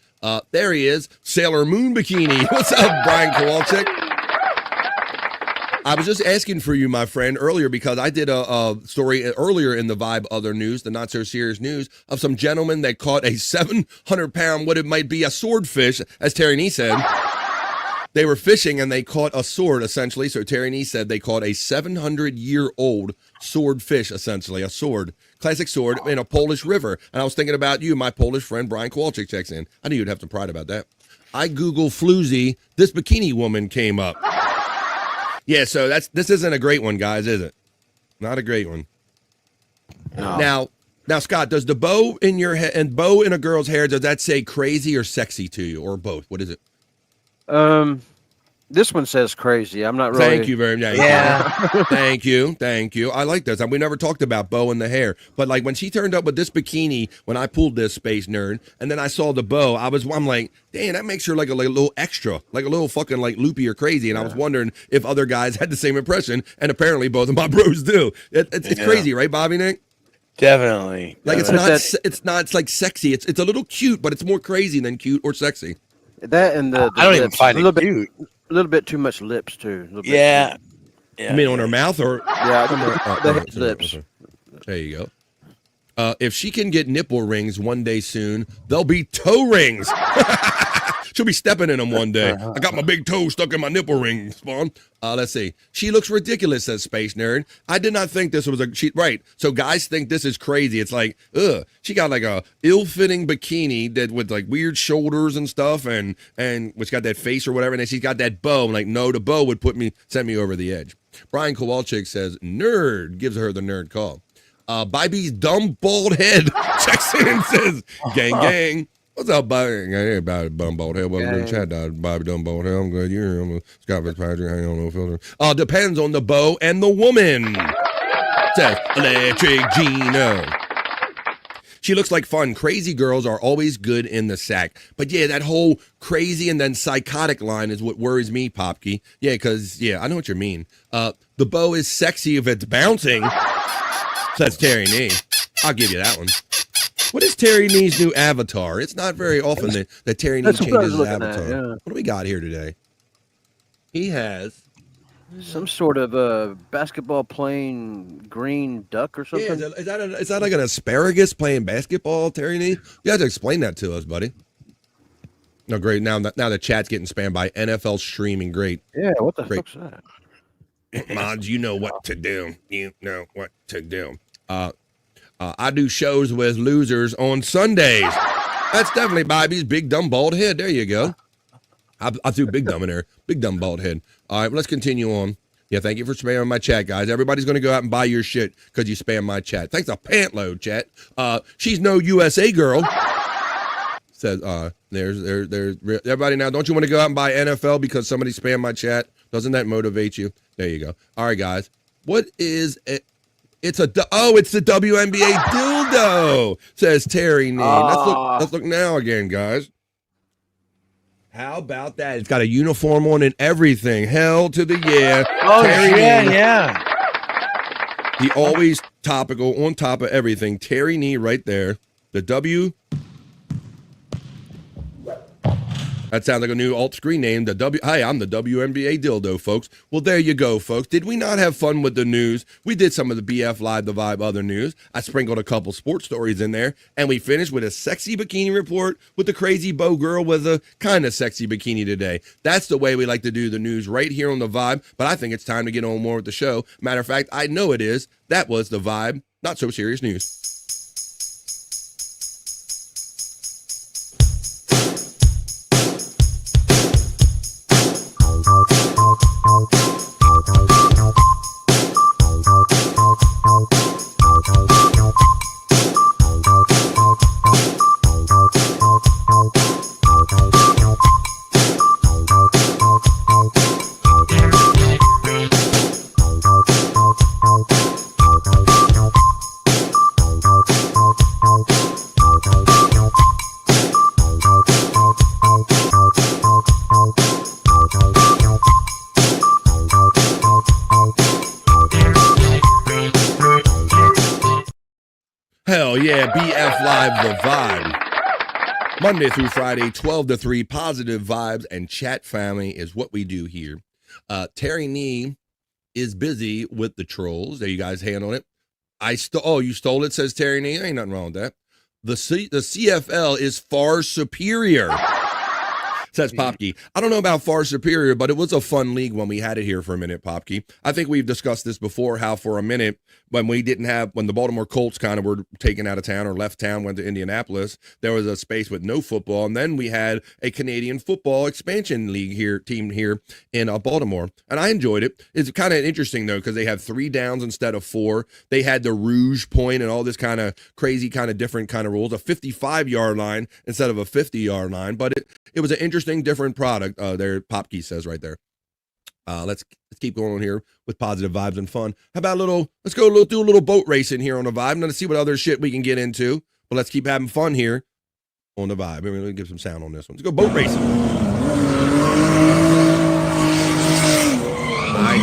There he is, Sailor Moon bikini. What's up, Brian Kowalczyk? I was just asking for you, my friend, earlier because I did a story earlier in the Vibe Other News, the Not So Serious News, of some gentlemen that caught a 700-pound, what it might be, a swordfish, as Terry Nee said. They were fishing and they caught a sword, essentially. So Terry Nee said they caught a 700-year-old swordfish, essentially, a sword, classic sword in a Polish river. And I was thinking about you, my Polish friend Brian Kowalczyk checks in. I knew you'd have some pride about that. I Google floozy, this bikini woman came up. Yeah, so this isn't a great one, guys, is it? Not a great one. No. Now, Scott, does the bow in your head and bow in a girl's hair, does that say crazy or sexy to you, or both? What is it? This one says crazy. I'm not really. Thank you very much. Yeah. Thank you. I like this. We never talked about bow in the hair, but like when she turned up with this bikini, when I pulled this, Space Nerd, and then I saw the bow, I'm like, dang, that makes her like a little extra, like a little fucking like loopy or crazy. And I was wondering if other guys had the same impression, and apparently both of my bros do. It's crazy, right, Bobby Nick? Definitely. Like it's like sexy. It's a little cute, but it's more crazy than cute or sexy. That and the I don't even lips, find a it little cute. A little bit too much lips too. Yeah. You mean on her mouth or? Yeah, the lips. There you go. If she can get nipple rings one day soon, there'll be toe rings. She'll be stepping in them one day. I got my big toe stuck in my nipple ring, Spawn. Let's see. She looks ridiculous, says Space Nerd. I did not think this was right. So guys think this is crazy. It's like, ugh. She got like a ill-fitting bikini that with like weird shoulders and stuff, and which got that face or whatever. And then she's got that bow. I'm like, no, the bow would send me over the edge. Brian Kowalczyk says, nerd, gives her the nerd call. Bobby's dumb bald head checks in and says, gang, gang. What's up, Bobby? Hey, Bobby, dumb bald head. Welcome to the chat, Bobby, dumb bald head. I'm glad you're here. I'm Scott Fitzpatrick. Hang on, no filter. Depends on the bow and the woman. Says Electric Gino. She looks like fun. Crazy girls are always good in the sack. But yeah, that whole crazy and then psychotic line is what worries me, Popke. Yeah, because, I know what you mean. The bow is sexy if it's bouncing. Says Terry Nee. I'll give you that one. What is Terry Nee's new avatar? It's not very often that Terry Nee changes his avatar. What do we got here today? He has some sort of basketball playing green duck or something. Yeah, is that like an asparagus playing basketball, Terry Nee? You have to explain that to us, buddy. No, great. Now the chat's getting spammed by NFL streaming. Great. Yeah, what the fuck's that? Mods, you know what to do. You know what to do. I do shows with losers on Sundays. That's definitely Bobby's big dumb bald head. There you go. I threw big dumb in there. Big dumb bald head. All right, let's continue on. Yeah, thank you for spamming my chat, guys. Everybody's going to go out and buy your shit because you spam my chat. Thanks a pant load, chat. She's no USA girl. Says, there's everybody now. Don't you want to go out and buy NFL because somebody spammed my chat? Doesn't that motivate you? There you go. All right, guys. What is it? It's the WNBA dildo, says Terry Nee. Let's look now again, guys. How about that? It's got a uniform on and everything. Hell to the yeah. Oh, Terry Nee. yeah. He always topical on top of everything. Terry Nee right there. The W. That sounds like a new alt screen name. Hi, I'm the WNBA dildo, folks. Well, there you go, folks. Did we not have fun with the news? We did some of the BF Live, the Vibe, other news. I sprinkled a couple sports stories in there, and we finished with a sexy bikini report with the crazy bow girl with a kind of sexy bikini today. That's the way we like to do the news right here on the Vibe, but I think it's time to get on more with the show. Matter of fact, I know it is. That was the Vibe, not so serious news. Hell yeah, BF Live, the Vibe. Monday through Friday, 12 to 3, positive vibes and chat family is what we do here. Terry Nee is busy with the trolls. There you guys handle it. You stole it, says Terry Nee. Ain't nothing wrong with that. The CFL is far superior, says Popke. I don't know about far superior, but it was a fun league when we had it here for a minute, Popke. I think we've discussed this before, how for a minute, when the Baltimore Colts kind of were taken out of town or left town, went to Indianapolis, there was a space with no football. And then we had a Canadian football expansion league team here in Baltimore. And I enjoyed it. It's kind of interesting, though, because they have 3 downs instead of 4. They had the rouge point and all this kind of crazy, kind of different kind of rules, a 55-yard line instead of a 50-yard line. But it was an interesting, different product. There, Popke says right there. Let's keep going on here with positive vibes and fun. How about let's do a little boat racing here on the Vibe. I'm going to see what other shit we can get into, but let's keep having fun here on the Vibe. We're going to give some sound on this one. Let's go boat racing. I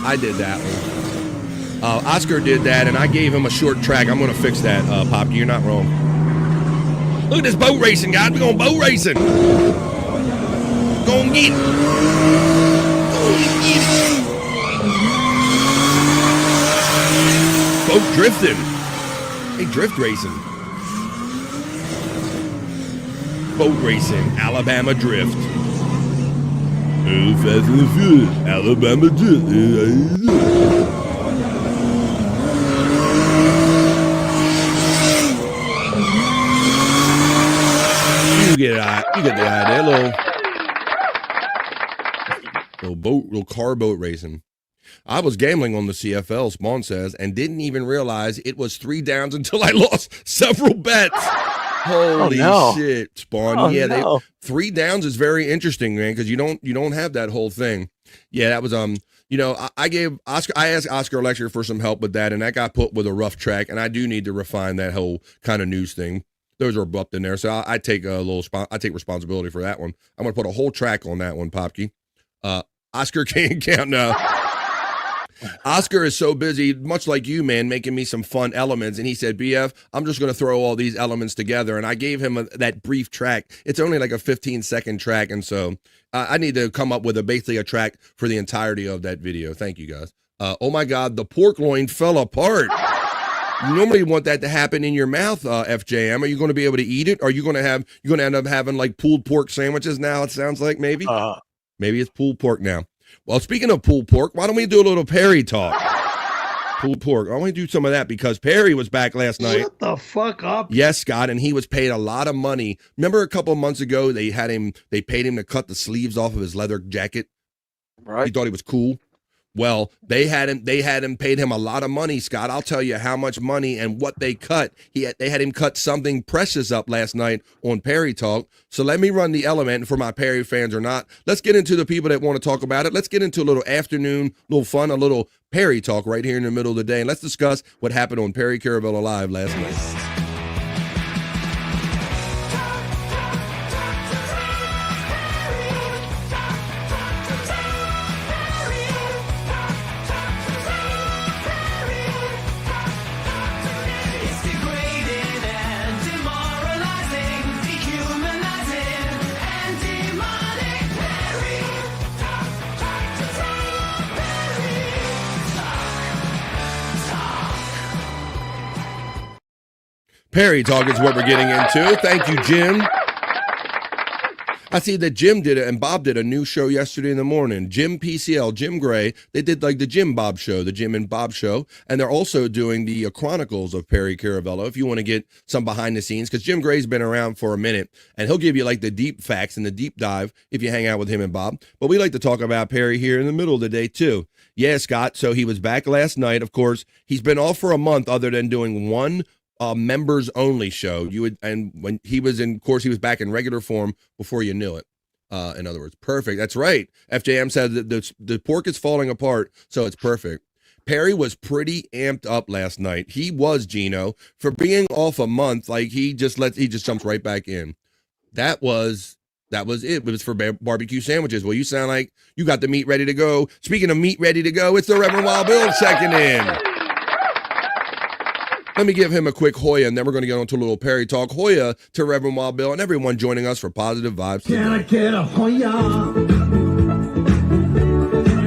know. I did that one. Oscar did that, and I gave him a short track. I'm going to fix that, Popke. You're not wrong. Look at this boat racing, guys. We're going boat racing. Go and get it. Go and get it. Boat drifting. Hey, drift racing. Boat racing. Alabama drift. Oh, fast and furious. Alabama drift. You get the idea. Little car boat racing. I was gambling on the CFL, Spawn says, and didn't even realize it was 3 downs until I lost several bets. Holy shit, Spawn. 3 downs is very interesting, man, because you don't have that whole thing. Yeah, that was I asked Oscar Lecture for some help with that, and that got put with a rough track, and I do need to refine that whole kind of news thing. Those are abrupt in there, so I take I take responsibility for that one. I'm gonna put a whole track on that one, Popke. Oscar can't count now. Oscar is so busy, much like you, man, making me some fun elements. And he said, BF, I'm just going to throw all these elements together. And I gave him that brief track. It's only like a 15-second track. And so I need to come up with basically a track for the entirety of that video. Thank you, guys. Oh, my God, the pork loin fell apart. You normally want that to happen in your mouth, FJM. Are you going to be able to eat it? Are you going to end up having like pulled pork sandwiches now, it sounds like, maybe? Maybe it's pulled pork now. Well, speaking of pulled pork, why don't we do a little Perry talk? Pulled pork. I want to do some of that because Perry was back last night. Shut the fuck up. Yes, Scott, and he was paid a lot of money. Remember a couple of months ago they paid him to cut the sleeves off of his leather jacket. Right. He thought he was cool. Well, they paid him a lot of money, Scott. I'll tell you how much money and what they cut. They had him cut something precious up last night on Perry Talk. So let me run the element for my Perry fans or not. Let's get into the people that want to talk about it. Let's get into a little afternoon, little fun, a little Perry Talk right here in the middle of the day. And let's discuss what happened on Perry Caravello Live last night. Perry Talk is what we're getting into. Thank you, Jim. I see that Jim did it and Bob did a new show yesterday in the morning. Jim PCL, Jim Gray. They did like the Jim Bob show, the Jim and Bob show. And they're also doing the Chronicles of Perry Caravello if you want to get some behind the scenes, because Jim Gray's been around for a minute and he'll give you like the deep facts and the deep dive if you hang out with him and Bob. But we like to talk about Perry here in the middle of the day too. Yeah, Scott. So he was back last night. Of course, he's been off for a month other than doing one members only show. And when he was in, of course, he was back in regular form before you knew it. In other words, perfect. That's right. FJM said that the pork is falling apart, so it's perfect. Perry was pretty amped up last night. He was, Gino, for being off a month. Like he just jumps right back in. That was it. It was for barbecue sandwiches. Well, you sound like you got the meat ready to go. Speaking of meat ready to go, it's the Reverend Wild Bill checking in. Let me give him a quick Hoya, and then we're going to get on to a little Perry Talk. Hoya to Reverend Wild Bill and everyone joining us for Positive Vibes. Can I get a Hoya? Can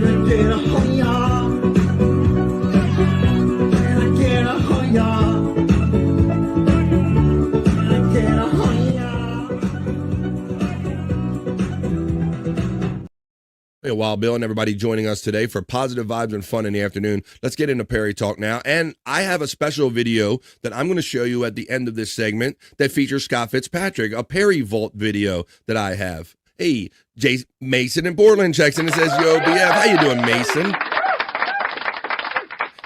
I get a Hoya? Can I get a Hoya? Can I get a Hoya? Hey, Wild Bill and everybody joining us today for Positive Vibes and Fun in the afternoon. Let's get into Perry Talk now. And I have a special video that I'm going to show you at the end of this segment that features Scott Fitzpatrick, a Perry Vault video that I have. Hey, Mason in Portland checks in and says, yo, BF, how you doing, Mason?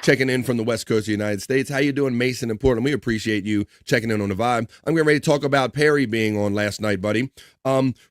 Checking in from the West Coast of the United States. How you doing, Mason in Portland? We appreciate you checking in on the vibe. I'm getting ready to talk about Perry being on last night, buddy.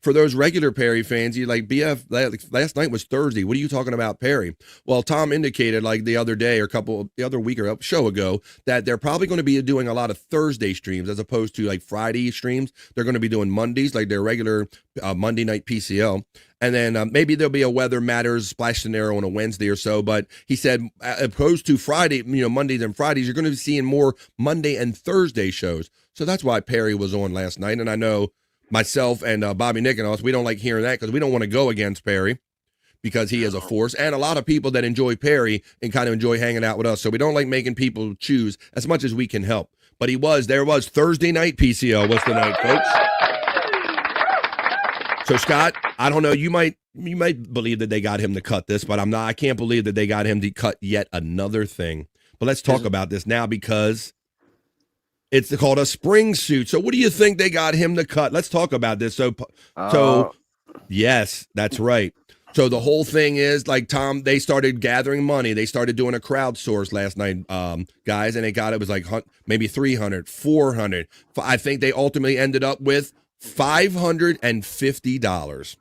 For those regular Perry fans, you like, BF, last night was Thursday. What are you talking about, Perry? Well, Tom indicated like the other day or the other week or a show ago that they're probably going to be doing a lot of Thursday streams as opposed to like Friday streams. They're going to be doing Mondays, like their regular Monday night PCL. And then maybe there'll be a Weather Matters splash scenario on a Wednesday or so. But he said, opposed to Friday, Mondays and Fridays, you're going to be seeing more Monday and Thursday shows. So that's why Perry was on last night. And I know myself and Bobby Nicholas, we don't like hearing that because we don't want to go against Perry because he is a force. And a lot of people that enjoy Perry and kind of enjoy hanging out with us. So we don't like making people choose as much as we can help. But there was Thursday night PCL was the night, folks. So Scott, I don't know, you might believe that they got him to cut this, but I can't believe that they got him to cut yet another thing. But let's talk about this now because it's called a spring suit. So what do you think they got him to cut? Let's talk about this. So yes, that's right. So the whole thing is like Tom, they started gathering money. They started doing a crowdsource last night, guys, and it was like maybe 300, 400. I think they ultimately ended up with $550.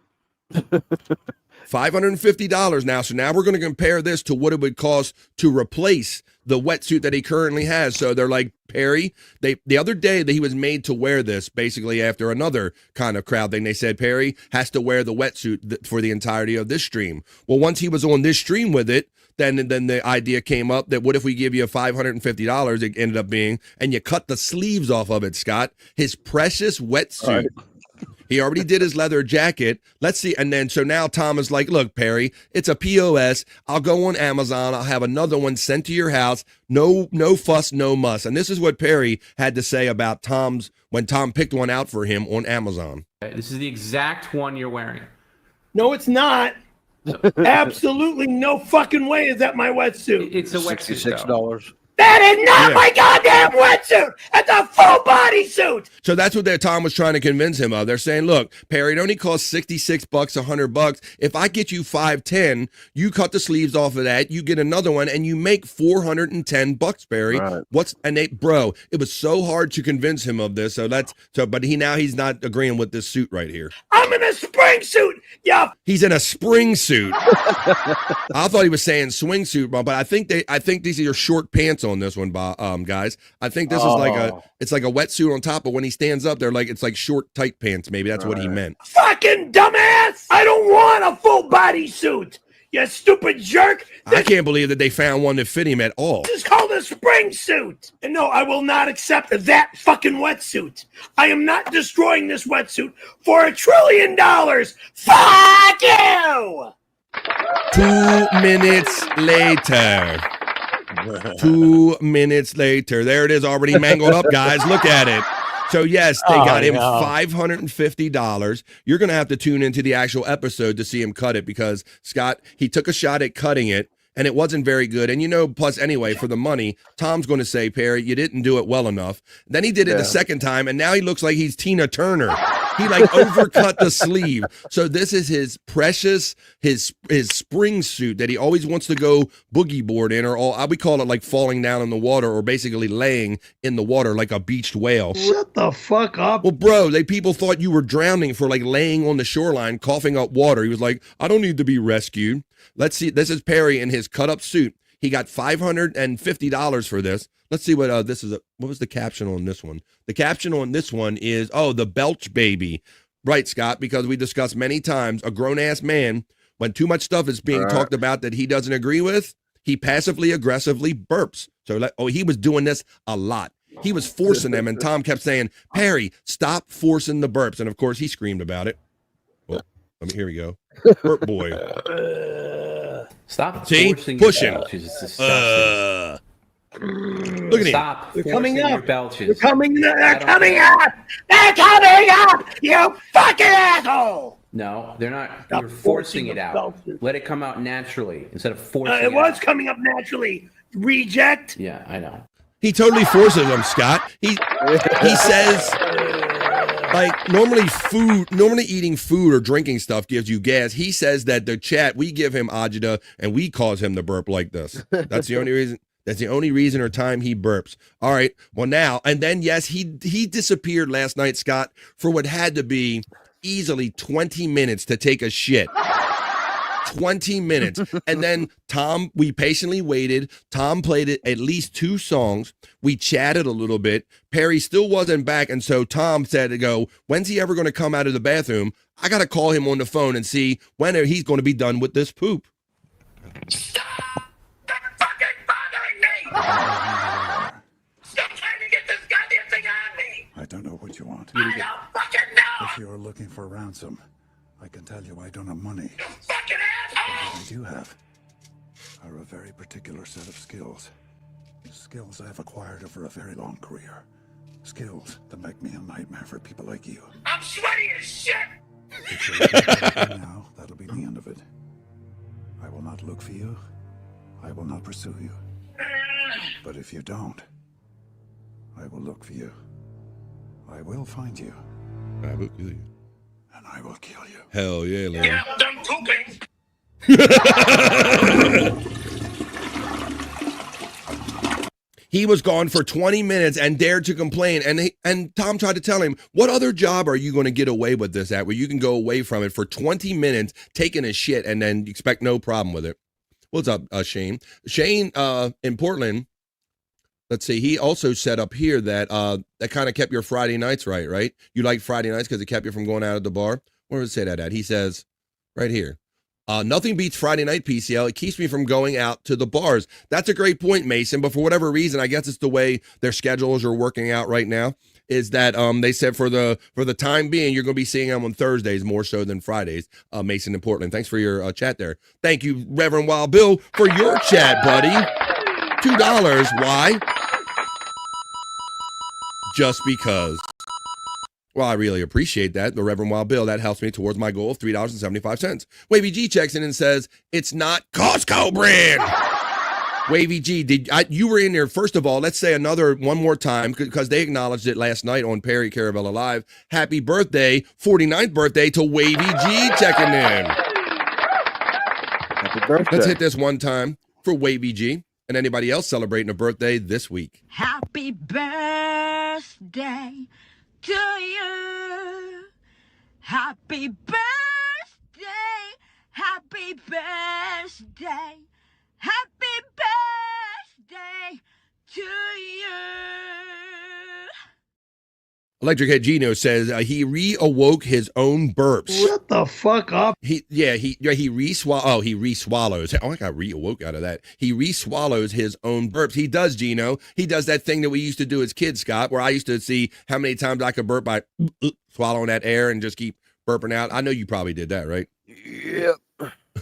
$550 now. So now we're going to compare this to what it would cost to replace the wetsuit that he currently has. So they're like, Perry, the other day that he was made to wear this, basically after another kind of crowd thing, they said Perry has to wear the wetsuit for the entirety of this stream. Well, once he was on this stream with it, then the idea came up that what if we give you $550, it ended up being, and you cut the sleeves off of it, Scott, his precious wetsuit. Right. He already did his leather jacket. Let's see. And then, so now Tom is like, look, Perry, it's a POS. I'll go on Amazon. I'll have another one sent to your house. No fuss, no muss. And this is what Perry had to say about when Tom picked one out for him on Amazon. This is the exact one you're wearing. No, it's not. Absolutely no fucking way is that my wetsuit. It's a wetsuit, though. $66. That is not Yeah. my goddamn wetsuit. It's a full body suit. So that's what Tom was trying to convince him of. They're saying, look, Perry, it only costs $66, $100. If I get you $510, you cut the sleeves off of that, you get another one, and you make $410, Perry. Right. Bro, it was so hard to convince him of this. But he's not agreeing with this suit right here. I'm in a spring suit. Yeah. He's in a spring suit. I thought he was saying swimsuit, but I think these are your short pants on this one, guys. I think this is it's like a wetsuit on top, but when he stands up, it's like short, tight pants. Maybe that's what he meant. Fucking dumbass. I don't want a full body suit. You stupid jerk. I can't believe that they found one that fit him at all. This is called a spring suit. And no, I will not accept that fucking wetsuit. I am not destroying this wetsuit for $1 trillion. Fuck you! 2 minutes later. 2 minutes later. There it is, already mangled up, guys. Look at it. So, yes, they got him $550. You're going to have to tune into the actual episode to see him cut it because, Scott, he took a shot at cutting it, and it wasn't very good. And, plus, anyway, for the money, Tom's going to say, Perry, you didn't do it well enough. Then he did it the second time, and now he looks like he's Tina Turner. He, overcut the sleeve. So this is his precious, his spring suit that he always wants to go boogie board in, or we call it, falling down in the water or basically laying in the water like a beached whale. Shut the fuck up. Well, bro, people thought you were drowning for, laying on the shoreline, coughing up water. He was like, I don't need to be rescued. Let's see. This is Perry in his cut-up suit. He got $550 for this. Let's see what this is. What was the caption on this one? The caption on this one is, the belch baby. Right, Scott, because we discussed many times a grown-ass man, when too much stuff is being talked about that he doesn't agree with, he passively aggressively burps. So, he was doing this a lot. He was forcing them, and Tom kept saying, Perry, stop forcing the burps. And, of course, he screamed about it. Well, here we go. Burp boy. Stop forcing pushing. Look at Stop. They're coming your up. belches. They're coming up. They're coming up. They're coming up. You fucking asshole. No, they're not. You're forcing it out. Let it come out naturally instead of forcing it. It was out. coming up naturally. Reject. Yeah, I know. He totally forces them, Scott. He says, normally eating food or drinking stuff gives you gas. He says that the chat, we give him agita and we cause him to burp like this. That's the only reason. That's the only reason or time he burps. All right. Well, now, and then, yes, he disappeared last night, Scott, for what had to be easily 20 minutes to take a shit. 20 minutes. And then Tom, we patiently waited. Tom played it at least 2 songs. We chatted a little bit. Perry still wasn't back. And so Tom said to go, when's he ever going to come out of the bathroom? I got to call him on the phone and see when he's going to be done with this poop. Stop fucking bothering me. Stop trying to get this goddamn thing on me. I don't know what you want. I don't fucking know. If you're looking for ransom, I can tell you I don't have money. You fucking asshole. What I do have are a very particular set of skills. Skills I've acquired over a very long career. Skills that make me a nightmare for people like you. I'm sweaty as shit. If you're looking for me now, that'll be the end of it. I will not look for you. I will not pursue you. But if you don't, I will look for you. I will find you. I will kill you. And I will kill you. Hell yeah, Larry. Yeah, I'm done pooping. He was gone for 20 minutes and dared to complain. And Tom tried to tell him, what other job are you going to get away with this at, where you can go away from it for 20 minutes, taking a shit, and then expect no problem with it? What's up, Shane? Shane in Portland, let's see, he also said up here that that kind of kept your Friday nights right? You like Friday nights because it kept you from going out at the bar? Where does it say that at? He says, right here. Nothing beats Friday night PCL. It keeps me from going out to the bars. That's a great point, Mason. But for whatever reason, I guess it's the way their schedules are working out right now, is that they said for the time being, you're going to be seeing them on Thursdays more so than Fridays. Mason in Portland. Thanks for your chat there. Thank you, Reverend Wild Bill, for your chat, buddy. $2. Why? Just because. Well, I really appreciate that. The Reverend Wild Bill, that helps me towards my goal of $3.75. Wavy G checks in and says, it's not Costco brand. Wavy G, you were in there, first of all, let's say one more time, because they acknowledged it last night on Perry Caravella Live. Happy birthday, 49th birthday to Wavy G checking in. Happy birthday. Let's hit this one time for Wavy G and anybody else celebrating a birthday this week. Happy birthday to you. Happy birthday. Happy birthday. Happy birthday to you. Electric Head Gino says he re-awoke his own burps. Shut the fuck up. He re-swallows. Oh, I got re-awoke out of that. He re-swallows his own burps. He does, Gino. He does that thing that we used to do as kids, Scott, where I used to see how many times I could burp by swallowing that air and just keep burping out. I know you probably did that, right? Yep.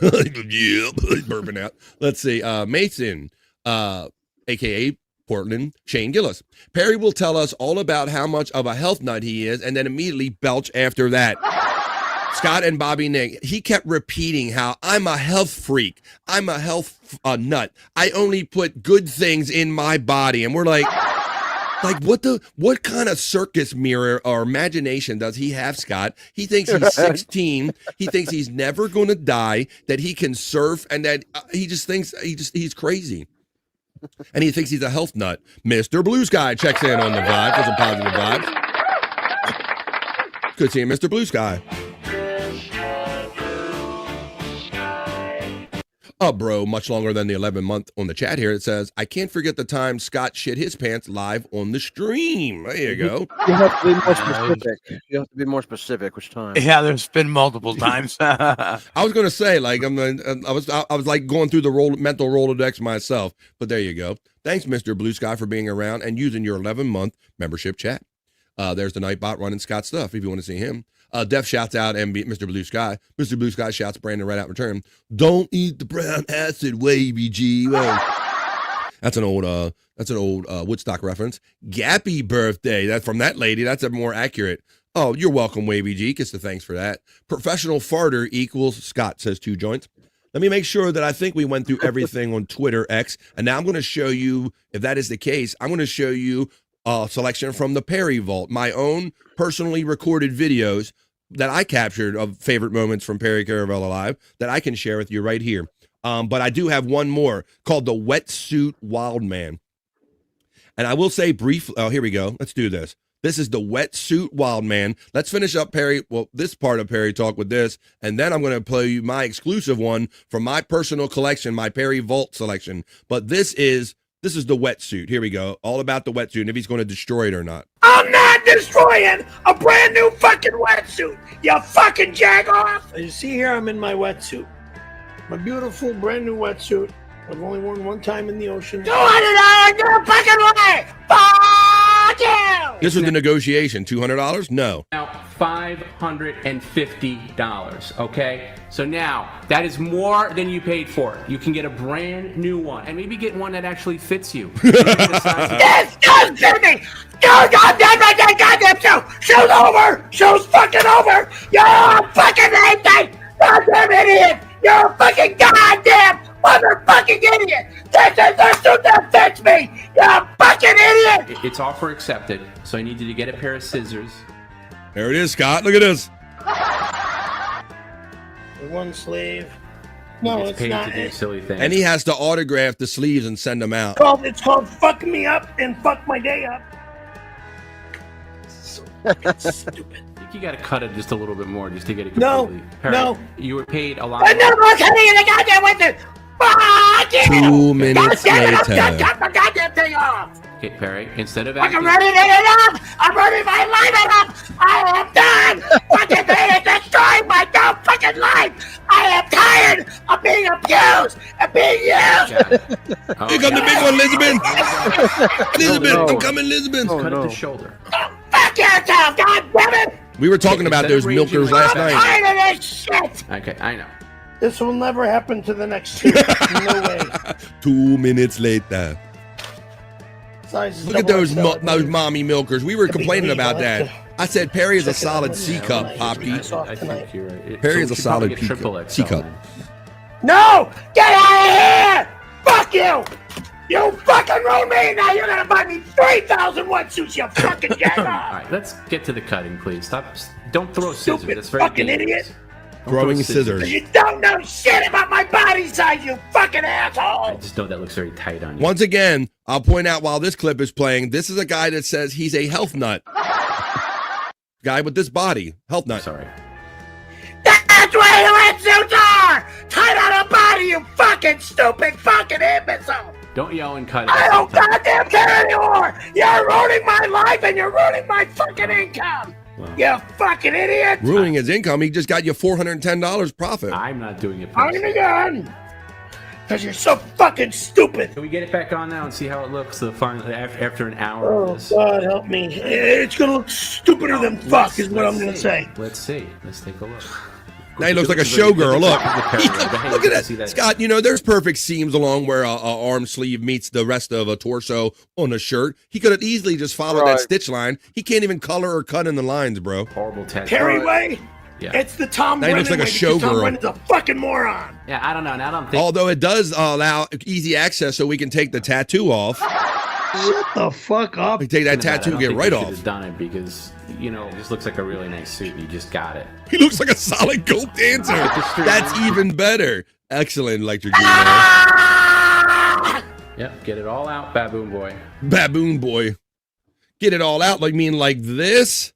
Yep, burping out. Let's see. Mason, a.k.a. Portland, Shane Gillis. Perry will tell us all about how much of a health nut he is and then immediately belch after that. Scott and Bobby Nick, he kept repeating how I'm a health freak. I'm a health nut. I only put good things in my body. And we're like what kind of circus mirror or imagination does he have, Scott? He thinks he's 16. He thinks he's never going to die, that he can surf, and that he just thinks he's crazy. And he thinks he's a health nut. Mr. Blue Sky checks in on the vibe for some positive vibes. Good seeing Mr. Blue Sky. Bro, much longer than the 11-month on the chat here. It says, I can't forget the time Scott shit his pants live on the stream. There you go. You have to be more specific. You have to be more specific. Which time? Yeah, there's been multiple times. I was going to say, I was like going through the mental Rolodex myself, but there you go. Thanks, Mr. Blue Sky, for being around and using your 11-month membership chat. There's the Nightbot running Scott stuff if you want to see him. Def shouts out Mr. Blue Sky. Mr. Blue Sky shouts Brandon right out in return. Don't eat the brown acid, Wavy G. Well, that's an old Woodstock reference. Gappy birthday. That's from that lady. That's a more accurate. Oh, you're welcome, Wavy G. Gets the thanks for that. Professional farter equals Scott, says 2 joints. Let me make sure that I think we went through everything on Twitter X. And now I'm going to show you, if that is the case, I'm going to show you a selection from the Perry Vault, my own personally recorded videos that I captured of favorite moments from Perry Caravella Live that I can share with you right here. But I do have one more called the Wetsuit Wildman. And I will say briefly, here we go. Let's do this. This is the Wetsuit Wildman. Let's finish up this part of Perry Talk with this, and then I'm going to play you my exclusive one from my personal collection, my Perry Vault selection. But this is the wetsuit. Here we go. All about the wetsuit and if he's going to destroy it or not. I'm not destroying a brand new fucking wetsuit, you fucking jag off. As you see here, I'm in my wetsuit. My beautiful brand new wetsuit. I've only worn one time in the ocean. $200, no fucking way! Fuck you! This was the negotiation. $200? No. Now, $550, okay? So now, that is more than you paid for. You can get a brand new one, and maybe get one that actually fits you. This does fit me! Go goddamn shoe! Show's over! Show's fucking over! You're a fucking idiot! Goddamn idiot! You're a fucking goddamn motherfucking idiot! This is the suit that fits me! You're a fucking idiot! It's offer accepted, so I need you to get a pair of scissors. There it is, Scott. Look at this. One sleeve. No, it's paid not. To do silly things. And he has to autograph the sleeves and send them out. It's called fuck me up and fuck my day up. So fucking stupid. I think you got to cut it just a little bit more just to get it completely. No. You were paid a lot. I'm not cutting it. Goddamn with it. Fuck you. 2 minutes later. Cut my goddamn thing off. Okay, Perry, instead of I'm ready to get it up. I'm ready to my life up. I am done. Fucking thing is destroying my dumb fucking life. I am tired of being abused and being used. Here come the big one, Elizabeth. Elizabeth, I'm coming, Elizabeth. Cut at the shoulder. Fuck yourself, God damn it. We were talking about those milkers last night. I'm tired of this shit. Okay, I know. This will never happen to the next two. No way. 2 minutes later. Look at those mommy milkers. We were complaining about that. I said Perry is a solid C cup, Popkey. I think you're right. Perry So is we a should solid probably get triple C XL cup. then. No! Get out of here! Fuck you! You fucking ruined me! Now you're gonna buy me 3,000 wetsuits, you fucking All jackass! right, let's get to the cutting, please. Stop. Don't throw scissors. Stupid That's very fucking dangerous. idiot! Don't Throwing throw scissors. You don't know shit about my body size, you fucking asshole! I just know that looks very tight on you. Once again, I'll point out while this clip is playing, this is a guy that says he's a health nut. Guy with this body. Health nut. Sorry. That's where your wetsuits are! Tight on a body, you fucking stupid fucking imbecile! Don't yell and cut it. I don't goddamn care anymore! You're ruining my life and you're ruining my fucking income! You fucking idiot! Ruining his income. He just got you $410 profit. I'm not doing it. I'm again! Because you're so fucking stupid! Can we get it back on now and see how it looks after an hour of Oh, this? God help me. It's gonna look stupider than fuck, is what I'm gonna say. Let's see. Let's take a look. Now he looks like a showgirl. Look. Look at that. Scott, you know, there's perfect seams along where a arm sleeve meets the rest of a torso on a shirt. He could have easily just followed that stitch line. He can't even color or cut in the lines, bro. Horrible tattoo. Perry Way? Yeah. It's the Tom Now he Brennan looks like a way, because Tom showgirl. Brennan's a fucking moron! Yeah, I don't know. Now I don't think. Although it does allow easy access so we can take the tattoo off. Shut the fuck up. We take that tattoo, get right off. Have done it because it just looks like a really nice suit. You just got it. He looks like a solid gold dancer. That's even better. Excellent, Electric Guru. Yep, get it all out, baboon boy. Baboon boy. Get it all out, like this?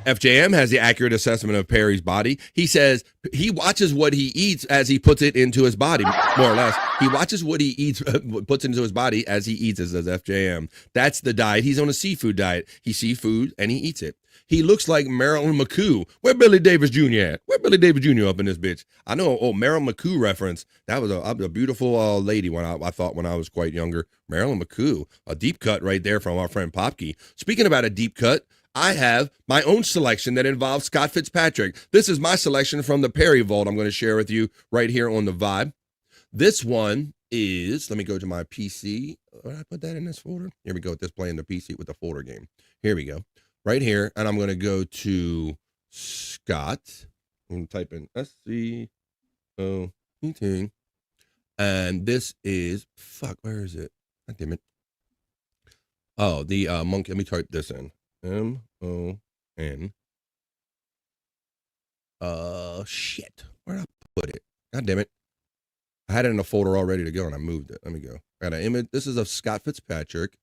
FJM has the accurate assessment of Perry's body. He says he watches what he eats as he puts it into his body, more or less. He watches what he eats, puts into his body as he eats it, says FJM. That's the diet. He's on a seafood diet. He sees food and he eats it. He looks like Marilyn McCoo. Where Billy Davis Jr. at? Where Billy Davis Jr. up in this bitch? I know, Marilyn McCoo reference. That was a beautiful lady when I thought when I was quite younger. Marilyn McCoo, a deep cut right there from our friend Popkey. Speaking about a deep cut, I have my own selection that involves Scott Fitzpatrick. This is my selection from the Perry Vault I'm going to share with you right here on the Vibe. This one is, let me go to my PC. Did I put that in this folder? Here we go, with this playing the PC with the folder game. Here we go. Right here, and I'm going to go to Scott. I'm going to type in SCO-ET. And this is, where is it? God damn it. Oh, the monkey. Let me type this in. MON. Shit. Where did I put it? God damn it. I had it in a folder all ready to go and I moved it. Let me go. I got an image. This is of Scott Fitzpatrick.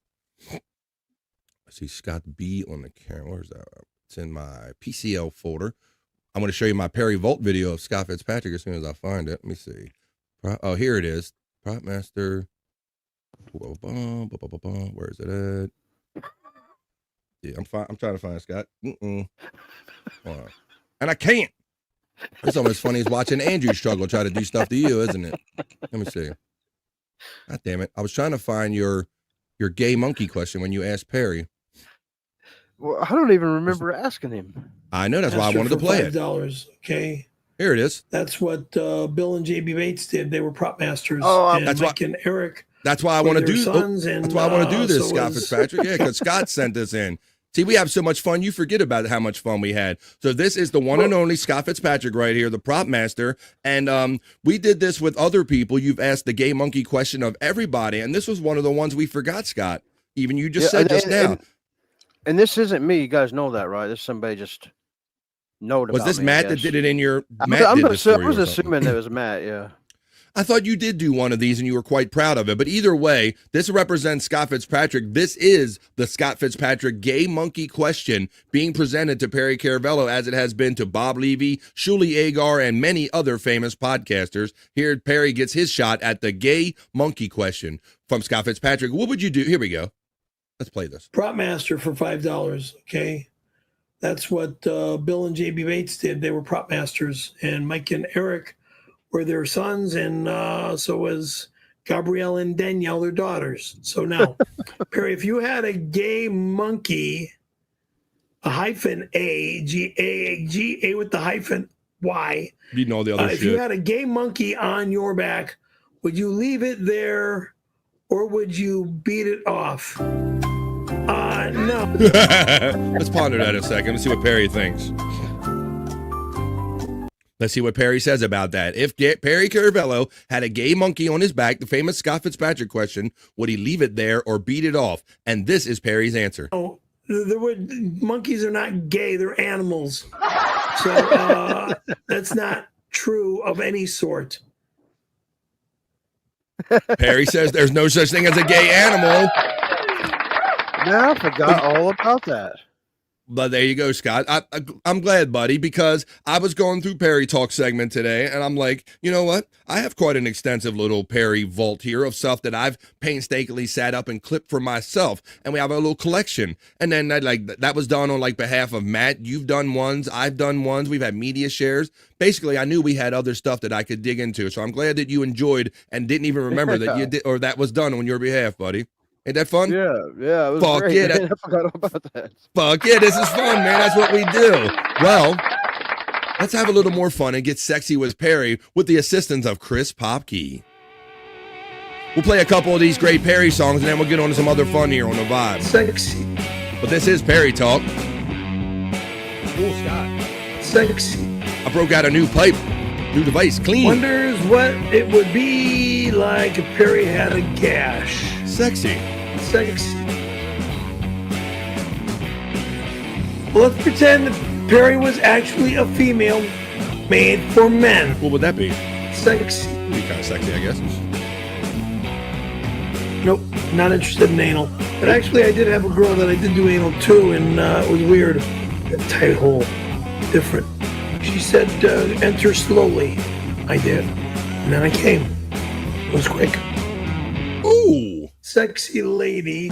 I see Scott B on the camera. Where's that? It's in my PCL folder. I'm going to show you my Perry Vault video of Scott Fitzpatrick as soon as I find it. Let me see. Oh, here it is. Prop Master. Where is it at? Yeah, I'm trying to find Scott. Hold on. And I can't. It's almost funny as watching Andrew struggle try to do stuff to you, isn't it? Let me see. God damn it. I was trying to find your gay monkey question when you asked Perry. Well, I don't even remember asking him. I know, that's why I wanted to play it. $5, okay? Here it is. That's what Bill and JB Bates did. They were prop masters. And that's Mike and Eric. That's why I want to do. Sons that's why I want to do this, so Scott Fitzpatrick. Yeah, because Scott sent this in. See, we have so much fun, you forget about how much fun we had. So this is the one and only Scott Fitzpatrick right here, the prop master. And we did this with other people. You've asked the gay monkey question of everybody, and this was one of the ones we forgot, Scott. Even you just said just now. And this isn't me. You guys know that, right? This is somebody just knowed about Was this me, Matt I that guess. did it in your? I was assuming it was Matt. Yeah. I thought you did do one of these and you were quite proud of it. But either way, this represents Scott Fitzpatrick. This is the Scott Fitzpatrick gay monkey question being presented to Perry Caravello as it has been to Bob Levy, Shuli Agar, and many other famous podcasters. Here, Perry gets his shot at the gay monkey question from Scott Fitzpatrick. What would you do? Here we go. Let's play this. Prop master for $5, okay? That's what Bill and JB Bates did. They were prop masters, and Mike and Eric were their sons, and so was Gabrielle and Danielle, their daughters. So now, Perry, if you had a gay monkey, a hyphen A, G-A with the hyphen why. You know the other If shit. you had a gay monkey on your back, would you leave it there or would you beat it off? No. Let's ponder that a second. Let's see what Perry thinks. Let's see what Perry says about that. If Perry Caravello had a gay monkey on his back, the famous Scott Fitzpatrick question, would he leave it there or beat it off? And this is Perry's answer. Oh, monkeys are not gay, they're animals. So that's not true of any sort. Perry says there's no such thing as a gay animal. Now I forgot all about that. But there you go, Scott. I'm glad, buddy, because I was going through Perry Talk segment today, and I'm like, you know what? I have quite an extensive little Perry vault here of stuff that I've painstakingly sat up and clipped for myself, and we have a little collection. And then that was done on behalf of Matt. You've done ones, I've done ones. We've had media shares. Basically, I knew we had other stuff that I could dig into, so I'm glad that you enjoyed and didn't even remember that you did, or that was done on your behalf, buddy. Ain't that fun? Yeah, it was Fuck great. yeah, I forgot about that. Fuck yeah, this is fun, man. That's what we do. Well, let's have a little more fun and get sexy with Perry with the assistance of Chris Popke. We'll play a couple of these great Perry songs, and then we'll get on to some other fun here on the Vibe. Sexy. But this is Perry Talk. Cool, Scott. Sexy. I broke out a new pipe, new device, clean. Wonders what it would be like if Perry had a gash. Sexy. Sexy. Well, let's pretend that Perry was actually a female made for men. What would that be? Sexy. Be kind of sexy, I guess. Nope, not interested in anal. But actually, I did have a girl that I did do anal to, and it was weird. A tight hole. Different. She said, enter slowly. I did. And then I came. It was quick. Ooh. Sexy lady.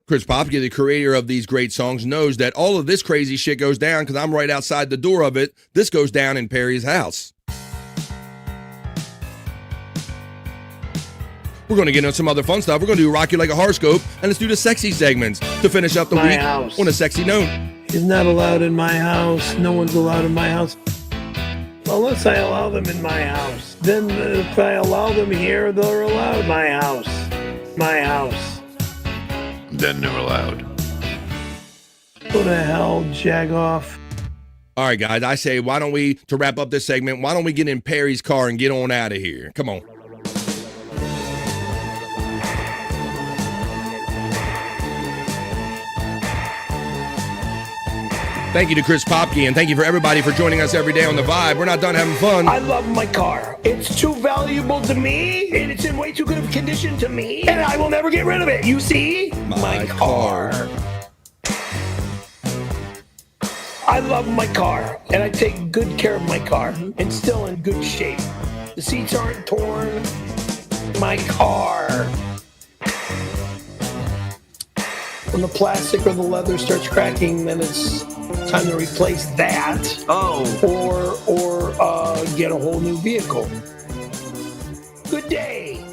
Chris Popke, the creator of these great songs, knows that all of this crazy shit goes down because I'm right outside the door of it. This goes down in Perry's house. We're going to get into some other fun stuff. We're going to do Rock You Like a Horoscope, and let's do the sexy segments to finish up the My week house. on a sexy note. He's not allowed in my house. No one's allowed in my house. Unless I allow them in my house. Then if I allow them here, they're allowed in my house. My house. Then they're allowed. Go to hell, jag off. All right, guys, I say, why don't we, to wrap up this segment, why don't we get in Perry's car and get on out of here? Come on. Thank you to Chris Popke, and thank you for everybody for joining us every day on The Vibe. We're not done having fun. I love my car. It's too valuable to me, and it's in way too good of condition to me, and I will never get rid of it. You see? My car. I love my car, and I take good care of my car. It's still in good shape. The seats aren't torn. My car. When the plastic or the leather starts cracking, then it's time to replace that. Or get a whole new vehicle. Good day.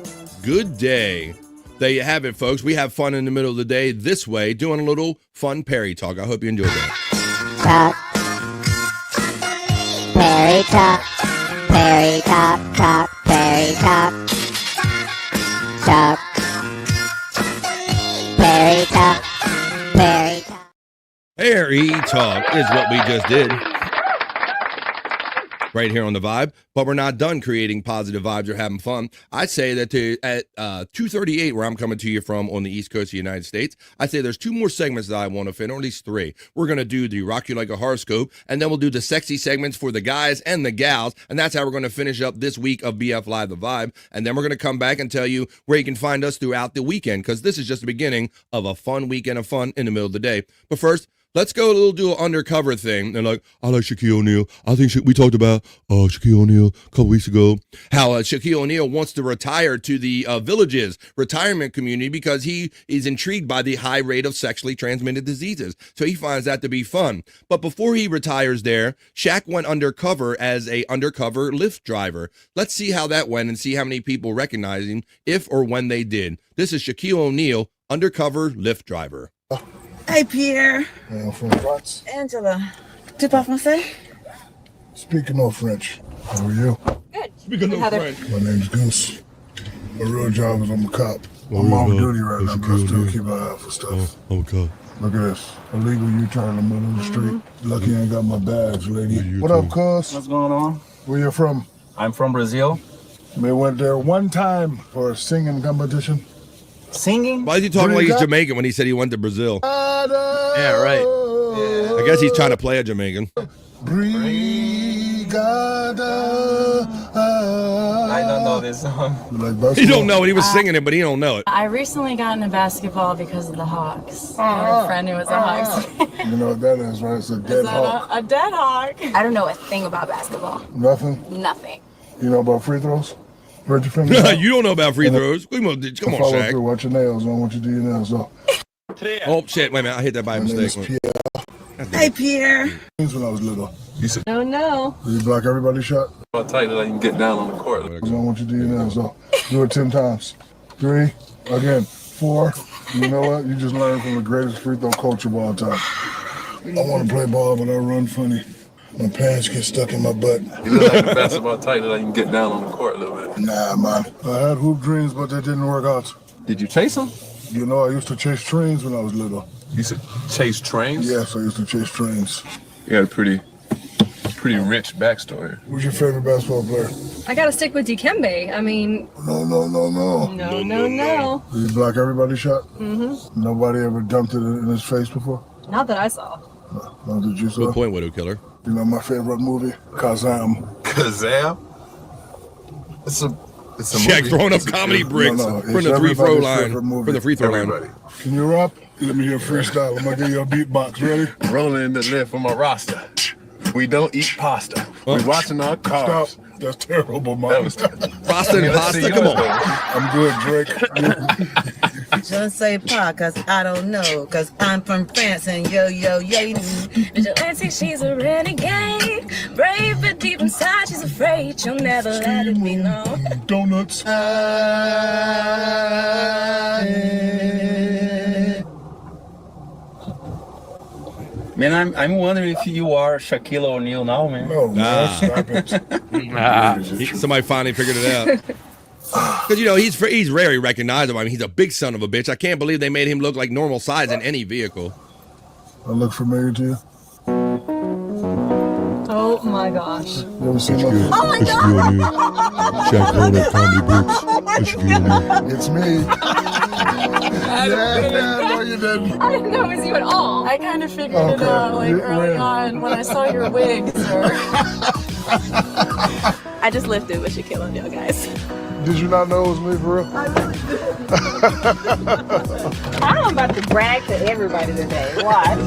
Good day. There you have it, folks. We have fun in the middle of the day this way, doing a little fun Perry talk. I hope you enjoyed that. Talk. Perry talk. Perry talk. Talk. Perry talk. Talk. Perry talk. Perry talk. Perry talk is what we just did. Right here on The Vibe, but we're not done creating positive vibes or having fun. I'd say that at 2:38, where I'm coming to you from on the East Coast of the United States, I'd say there's two more segments that I want to fit, or at least three. We're going to do the Rock You Like a Horoscope, and then we'll do the sexy segments for the guys and the gals, and that's how we're going to finish up this week of BF Live The Vibe, and then we're going to come back and tell you where you can find us throughout the weekend, because this is just the beginning of a fun weekend of fun in the middle of the day. But first, let's go do an undercover thing. And I like Shaquille O'Neal. I think we talked about Shaquille O'Neal a couple weeks ago. How Shaquille O'Neal wants to retire to the Villages retirement community because he is intrigued by the high rate of sexually transmitted diseases. So he finds that to be fun. But before he retires there, Shaq went undercover as a undercover Lyft driver. Let's see how that went and see how many people recognize him, if or when they did. This is Shaquille O'Neal undercover Lyft driver. Hey, Pierre. I'm from France. Angela. Tu parles français? Speaking no French. How are you? Good. Speaking no French. My name's Goose. My real job is I'm a cop. I'm off duty right now, but I still keep an eye out for stuff. Oh, okay. Look at this. Illegal U-turn in the middle of the street. Lucky I ain't got my bags, lady. What up, cuz? What's going on? Where you from? I'm from Brazil. They went there one time for a singing competition. Singing? Why is he talking like he's Jamaican when he said he went to Brazil? Yeah, right. I guess he's trying to play a Jamaican. I don't know this song. He don't know it. He was singing it, but he don't know it. I recently got into basketball because of the Hawks. I had a friend who was a Hawks fan. You know what that is, right? It's a dead hawk. A dead hawk. I don't know a thing about basketball. Nothing? Nothing. You know about free throws? Where'd your fingers go? You don't know about free throws. Come on, Follow Shaq. through. Watch your nails. I don't want you to do your nails, though. Oh, shit. Wait a minute. I hit that by mistake. Hey, Pierre. When I was little. No, no. Did you block everybody's shot? I'll tell you that I can get down on the court. I don't want you to do your nails, though. Do it 10 times. 3. Again. 4. You know what? You just learned from the greatest free throw coach of all time. I want to play ball, but I run funny. My pants get stuck in my butt. You look like a basketball tight that I can get down on the court a little bit. Nah, man. I had hoop dreams, but they didn't work out. Did you chase them? You know, I used to chase trains when I was little. You used to chase trains? Yes, I used to chase trains. You got a pretty rich backstory. Who's your favorite basketball player? I gotta stick with Dikembe. I mean, No. no. Did you block everybody's shot? Mm-hmm. Nobody ever dumped it in his face before? Not that I saw. No, did you, sir? Good point, Widow Killer. You know my favorite movie? Kazam. Kazam? It's a Shaq movie. throwing up comedy bricks No, from it's the free throw everybody's line. favorite movie. From the free throw line. Everybody. Can you rap? Let me hear freestyle. I'm gonna give you a beatbox. Ready? Rolling the lid for my roster. We don't eat pasta. We watching our cars. Stop. That's terrible, man. Pasta and pasta? Come on. I'm good, Drake. Je ne sais pas, cause I don't know, cause I'm from France and yo. Vigilante, she's a renegade. Brave, but deep inside, she's afraid she'll never let it be known. Donuts. Man, I'm wondering if you are Shaquille O'Neal now, man. No, man. Stop it. Somebody finally figured it out. Because, you know, he's very recognizable. I mean, he's a big son of a bitch. I can't believe they made him look like normal size in any vehicle. I look familiar to you? Oh my gosh. You ever seen my Oh my God. Shaq throwing up comedy bricks. It's me. No, you didn't. I didn't know it was you at all. I kind of figured it out like early on when I saw your wig, sir. I just lifted with Shaquille O'Neal, guys. Did you not know it was me for real? I really did. I'm about to brag to everybody today. Watch.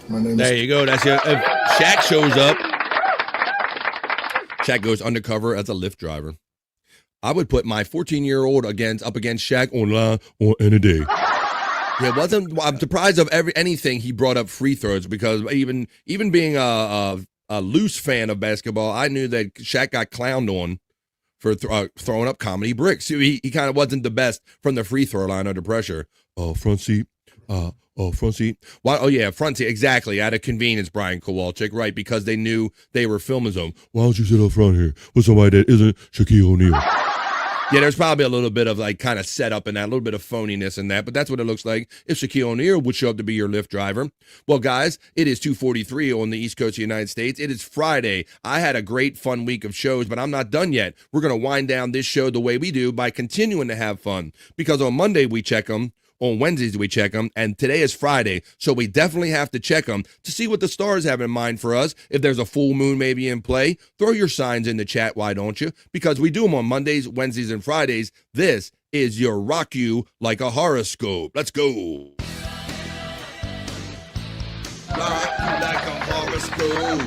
My name There you go. That's your. If Shaq shows up, Shaq goes undercover as a Lyft driver. I would put my 14-year-old up against Shaq online on any day. Yeah, I'm surprised of anything he brought up free throws, because even being a loose fan of basketball, I knew that Shaq got clowned on for throwing up comedy bricks. He kind of wasn't the best from the free throw line under pressure. Front seat. Front seat. Why? Oh, yeah, front seat. Exactly. Out of convenience, Brian Kowalczyk. Right, because they knew they were filming him. Why don't you sit up front here with somebody that isn't Shaquille O'Neal? Yeah, there's probably a little bit of like kind of setup in that, a little bit of phoniness in that, but that's what it looks like if Shaquille O'Neal would show up to be your Lyft driver. Well, guys, it is 2:43 on the East Coast of the United States. It is Friday. I had a great fun week of shows, but I'm not done yet. We're going to wind down this show the way we do by continuing to have fun, because on Monday we check them. On Wednesdays we check them, and today is Friday, so we definitely have to check them to see what the stars have in mind for us. If there's a full moon maybe in play, throw your signs in the chat, why don't you? Because we do them on Mondays, Wednesdays, and Fridays. This is your Rock You Like a Horoscope. Let's go. Rock you like a horoscope.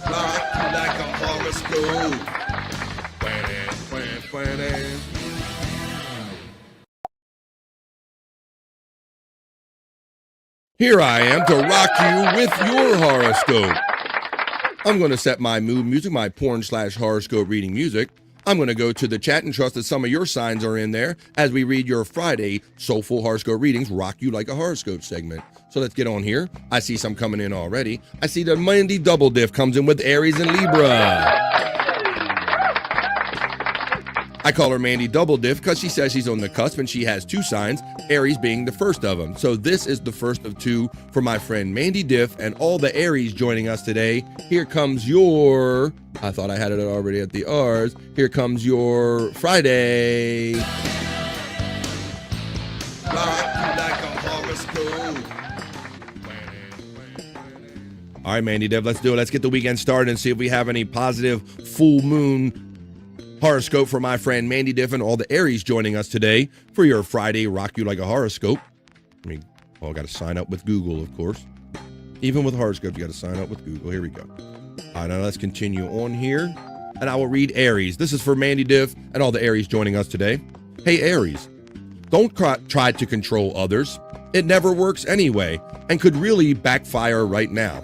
Rock you like a horoscope. Here I am to rock you with your horoscope. I'm going to set my mood music, my porn/horoscope reading music. I'm going to go to the chat and trust that some of your signs are in there as we read your Friday Soulful Horoscope Readings, Rock You Like a Horoscope segment. So let's get on here. I see some coming in already. I see the Mandy Double Diff comes in with Aries and Libra. I call her Mandy Double Diff because she says she's on the cusp and she has 2 signs, Aries being the first of them. So this is the first of 2 for my friend Mandy Diff and all the Aries joining us today. Here comes your, I thought I had it already at the R's. Here comes your Friday. All right, Mandy Diff, let's do it. Let's get the weekend started and see if we have any positive full moon horoscope for my friend Mandy Diff and all the Aries joining us today for your Friday Rock You Like a Horoscope. I got to sign up with Google, of course. Even with horoscopes, you got to sign up with Google. Here we go. All right, now let's continue on here. And I will read Aries. This is for Mandy Diff and all the Aries joining us today. Hey, Aries, don't try to control others. It never works anyway and could really backfire right now.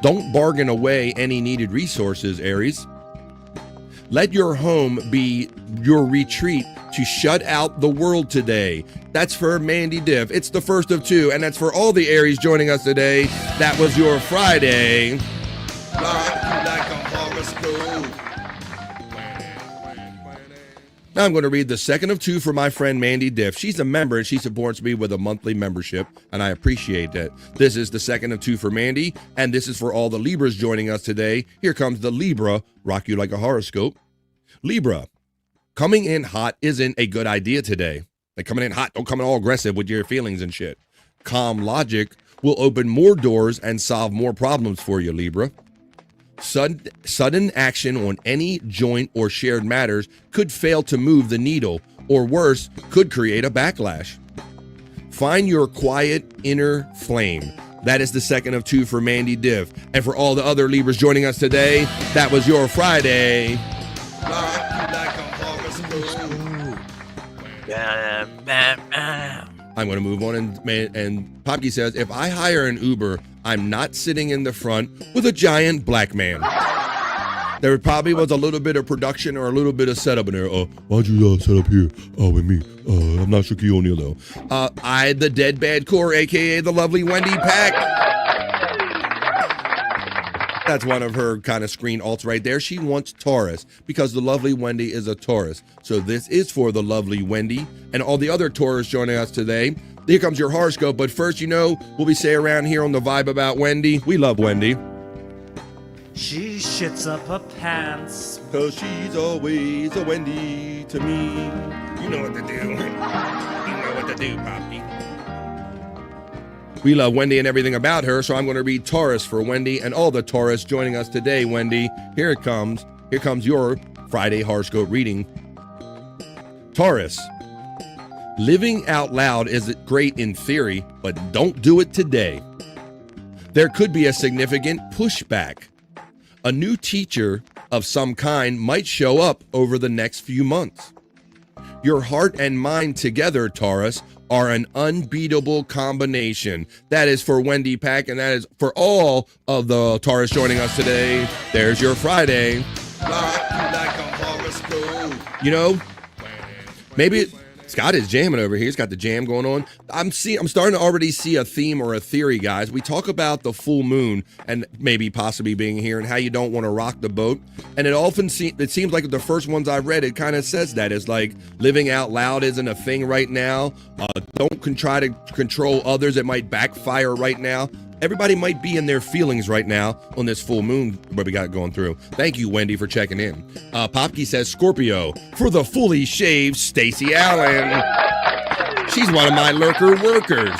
Don't bargain away any needed resources, Aries. Let your home be your retreat to shut out the world today. That's for Mandy Diff. It's the first of 2, and that's for all the Aries joining us today. That was your Friday. Now I'm going to read the second of 2 for my friend Mandy Diff. She's a member and she supports me with a monthly membership, and I appreciate that. This is the second of 2 for Mandy, and this is for all the Libras joining us today. Here comes the Libra, Rock You Like a Horoscope. Libra, coming in hot isn't a good idea today. Like coming in hot, don't come in all aggressive with your feelings and shit. Calm logic will open more doors and solve more problems for you, Libra. Sudden action on any joint or shared matters could fail to move the needle, or worse, could create a backlash. Find your quiet inner flame. That is the second of 2 for Mandy Diff. And for all the other Libras joining us today, that was your Friday. I'm going to move on, and Poppy says, if I hire an Uber, I'm not sitting in the front with a giant black man. There probably was a little bit of production or a little bit of setup in there. Why'd you set up here with me? I'm not Shaquille O'Neal, though. I, the Dead Bad Core, a.k.a. the lovely Wendy Pack. That's one of her kind of screen alts right there. She wants Taurus because the lovely Wendy is a Taurus. So this is for the lovely Wendy and all the other Taurus joining us today. Here comes your horoscope. But first, what we say around here on the vibe about Wendy. We love Wendy. She shits up her pants. Cause she's always a Wendy to me. You know what to do. You know what to do, Poppy. We love Wendy and everything about her, so I'm going to read Taurus for Wendy and all the Taurus joining us today, Wendy. Here it comes. Here comes your Friday horoscope reading. Taurus. Living out loud is great in theory, but don't do it today. There could be a significant pushback. A new teacher of some kind might show up over the next few months. Your heart and mind together, Taurus, are an unbeatable combination. That is for Wendy Pack, and that is for all of the Taurus joining us today. There's your Friday. Maybe Scott is jamming over here. He's got the jam going on. I'm starting to already see a theme or a theory, guys. We talk about the full moon and maybe possibly being here and how you don't want to rock the boat. And it seems like the first ones I read, it kind of says that. It's like living out loud isn't a thing right now. Don't try to control others. It might backfire right now. Everybody might be in their feelings right now on this full moon what we got going through. Thank you, Wendy, for checking in. Popke says Scorpio for the fully shaved Stacey Allen. She's one of my lurker workers.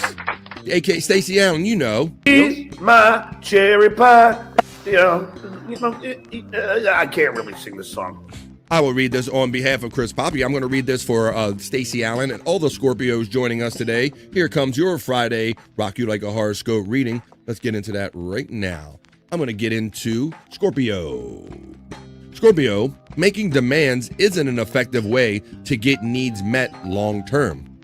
A.K.A. Stacey Allen, you know. Eat my cherry pie. I can't really sing this song. I will read this on behalf of Chris Poppy. I'm going to read this for Stacey Allen and all the Scorpios joining us today. Here comes your Friday Rock You Like a Horoscope reading. Let's get into that right now. I'm going to get into Scorpio. Scorpio, making demands isn't an effective way to get needs met long term.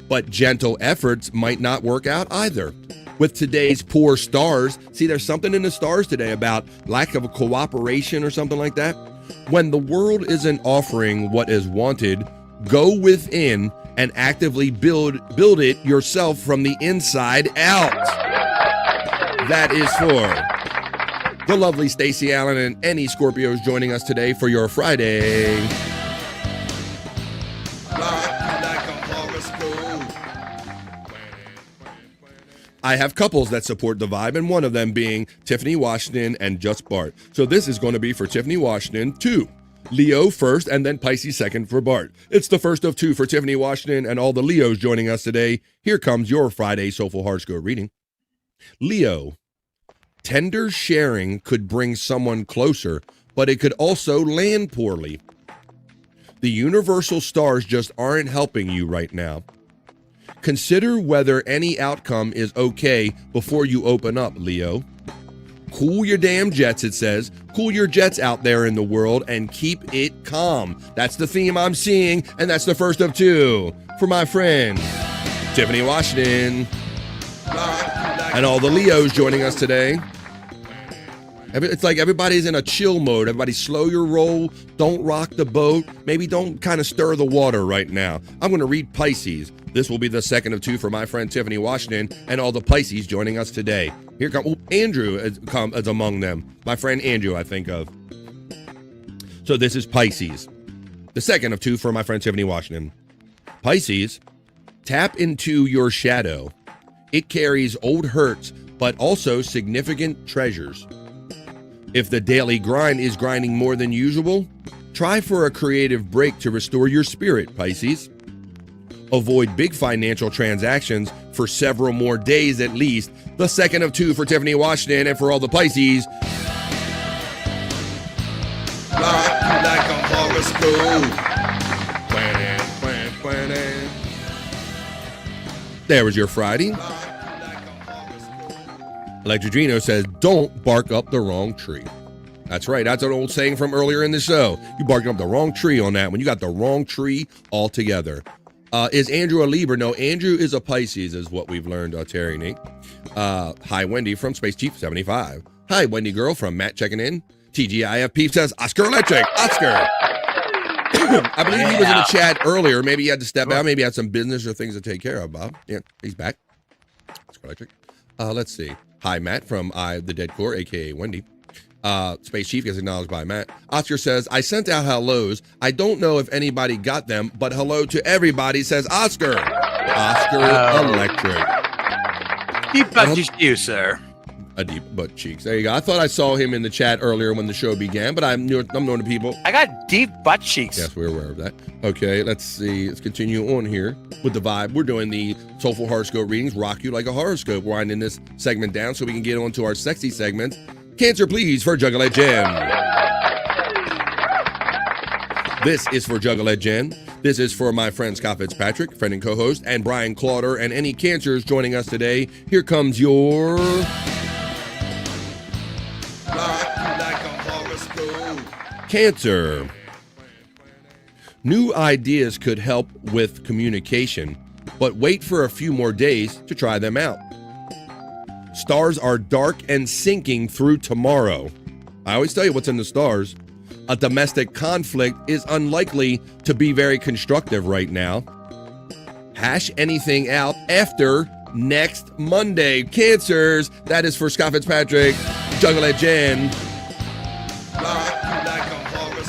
But gentle efforts might not work out either. With today's poor stars, see, there's something in the stars today about lack of cooperation or something like that. When the world isn't offering what is wanted, go within and actively build it yourself from the inside out. That is for the lovely Stacey Allen and any Scorpios joining us today for your Friday. I have couples that support the vibe, and one of them being Tiffany Washington and Just Bart. So this is going to be for Tiffany Washington 2, Leo first, and then Pisces second for Bart. It's the first of 2 for Tiffany Washington and all the Leos joining us today. Here comes your Friday Soulful Horoscope reading. Leo, tender sharing could bring someone closer, but it could also land poorly. The universal stars just aren't helping you right now. Consider whether any outcome is okay before you open up, Leo. Cool your damn jets, it says. Cool your jets out there in the world and keep it calm. That's the theme I'm seeing, and that's the first of 2 for my friend, Tiffany Washington. And all the Leos joining us today. It's like everybody's in a chill mode. Everybody slow your roll. Don't rock the boat. Maybe don't kind of stir the water right now. I'm going to read Pisces. This will be the second of 2 for my friend Tiffany Washington and all the Pisces joining us today. Here comes Andrew is among them. My friend Andrew, I think of. So this is Pisces. The second of 2 for my friend Tiffany Washington. Pisces, tap into your shadow. It carries old hurts, but also significant treasures. If the daily grind is grinding more than usual, try for a creative break to restore your spirit, Pisces. Avoid big financial transactions for several more days at least. The second of 2 for Tiffany Washington and for all the Pisces. Like a horoscope. There was your Friday. Electrodrino says, don't bark up the wrong tree. That's right. That's an old saying from earlier in the show. You barking up the wrong tree on that one. You got the wrong tree altogether. Is Andrew a Libra? No, Andrew is a Pisces, is what we've learned, Terry Nate. Hi, Wendy from Space Chief 75. Hi, Wendy girl from Matt checking in. TGIF Peep says, Oscar Electric. Oscar. I believe he was in the chat earlier. Maybe he had to step out. Maybe he had some business or things to take care of, Bob. Yeah, he's back. Oscar Electric. Let's see. Hi, Matt from the Dead Core, a.k.a. Wendy. Space Chief gets acknowledged by Matt. Oscar says, I sent out hellos. I don't know if anybody got them, but hello to everybody, says Oscar. Oscar Electric. Deep butt cheeks to you, sir. A deep butt cheeks. There you go. I thought I saw him in the chat earlier when the show began, but I'm known to people. I got deep butt cheeks. Yes, we're aware of that. Okay, let's see. Let's continue on here with the vibe. We're doing the Soulful Horoscope readings, rock you like a horoscope. We're winding this segment down so we can get on to our sexy segment. Cancer, please, for Juggalette Jen. This is for Juggalette Jen. This is for my friend Scott Fitzpatrick, friend and co-host, and Brian Clauder, and any Cancers joining us today. Here comes your... Cancer. New ideas could help with communication, but wait for a few more days to try them out. Stars are dark and sinking through tomorrow. I always tell you what's in the stars. A domestic conflict is unlikely to be very constructive right now. Hash anything out after next Monday. Cancers, that is for Scott Fitzpatrick, Juggalette Jen.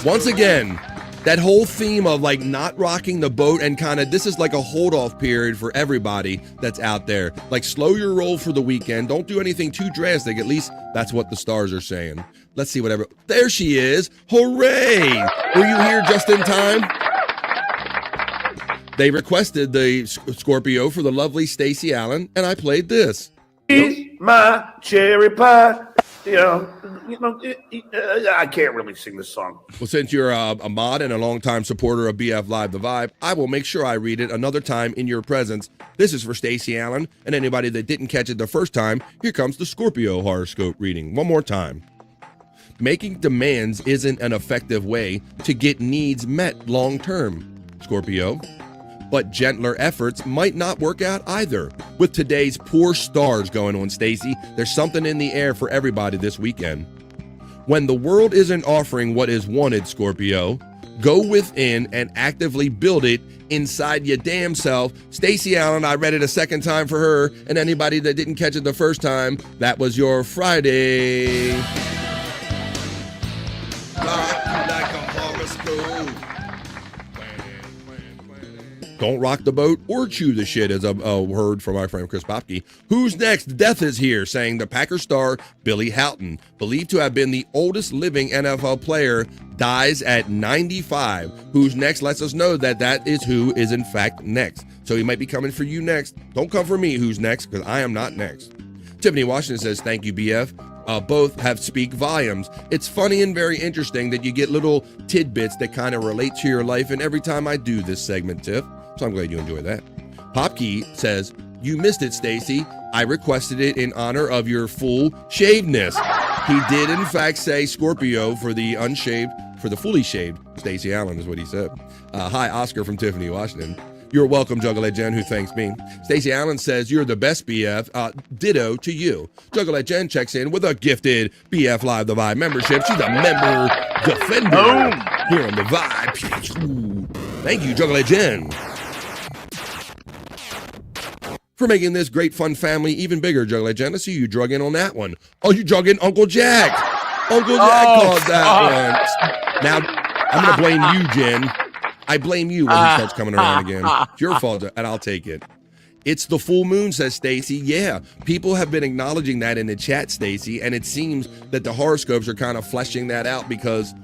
Once again, that whole theme of like not rocking the boat and kind of this is like a hold off period for everybody that's out there. Like slow your roll for the weekend. Don't do anything too drastic. At least that's what the stars are saying. Let's see whatever. There she is. Hooray. Were you here just in time? They requested the Scorpio for the lovely Stacey Allen, and I played this. Eat my cherry pie. I can't really sing this song. Well, since you're a mod and a longtime supporter of BF Live The Vibe, I will make sure I read it another time in your presence. This is for Stacey Allen, and anybody that didn't catch it the first time, here comes the Scorpio horoscope reading. One more time. Making demands isn't an effective way to get needs met long term, Scorpio. But gentler efforts might not work out either. With today's poor stars going on, Stacey, there's something in the air for everybody this weekend. When the world isn't offering what is wanted, Scorpio, go within and actively build it inside your damn self. Stacey Allen, I read it a second time for her, and anybody that didn't catch it the first time, that was your Friday. Don't rock the boat or chew the shit, as I've heard from my friend Chris Popke. Who's next? Death is here, saying the Packers star Billy Houghton, believed to have been the oldest living NFL player, dies at 95. Who's next lets us know that that is who is in fact next. So he might be coming for you next. Don't come for me, who's next, because I am not next. Tiffany Washington says, thank you, BF. Both have speak volumes. It's funny and very interesting that you get little tidbits that kind of relate to your life, and every time I do this segment, Tiff. So I'm glad you enjoy that. Popkey says, you missed it, Stacy. I requested it in honor of your full shavedness. He did, in fact, say Scorpio for the unshaved, for the fully shaved. Stacey Allen is what he said. Hi, Oscar from Tiffany, Washington. You're welcome, Juggalette Jen, who thanks me. Stacey Allen says, you're the best, BF. Ditto to you. Juggalette Jen checks in with a gifted BF Live the Vibe membership. She's a member defender here on the Vibe. Thank you, Juggalette Jen, for making this great fun family even bigger, Juggalette Jen. I see you drug in on that one. Oh, you drug in Uncle Jack. Uncle Jack called that one. Now, I'm going to blame you, Jen. I blame you when he starts coming around again. It's your fault, and I'll take it. It's the full moon, says Stacy. Yeah, people have been acknowledging that in the chat, Stacy, and it seems that the horoscopes are kind of fleshing that out, because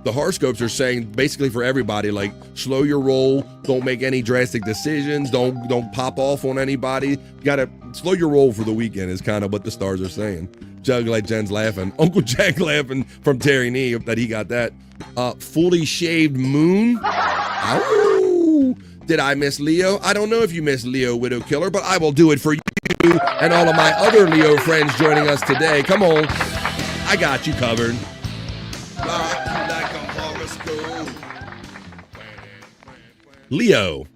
the horoscopes are saying basically for everybody, like, slow your roll, don't make any drastic decisions, don't pop off on anybody. You gotta slow your roll for the weekend is kind of what the stars are saying. Juggalette Jen's laughing. Uncle Jack laughing from Terry Nee that he got that. Fully shaved moon. Ow. Did I miss Leo? I don't know if you missed Leo, Widow Killer, but I will do it for you and all of my other Leo friends joining us today. Come on. I got you covered. Leo.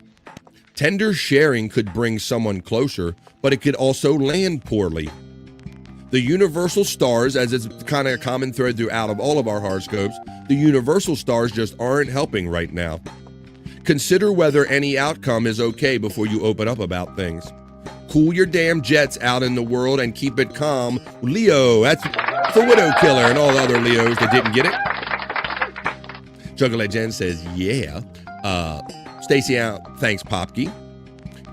Tender sharing could bring someone closer, but it could also land poorly. The universal stars, as it's kind of a common thread throughout of all of our horoscopes, the universal stars just aren't helping right now. Consider whether any outcome is okay before you open up about things. Cool your damn jets out in the world and keep it calm. Leo, that's for Widow Killer and all the other Leos that didn't get it. Juggalette Jen says, yeah. Stacey out, thanks, Popkey,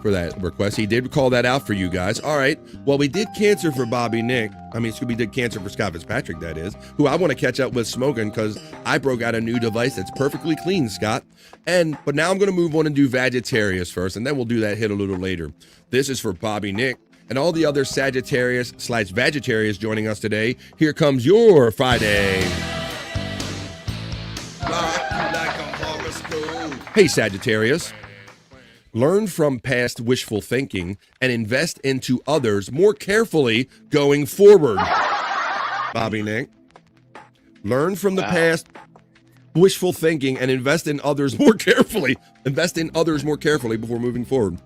for that request. He did call that out for you guys. All right. Well, we did cancer for Bobby Nick. We did cancer for Scott Fitzpatrick, that is, who I want to catch up with smoking because I broke out a new device that's perfectly clean, Scott. But now I'm going to move on and do Sagittarius first, and then we'll do that hit a little later. This is for Bobby Nick and all the other Sagittarius/Vagittarius joining us today. Here comes your Friday. Hey, Sagittarius. Learn from past wishful thinking and invest into others more carefully going forward. Bobby Nick. Learn from the past wishful thinking and invest in others more carefully. Invest in others more carefully before moving forward.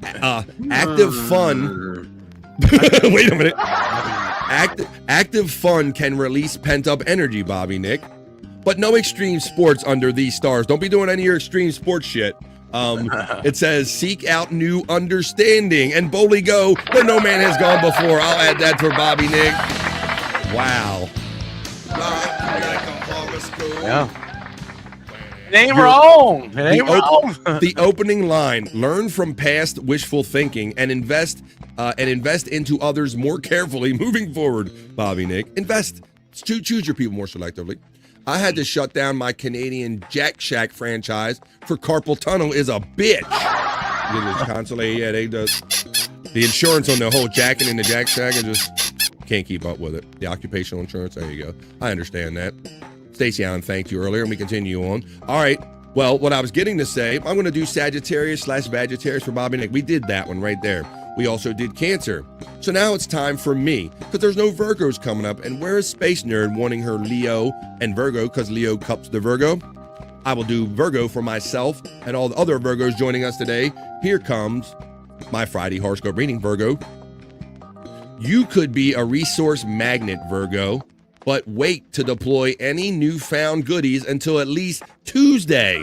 Active fun. Wait a minute. Active fun can release pent-up energy, Bobby Nick. But no extreme sports under these stars. Don't be doing any of your extreme sports shit. It says, seek out new understanding and boldly go where no man has gone before. I'll add that for Bobby Nick. Wow. Yeah. It ain't wrong. It ain't wrong. The opening line, learn from past wishful thinking and invest into others more carefully moving forward, Bobby Nick. Choose your people more selectively. I had to shut down my Canadian Jack Shack franchise for carpal tunnel is a bitch. Constantly, yeah, they does. The insurance on the whole jacking in the Jack Shack, I just can't keep up with it. The occupational insurance, there you go. I understand that. Stacey Allen thanked you earlier, and we continue on. All right. Well, what I was getting to say, I'm going to do Sagittarius/Vagittarius for Bobby Nick. We did that one right there. We also did Cancer. So now it's time for me, because there's no Virgos coming up. And where is Space Nerd wanting her Leo and Virgo, because Leo cups the Virgo? I will do Virgo for myself and all the other Virgos joining us today. Here comes my Friday horoscope reading, Virgo. You could be a resource magnet, Virgo, but wait to deploy any newfound goodies until at least Tuesday.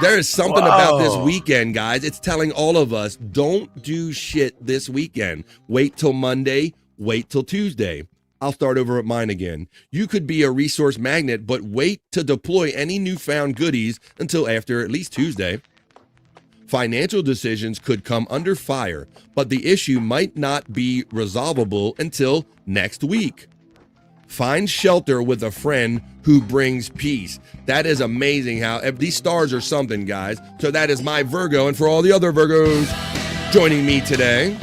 There is something about this weekend, guys. It's telling all of us, don't do shit this weekend. Wait till Monday, wait till Tuesday. I'll start over at mine again. You could be a resource magnet, but wait to deploy any newfound goodies until after at least Tuesday. Financial decisions could come under fire, but the issue might not be resolvable until next week. Find shelter with a friend who brings peace. That is amazing how these stars are something, guys. So that is my Virgo, and for all the other Virgos joining me today.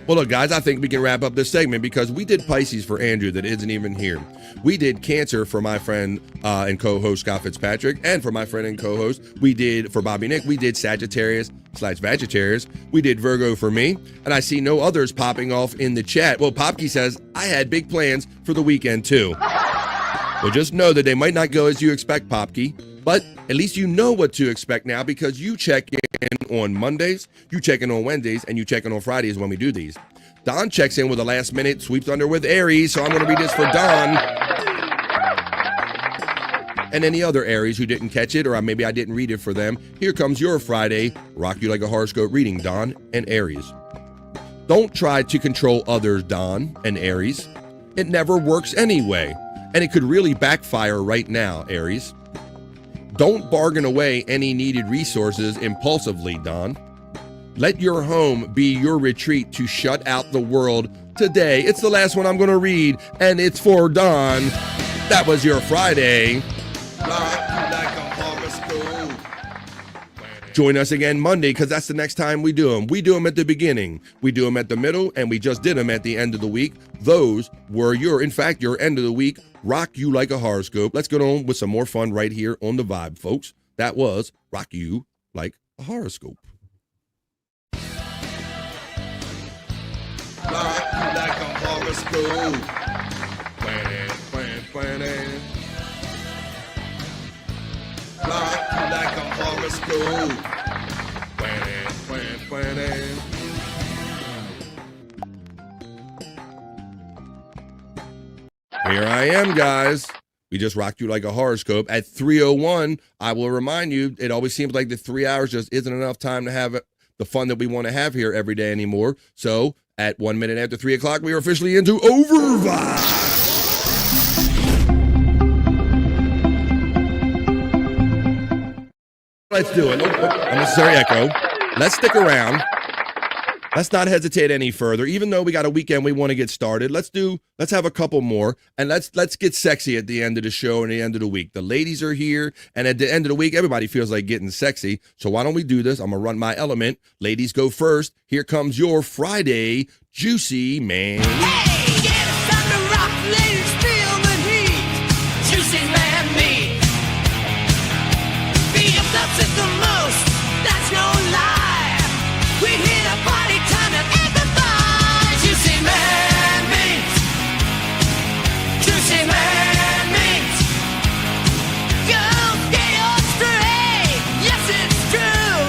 Well, look, guys, I think we can wrap up this segment because we did Pisces for Andrew that isn't even here. We did Cancer for my friend and co-host Scott Fitzpatrick, and for my friend and co-host, we did for Bobby Nick, we did Sagittarius/Vegetarius. We did Virgo for me, and I see no others popping off in the chat. Well, Popke says, I had big plans for the weekend too. Well, just know that they might not go as you expect, Popke, but at least you know what to expect now because you check in on Mondays, you check in on Wednesdays, and you check in on Fridays when we do these. Don checks in with a last minute sweeps under with Aries, so I'm going to read this for Don. And any other Aries who didn't catch it, or maybe I didn't read it for them, here comes your Friday Rock You Like a Horoscope reading, Don and Aries. Don't try to control others, Don and Aries. It never works anyway, and it could really backfire right now, Aries. Don't bargain away any needed resources impulsively, Don. Let your home be your retreat to shut out the world today. It's the last one I'm going to read, and it's for Don. That was your Friday. Join us again Monday, because that's the next time we do them. We do them at the beginning, we do them at the middle, and we just did them at the end of the week. Those were your end of the week Rock You Like a Horoscope. Let's get on with some more fun right here on The Vibe, folks. That was Rock You Like a Horoscope. Rock you like a horoscope. Plan. Rock you like a horoscope. Plan. Here I am, guys. We just rocked you like a horoscope. At 3:01, I will remind you, it always seems like the 3 hours just isn't enough time to have the fun that we want to have here every day anymore. So at 1 minute after 3 o'clock, we are officially into Overvibe. Let's do it. Unnecessary echo. Let's stick around. Let's not hesitate any further. Even though we got a weekend we want to get started, let's have a couple more, and let's get sexy at the end of the show and the end of the week. The ladies are here, and at the end of the week, everybody feels like getting sexy. So why don't we do this? I'm gonna run my element. Ladies go first. Here comes your Friday Juicy Man. Hey, get us on the rock, ladies, feel the heat. Juicy man meat. Be upset the most, that's no lie. We hit a party time and amplify. Juicy man meat. Juicy man meat. Girls, get your straight. Yes, it's true.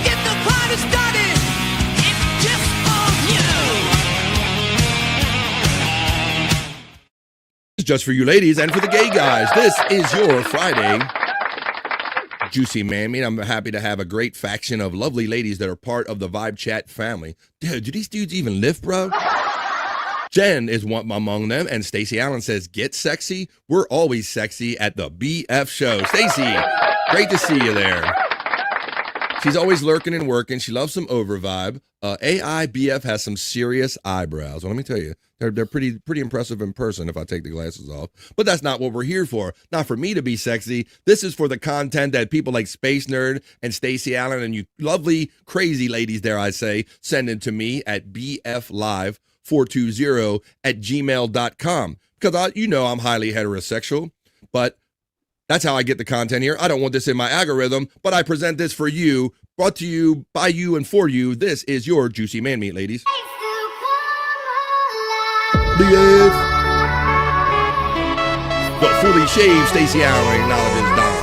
Get the party started. It's just for you. It's just for you ladies and for the gay guys. This is your Friday Juicy Man. I'm happy to have a great faction of lovely ladies that are part of the Vibe Chat family. Dude, do these dudes even lift, bro? Jen is one among them, and Stacey Allen says, get sexy. We're always sexy at the BF show. Stacey, great to see you there. She's always lurking and working. She loves some Overvibe. AI BF has some serious eyebrows. Well, let me tell you, they're pretty impressive in person if I take the glasses off. But that's not what we're here for. Not for me to be sexy. This is for the content that people like Space Nerd and Stacey Allen and you lovely, crazy ladies, dare I say, send in to me at bflive420@gmail.com. Because I'm highly heterosexual, but that's how I get the content here. I don't want this in my algorithm, but I present this for you, brought to you, by you, and for you. This is your Juicy Man Meat, ladies. But fully shaved, Stacey Allen acknowledges Don.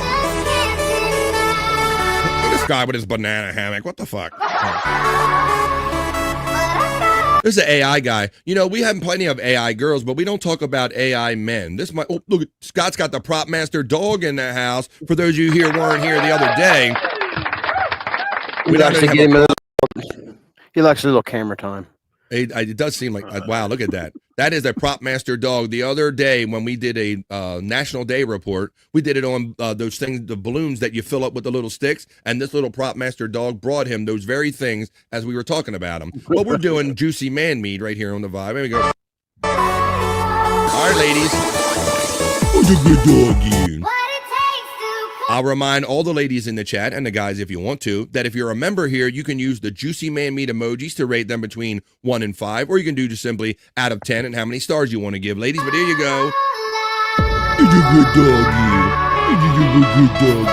Look at this guy with his banana hammock. What the fuck? There's an AI guy. You know, we have plenty of AI girls, but we don't talk about AI men. This might. Oh, look, Scott's got the prop master dog in the house. For those of you here weren't here the other day, he likes a little camera time. It does seem like, wow, look at that. That is a prop master dog. The other day when we did a National Day report, we did it on those things, the balloons that you fill up with the little sticks, and this little prop master dog brought him those very things as we were talking about them. Well, we're doing juicy man meat right here on the vibe. There we go. All right, ladies. Who's a good dog you? I'll remind all the ladies in the chat and the guys, if you want to, that if you're a member here, you can use the juicy man meat emojis to rate them between 1 and 5, or you can do just simply out of 10 and how many stars you want to give, ladies. But here you go. He's a good dog, you. He's a good dog,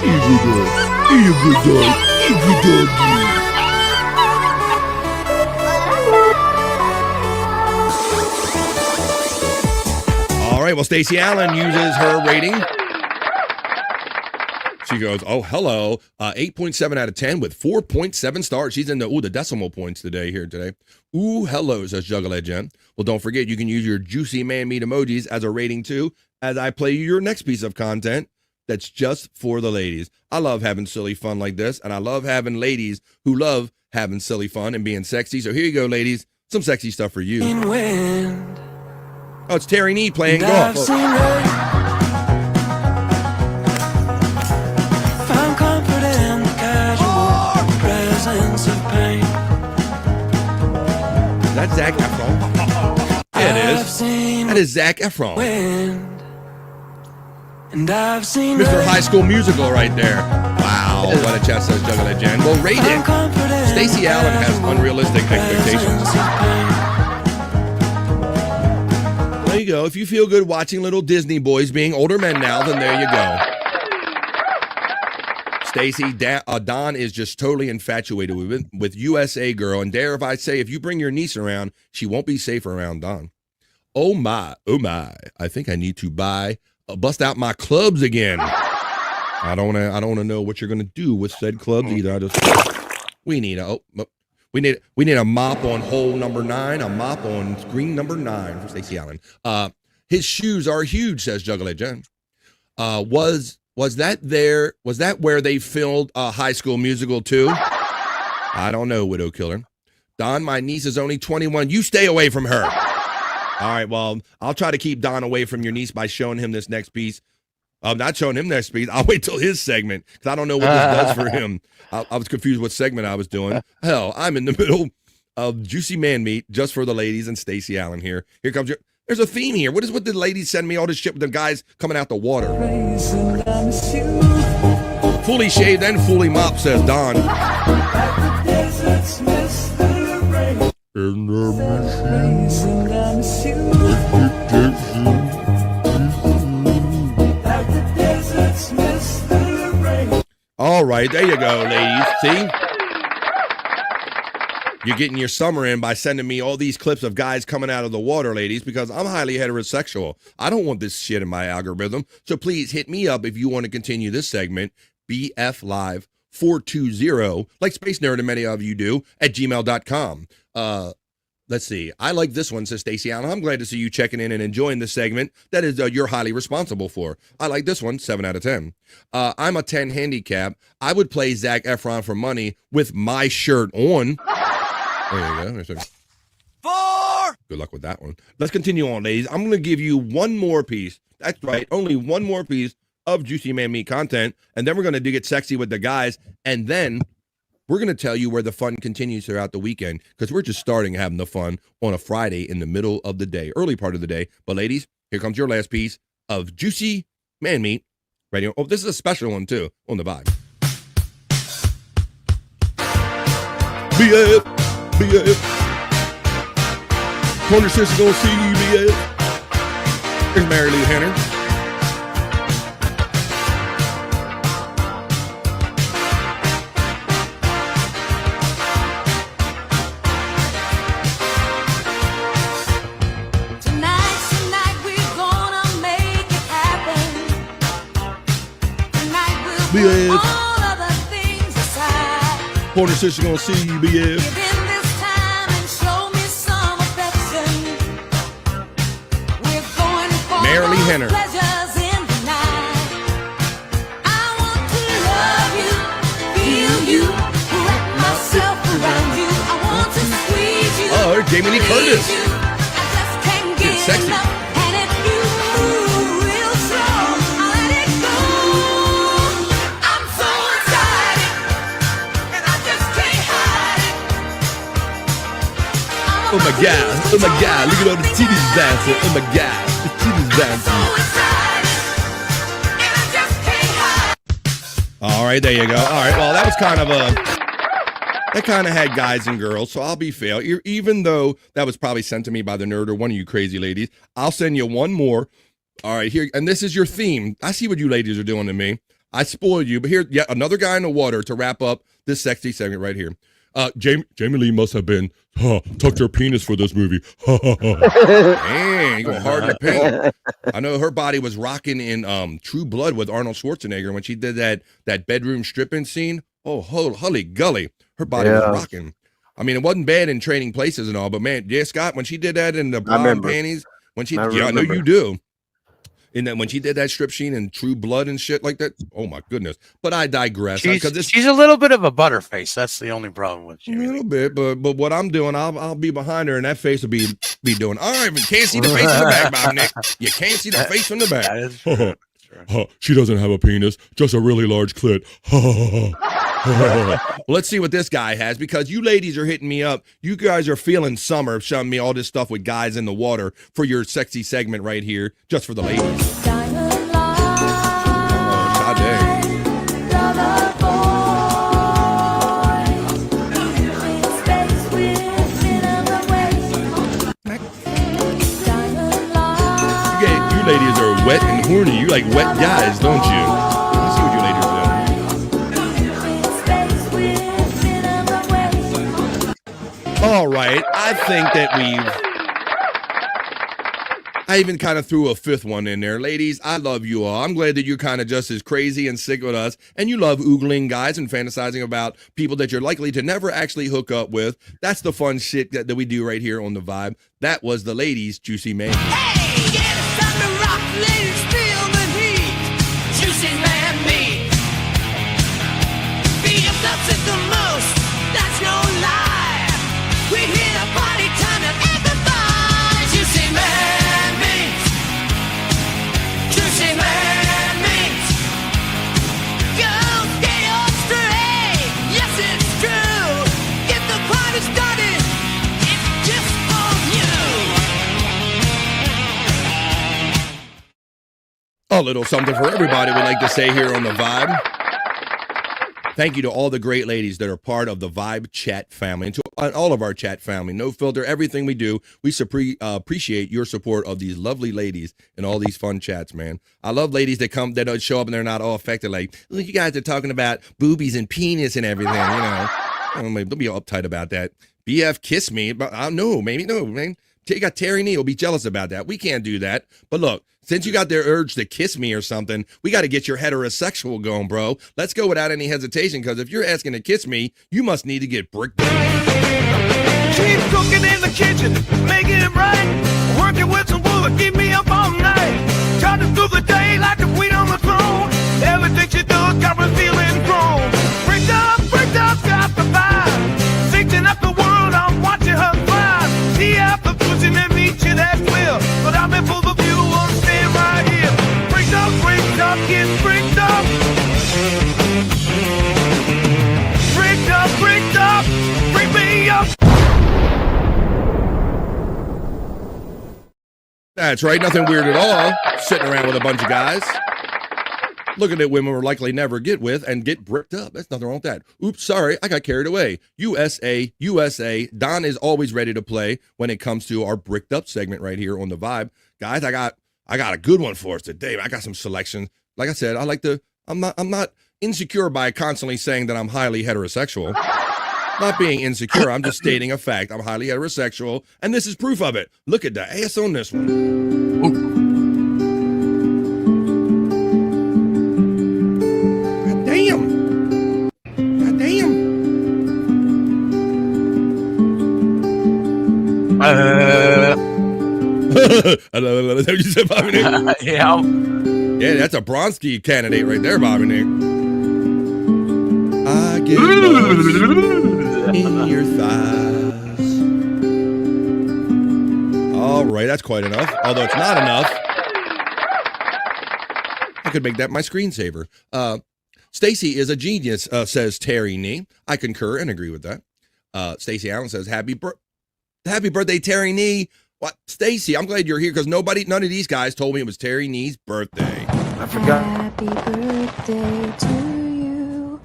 you. He's a good dog. He's a good dog. He's a good dog, you. All right. Well, Stacey Allen uses her rating. She goes, oh, hello, 8.7 out of 10 with 4.7 stars. She's in the decimal points today. Ooh, hello, says Juggalo Jen. Well, don't forget, you can use your juicy man meat emojis as a rating, too, as I play you your next piece of content that's just for the ladies. I love having silly fun like this, and I love having ladies who love having silly fun and being sexy. So here you go, ladies, some sexy stuff for you. Oh, it's Terry Nee playing golf. That's Zac Efron. Yeah, it is. That is Zac Efron. Mr. High School Musical right there. Wow, what a chat, says Juggalo Jen. Well, rate it. Stacey Allen has unrealistic expectations. There you go. If you feel good watching little Disney boys being older men now, then there you go. Stacey, Don is just totally infatuated with USA Girl, and dare if I say, if you bring your niece around, she won't be safe around Don. Oh my, I think I need to bust out my clubs again. I don't wanna know what you're gonna do with said clubs either. We need a mop on hole number 9, a mop on screen number 9 for Stacey Allen. His shoes are huge, says Juggalo Jen. Was that where they filmed High School Musical too? I don't know, Widow Killer. Don, my niece is only 21. You stay away from her. All right, well, I'll try to keep Don away from your niece by showing him this next piece. I'm not showing him next piece. I'll wait till his segment because I don't know what this does for him. I was confused what segment I was doing. Hell, I'm in the middle of Juicy Man Meat just for the ladies and Stacey Allen here. Here comes your... There's a theme here. What the ladies send me all this shit with the guys coming out the water? Fully shaved and fully mopped, says Don. All right, there you go, ladies. See? You're getting your summer in by sending me all these clips of guys coming out of the water, ladies, because I'm highly heterosexual. I don't want this shit in my algorithm. So please hit me up if you want to continue this segment, BF Live 420, like Space Nerd and many of you do, at gmail.com. Let's see. I like this one, says Stacey Allen. I'm glad to see you checking in and enjoying this segment that is you're highly responsible for. I like this one, 7 out of 10. I'm a 10 handicap. I would play Zac Efron for money with my shirt on. There you go. 4! Good luck with that one. Let's continue on, ladies. I'm going to give you one more piece. That's right. Only one more piece of Juicy Man Meat content. And then we're going to get sexy with the guys. And then we're going to tell you where the fun continues throughout the weekend. Because we're just starting having the fun on a Friday in the middle of the day. Early part of the day. But ladies, here comes your last piece of Juicy Man Meat. Ready? Oh, this is a special one, too, on the vibe. BF. Corner sister gonna see you, BF. Here's Mary Lou Henner. Tonight we're gonna make it happen. Tonight we'll BF. put all other things aside. Corner sister gonna see you, BF. Give him this time and Marilee Henner. Pleasures in the night. I want to love you, feel you, wrap myself around you. I want to squeeze you. Oh, there's Jamie Lee Curtis. Can't Getting get sexy. enough. And if you move real slow, I'll let it go. I'm so excited, and I just can't hide it. Oh my God. Oh my God. Look at all the titties dancing. Oh my God. The titties dancing. All right, there you go. All right, well, that was kind of that kind of had guys and girls, so I'll be fair. Even though that was probably sent to me by the nerd or one of you crazy ladies, I'll send you one more. All right, here, and this is your theme. I see what you ladies are doing to me. I spoiled you, but here, yet another guy in the water to wrap up this sexy segment right here. Jamie Lee must have been tucked her penis for this movie. Man, you going hard in the paint. I know her body was rocking in True Blood with Arnold Schwarzenegger when she did that bedroom stripping scene. Oh, holy gully, her body was rocking. I mean, it wasn't bad in Trading Places and all, but man, yeah, Scott, when she did that in the blonde panties, I know you do. And then when she did that strip scene in True Blood and shit like that, oh my goodness. But I digress. She's a little bit of a butterface. That's the only problem with you. A little bit, but what I'm doing, I'll be behind her, and that face will be doing. All right, but can't see the face from the back, Bob Nick. You can't see the face from the back. That is true. She doesn't have a penis, just a really large clit. Well, let's see what this guy has, because you ladies are hitting me up. You guys are feeling summer, showing me all this stuff with guys in the water for your sexy segment right here, just for the ladies. You ladies are wet and horny. You like wet guys, don't you? Let's see what you ladies do. All right, I think that I even kind of threw a fifth one in there. Ladies, I love you all. I'm glad that you're kind of just as crazy and sick with us, and you love oogling guys and fantasizing about people that you're likely to never actually hook up with. That's the fun shit that we do right here on The Vibe. That was the ladies' Juicy Man. Ladies, feel the heat. Juicy man meat. Beat up upset the most. That's no lie. We hit a party time and everybody. Juicy man meat. Juicy man meat. Girls, get on straight. Yes, it's true. Get the party started. It's just for you. A little something for everybody, we like to say here on The Vibe. Thank you to all the great ladies that are part of the Vibe chat family, and to all of our chat family. No filter, everything we do. We appreciate your support of these lovely ladies and all these fun chats, man. I love ladies that don't show up and they're not all affected like, look, you guys are talking about boobies and penis and everything, you know. Don't be all uptight about that. BF kiss me, but I don't know, maybe no, man. You got Terry Neal, be jealous about that. We can't do that. But look, since you got their urge to kiss me or something, we got to get your heterosexual going, bro. Let's go without any hesitation, because if you're asking to kiss me, you must need to get bricked up. Keep cooking in the kitchen, making it right. Working with some wood, keep me up all night. Trying to do the day like a queen on the throne. Everything she does got me feeling grown. Bricked up, got the vibe. Fixing up the world, I'm watching her thrive. See after pushing and meet you, that's well. But I'm in full of view, I'm staying right here. Bricked up, get bricked up. Bricked up, bring me up. That's right, nothing weird at all. Sitting around with a bunch of guys, looking at women we'll likely never get with and get bricked up. That's nothing wrong with that. Oops, sorry, I got carried away. USA. Don is always ready to play when it comes to our bricked up segment right here on The Vibe. Guys, I got a good one for us today. I got some selections. Like I said, I'm not insecure by constantly saying that I'm highly heterosexual. Not being insecure, I'm just stating a fact. I'm highly heterosexual, and this is proof of it. Look at the ass on this one. Ooh. God damn. God Is that what you said, Bobby Nick? Yeah. Yeah, that's a Bronski candidate right there, Bobby Nick. I get lost in your thighs. All right, that's quite enough. Although it's not enough. I could make that my screensaver. Stacy is a genius, says Terry Nee. I concur and agree with that. Stacy Allen says, happy birthday, Terry Nee. What? Stacy, I'm glad you're here because none of these guys told me it was Terry Nee's birthday. I forgot. Happy birthday to you.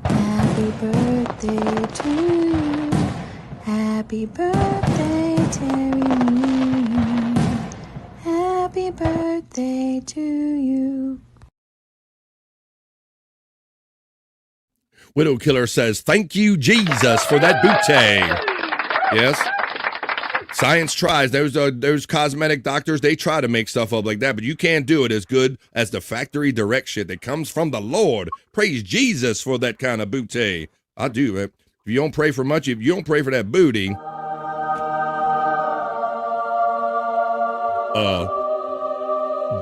Happy birthday to you. Happy birthday, Terry Nee. Happy birthday to you. Widow Killer says, thank you, Jesus, for that booty. Yes. Science tries. Those cosmetic doctors, they try to make stuff up like that, but you can't do it as good as the factory direct shit that comes from the Lord. Praise Jesus for that kind of booty. I do. If you don't pray for much, if you don't pray for that booty,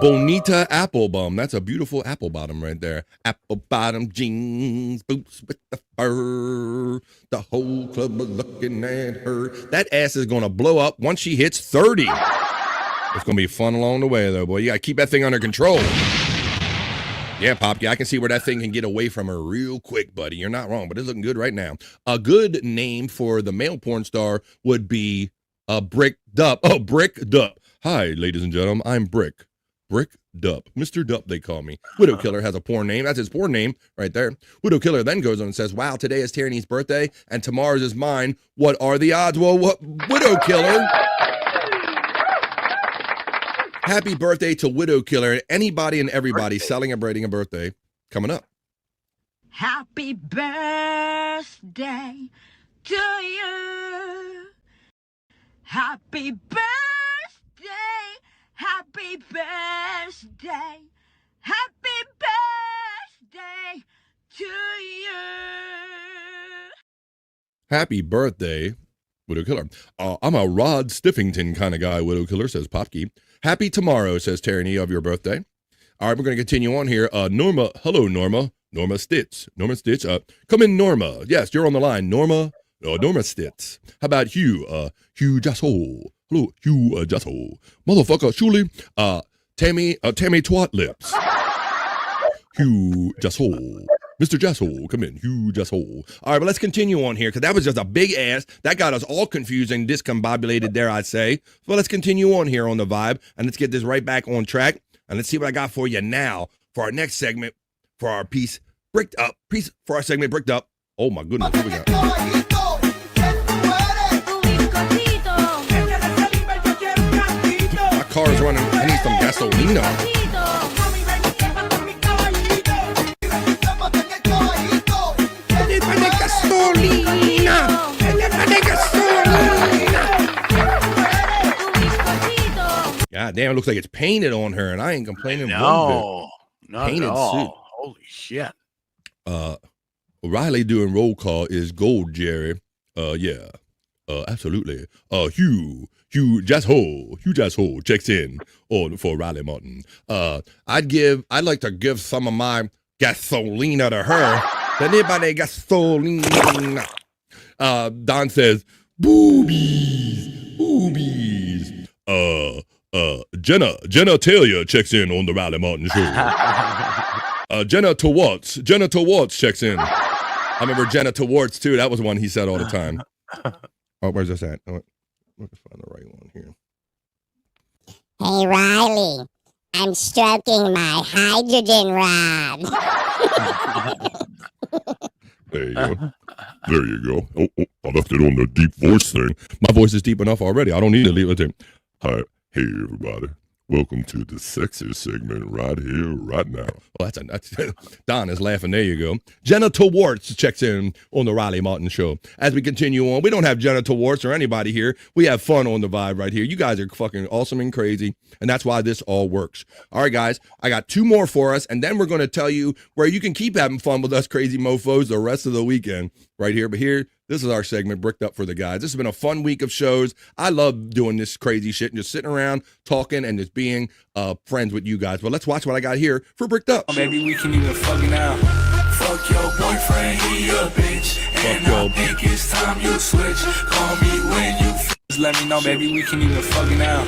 Bonita apple bum. That's a beautiful apple bottom right there. Apple bottom jeans, boots with the fur. The whole club was looking at her. That ass is going to blow up once she hits 30. It's going to be fun along the way, though, boy. You got to keep that thing under control. Yeah, Pop, I can see where that thing can get away from her real quick, buddy. You're not wrong, but it's looking good right now. A good name for the male porn star would be Brick Dup. Oh, Brick Dup. Hi, ladies and gentlemen. I'm Brick. Brick Dup. Mr. Dup, they call me. Widow Killer has a porn name. That's his porn name right there. Widow Killer then goes on and says, wow, today is Tyranny's birthday and tomorrow's is mine. What are the odds? Well, what? Widow Killer. Happy birthday to Widow Killer. Anybody and everybody celebrating a birthday coming up. Happy birthday to you. Happy birthday. Happy birthday. Happy birthday to you. Happy birthday, Widow Killer. I'm a Rod Stiffington kind of guy, Widow Killer, says Popkey. Happy tomorrow, says Tyranny, of your birthday. All right, we're going to continue on here. Norma, hello, Norma. Norma Stitz. Norma Stitz. Come in, Norma. Yes, you're on the line. Norma Stitz. How about Hugh? Hugh Jasso. Hello, Hugh Jasso. Motherfucker, Shuli. Tammy Twat Lips. Hugh Jasso. Mr. Jasso, come in. Hugh Jasso. All right, but let's continue on here because that was just a big ass. That got us all confused and discombobulated, dare I say. So let's continue on here on the vibe and let's get this right back on track. And let's see what I got for you now for our next segment, for our piece Bricked Up. For our segment Bricked Up. Oh my goodness, here we go. My car is running. I need some gasolina. God damn, it looks like it's painted on her, and I ain't complaining. No, not painted at all. suit. Holy shit. Riley doing roll call is gold, Jerry. Yeah. Absolutely. Hugh Jasso checks in for Riley Martin. I'd like to give some of my gasolina to her. Anybody gasolina? Don says, boobies. Jenna Taylor checks in on the Riley Martin show. Jenna Towards checks in. I remember Jenna Towards too. That was one he said all the time. Oh, where's this at? Oh, let's find the right one here. Hey, Riley, I'm stroking my hydrogen rod. There you go. There you go. Oh, I left it on the deep voice thing. My voice is deep enough already. I don't need to leave it there. Hi. Hey, everybody. Welcome to the sexy segment right here, right now. Well, that's Don is laughing. There you go. Jenna Towards checks in on the Riley Martin show. As we continue on, we don't have Jenna Towards or anybody here. We have fun on the vibe right here. You guys are fucking awesome and crazy, and that's why this all works. All right, guys, I got two more for us, and then we're going to tell you where you can keep having fun with us crazy mofos the rest of the weekend right here. But here, This is our segment, Bricked Up for the Guys. This has been a fun week of shows. I love doing this crazy shit and just sitting around talking and just being friends with you guys. But let's watch what I got here for Bricked Up. Maybe we can either fucking out. Fuck your boyfriend, he a bitch. And I think it's time you switch. Call me when you just let me know, baby, we can either fucking out.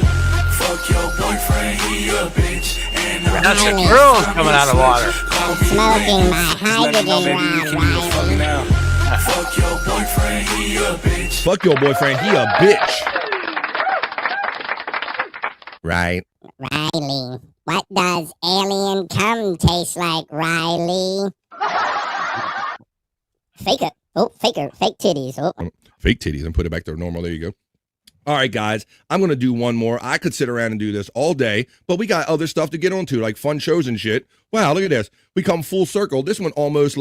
Fuck your boyfriend, he a bitch. And I That's think the it's girls time coming you out of switch. water. Call me Smoking when my just let me know, baby, we can either fucking out. Fuck your boyfriend, he a bitch. Fuck your boyfriend, he a bitch. Right. Riley, what does alien cum taste like, Riley? Fake it. Oh, faker. Fake titties. Oh. Fake titties and put it back to normal. There you go. All right, guys, I'm going to do one more. I could sit around and do this all day, but we got other stuff to get on to, like fun shows and shit. Wow, look at this. We come full circle. This one almost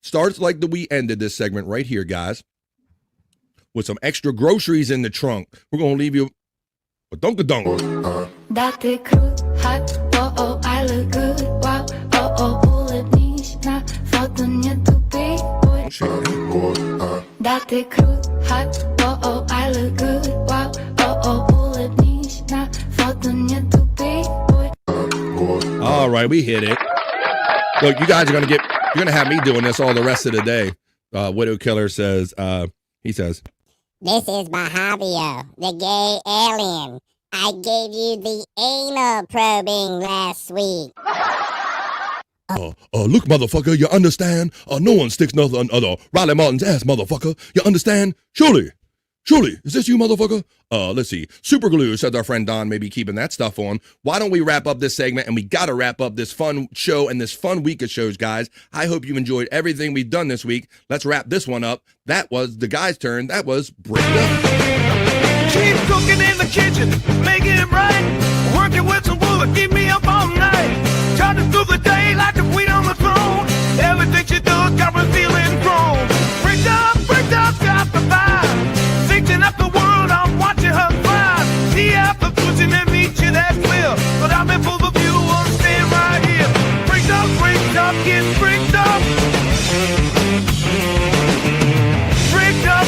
starts like we ended this segment right here, guys, with some extra groceries in the trunk. We're going to leave you a dunk-a-dunk. Date cruz, hot, oh oh, I look good, wow, oh oh, улыбнись на фото нету бибой. Date cruz, hot, oh oh, I look good, wow, oh oh, улыбнись на фото нету бибой. All right, we hit it. Look, you guys are you're gonna have me doing this all the rest of the day. Widow Killer says, he says, This is Bahavio, the gay alien. I gave you the anal probing last week. Look, motherfucker, you understand? No one sticks nothing under Riley Martin's ass, motherfucker. You understand? Surely, is this you, motherfucker? Let's see. Super glue, says our friend Don, may be keeping that stuff on. Why don't we wrap up this segment? And we got to wrap up this fun show and this fun week of shows, guys. I hope you enjoyed everything we've done this week. Let's wrap this one up. That was the guys' turn. That was Bricked Up. Keep cooking in the kitchen, making it right. Working with some wood, keep me up all night. Charging through the day like a queen on the throne. Everything she does got me feeling grown. Bricked up, got the vibe. Fixing up the world, I'm watching her thrive. The apple pushing and meet you, that's clear. But I'm in full of view, I'm staying right here. Bricked up, get bricked up.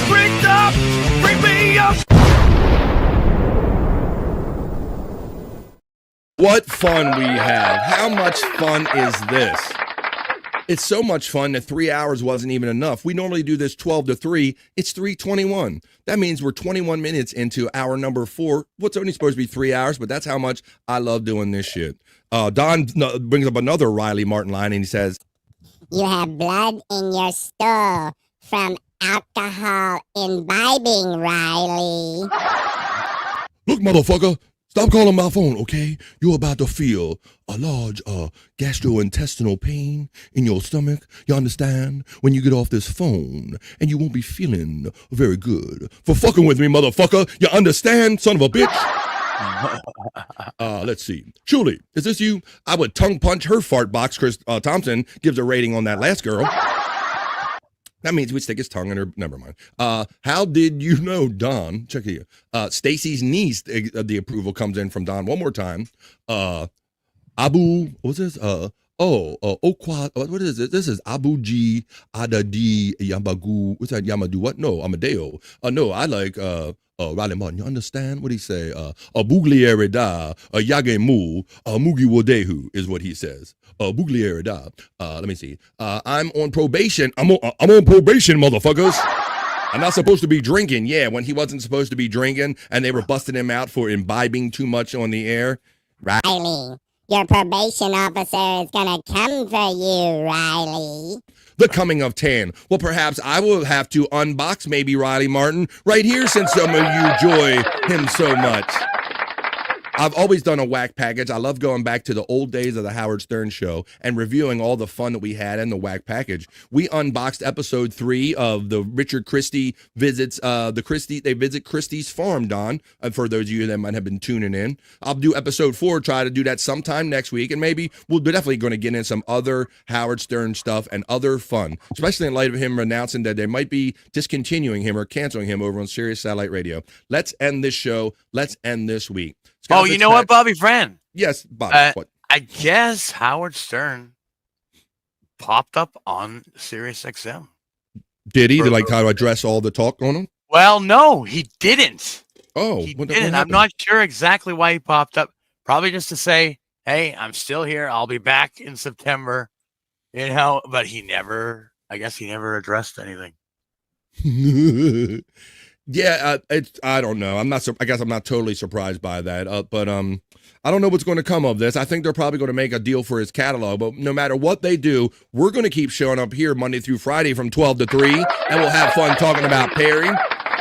Bricked up, bring me up. What fun we have. How much fun is this? It's so much fun that 3 hours wasn't even enough. We normally do this 12 to 3. It's 3:21. That means we're 21 minutes into hour number 4. What's only supposed to be 3 hours, but that's how much I love doing this shit. Don brings up another Riley Martin line, and he says, You have blood in your stool from alcohol imbibing, Riley. Look, motherfucker, stop calling my phone, okay? You're about to feel a large gastrointestinal pain in your stomach. You understand? When you get off this phone, and you won't be feeling very good for fucking with me, motherfucker. You understand, son of a bitch? Let's see. Julie, is this you? I would tongue punch her fart box. Chris Thompson gives a rating on that last girl. That means we'd stick his tongue in her. Never mind. How did you know, Don? Check it here. Stacy's niece, the approval comes in from Don one more time. Abu, what's this? Okwa, what is this? This is Abu G Adadi Yamagu. What's that? Yamadu? What? No, Amadeo. No, I like Riley Martin. You understand what he say? Bugliere da, Yagemu, Mugi Wodehu is what he says. Bugliere da. Let me see. I'm on probation. I'm on probation, motherfuckers. I'm not supposed to be drinking. Yeah, when he wasn't supposed to be drinking, and they were busting him out for imbibing too much on the air. Riley, your probation officer is gonna come for you, Riley. The coming of Tan. Well, perhaps I will have to unbox maybe Riley Martin right here since some of you enjoy him so much. I've always done a whack package. I love going back to the old days of the Howard Stern show and reviewing all the fun that we had in the whack package. We unboxed episode 3 of the Richard Christie visits they visit Christie's farm, Don, for those of you that might have been tuning in. I'll do episode 4, try to do that sometime next week, and maybe we're definitely going to get in some other Howard Stern stuff and other fun, especially in light of him announcing that they might be discontinuing him or canceling him over on Sirius Satellite Radio. Let's end this show. Let's end this week. Oh, you know what, Bobby Friend? Yes, Bobby. What? I guess Howard Stern popped up on Sirius XM. Did he? Like how to address all the talk on him? Well, no, he didn't. Oh, he didn't. I'm not sure exactly why he popped up. Probably just to say, "Hey, I'm still here. I'll be back in September." But I guess he never addressed anything. Yeah, I don't know. I guess I'm not totally surprised by that. But I don't know what's going to come of this. I think they're probably going to make a deal for his catalog. But no matter what they do, we're going to keep showing up here Monday through Friday from 12 to 3, and we'll have fun talking about Perry.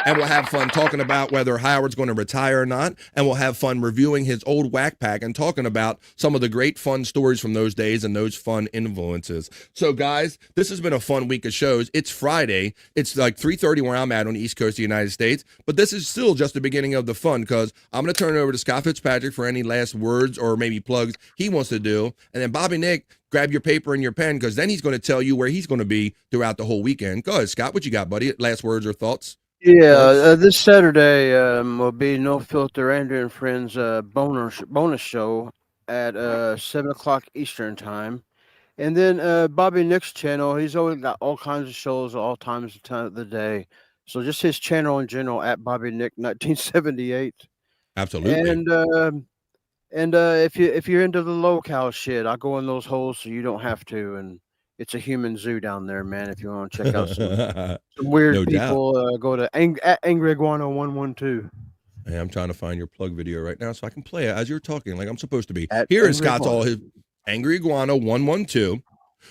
And we'll have fun talking about whether Howard's going to retire or not. And we'll have fun reviewing his old whack pack and talking about some of the great fun stories from those days and those fun influences. So, guys, this has been a fun week of shows. It's Friday. It's like 3:30 where I'm at on the East Coast of the United States. But this is still just the beginning of the fun because I'm going to turn it over to Scott Fitzpatrick for any last words or maybe plugs he wants to do. And then Bobby Nick, grab your paper and your pen because then he's going to tell you where he's going to be throughout the whole weekend. Go ahead, Scott. What you got, buddy? Last words or thoughts? Yeah, this Saturday will be No Filter Andrew and Friends bonus show at 7 o'clock Eastern time. And then Bobby Nick's channel, he's always got all kinds of shows all times of the day. So just his channel in general at Bobby Nick 1978. Absolutely. And if you're into the low-cal shit, I go in those holes so you don't have to. And it's a human zoo down there, man. If you want to check out some weird people, go to Angry Iguana 112. Hey, I'm trying to find your plug video right now so I can play it as you're talking like I'm supposed to be. Here is Scott's all his Angry Iguana 112.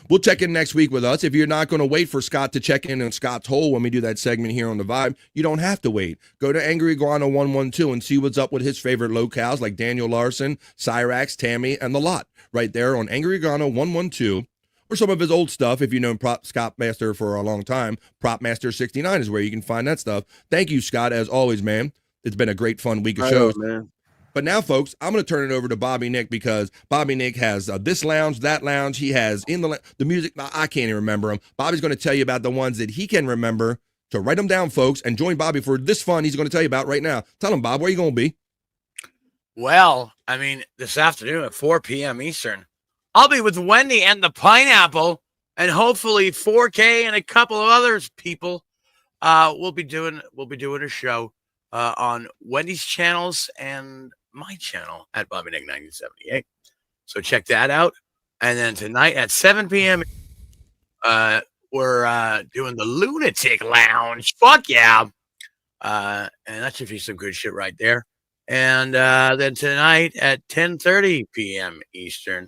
We'll check in next week with us. If you're not going to wait for Scott to check in Scott's hole when we do that segment here on The Vibe, you don't have to wait. Go to Angry Iguana 112 and see what's up with his favorite locales like Daniel Larson, Cyrax, Tammy, and the lot right there on Angry Iguana 112. Or some of his old stuff, if you know Scott Master for a long time, Prop Master 69 is where you can find that stuff. Thank you, Scott, as always, man. It's been a great, fun week of shows. Man. But now, folks, I'm going to turn it over to Bobby Nick because Bobby Nick has this lounge, that lounge. He has the music. I can't even remember them. Bobby's going to tell you about the ones that he can remember. So write them down, folks, and join Bobby for this fun he's going to tell you about right now. Tell him, Bob, where you going to be? Well, this afternoon at 4 p.m. Eastern, I'll be with Wendy and the Pineapple, and hopefully 4K and a couple of other people. We'll be doing a show on Wendy's channels and my channel at Bobby Nick 1978. So check that out. And then tonight at 7 p.m. We're doing the Lunatic Lounge. Fuck yeah! And that should be some good shit right there. And then tonight at 10:30 p.m. Eastern.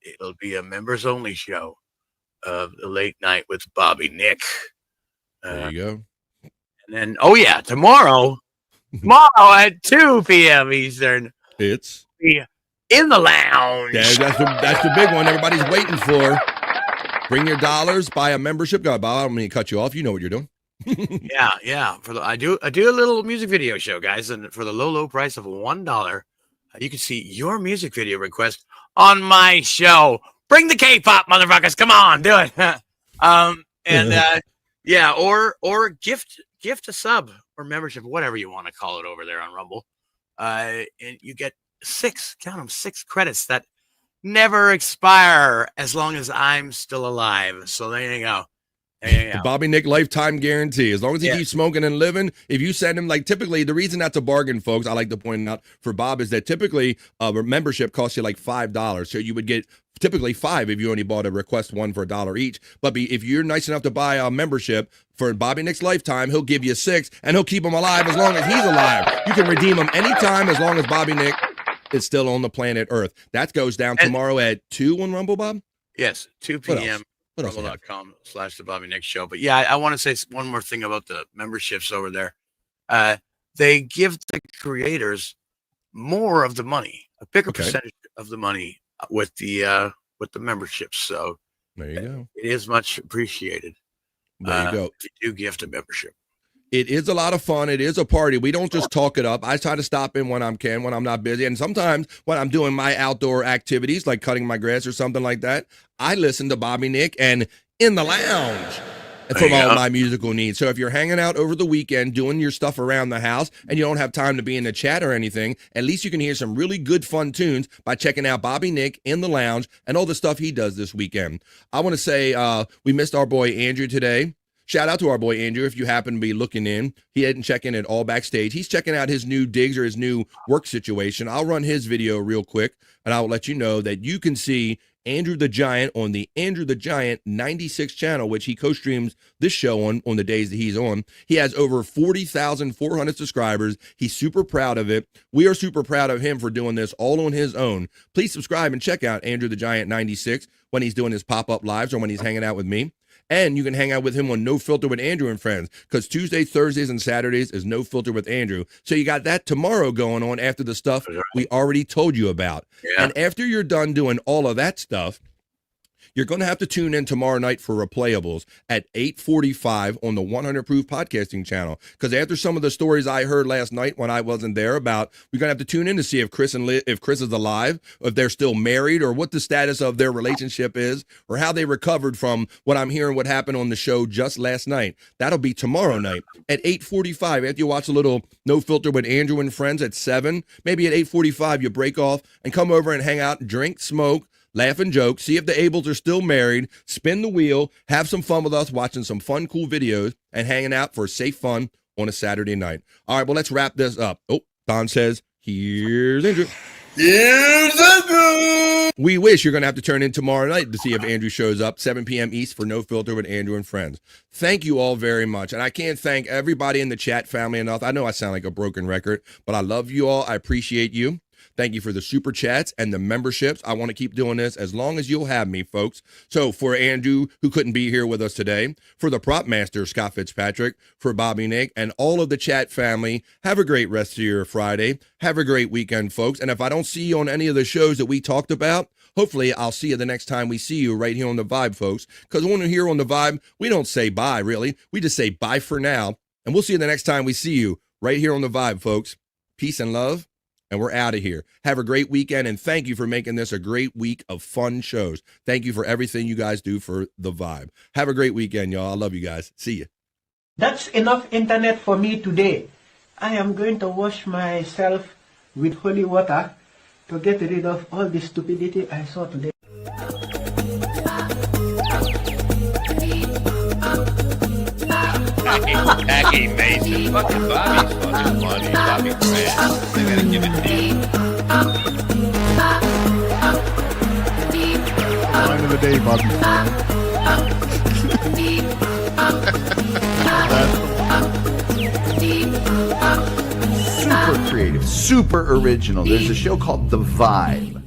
It'll be a members only show of the late night with Bobby Nick. There you go. And then, tomorrow at 2 p.m. Eastern, it's in the lounge. Yeah, that's the big one everybody's waiting for. Bring your dollars, buy a membership. God, Bob, I don't mean to cut you off. You know what you're doing. Yeah. I do a little music video show, guys, and for the low price of $1. You can see your music video request on my show. Bring the K-pop, motherfuckers. Come on, do it. Or gift a sub or membership, whatever you want to call it over there on Rumble. And you get 6 credits that never expire as long as I'm still alive. So there you go. The Bobby Nick lifetime guarantee. As long as he keeps smoking and living, if you send him, typically, the reason that's a bargain, folks, I like to point out for Bob, is that typically a membership costs you like $5. So you would get typically 5 if you only bought a request one for $1 each. But if you're nice enough to buy a membership for Bobby Nick's lifetime, he'll give you 6 and he'll keep him alive as long as he's alive. You can redeem him anytime as long as Bobby Nick is still on the planet Earth. That goes down tomorrow at 2 on Rumble, Bob? Yes, 2 p.m. Rumble.com/The Bobby Nick Show. But yeah, I want to say one more thing about the memberships over there. They give the creators more of the money, a bigger percentage of the money with the memberships. So there you go. It is much appreciated. There you go. If you do gift a membership. It is a lot of fun. It is a party. We don't just talk it up. I try to stop in when I can, when I'm not busy. And sometimes when I'm doing my outdoor activities, like cutting my grass or something like that, I listen to Bobby Nick and In the Lounge. from all my musical needs. So if you're hanging out over the weekend doing your stuff around the house and you don't have time to be in the chat or anything, at least you can hear some really good fun tunes by checking out Bobby Nick in the lounge and all the stuff he does this weekend. I want to say we missed our boy Andrew today. Shout out to our boy Andrew if you happen to be looking in. He didn't check in at all backstage. He's checking out his new digs or his new work situation. I'll run his video real quick and I'll let you know that you can see Andrew the Giant on the Andrew the Giant 96 channel, which he co-streams this show on the days that he's on. He has over 40,400 subscribers. He's super proud of it. We are super proud of him for doing this all on his own. Please subscribe and check out Andrew the Giant 96 when he's doing his pop-up lives or when he's hanging out with me. And you can hang out with him on No Filter with Andrew and Friends, because Tuesdays, Thursdays, and Saturdays is No Filter with Andrew. So you got that tomorrow going on after the stuff we already told you about. Yeah. And after you're done doing all of that stuff, you're going to have to tune in tomorrow night for Replayables at 8:45 on the 100 Proof Podcasting channel. Because after some of the stories I heard last night when I wasn't there about, we're going to have to tune in to see if Chris is alive, if they're still married, or what the status of their relationship is, or how they recovered from what I'm hearing what happened on the show just last night. That'll be tomorrow night at 8:45. After you watch a little No Filter with Andrew and Friends at 7, maybe at 8:45 you break off and come over and hang out, drink, smoke, laugh and joke, see if the Abels are still married, spin the wheel, have some fun with us watching some fun, cool videos, and hanging out for safe fun on a Saturday night. All right, well, let's wrap this up. Oh, Don says, here's Andrew. Here's Andrew. We wish you're going to have to turn in tomorrow night to see if Andrew shows up, 7 p.m. East for No Filter with Andrew and Friends. Thank you all very much. And I can't thank everybody in the chat family enough. I know I sound like a broken record, but I love you all. I appreciate you. Thank you for the super chats and the memberships. I want to keep doing this as long as you'll have me, folks. So for Andrew, who couldn't be here with us today, for the prop master, Scott Fitzpatrick, for Bobby Nick, and all of the chat family, have a great rest of your Friday. Have a great weekend, folks. And if I don't see you on any of the shows that we talked about, hopefully I'll see you the next time we see you right here on The Vibe, folks. Because when we're here on The Vibe, we don't say bye, really. We just say bye for now. And we'll see you the next time we see you right here on The Vibe, folks. Peace and love. And we're out of here. Have a great weekend, and thank you for making this a great week of fun shows. Thank you for everything you guys do for The Vibe. Have a great weekend, y'all. I love you guys. See you. That's enough internet for me today. I am going to wash myself with holy water to get rid of all the stupidity I saw today. Tacky Mason. Fucking Bobby's fucking funny. Bobby Grant. I gotta give it to you. Line of the day, Bobby. Super creative, super original. There's a show called The Vibe.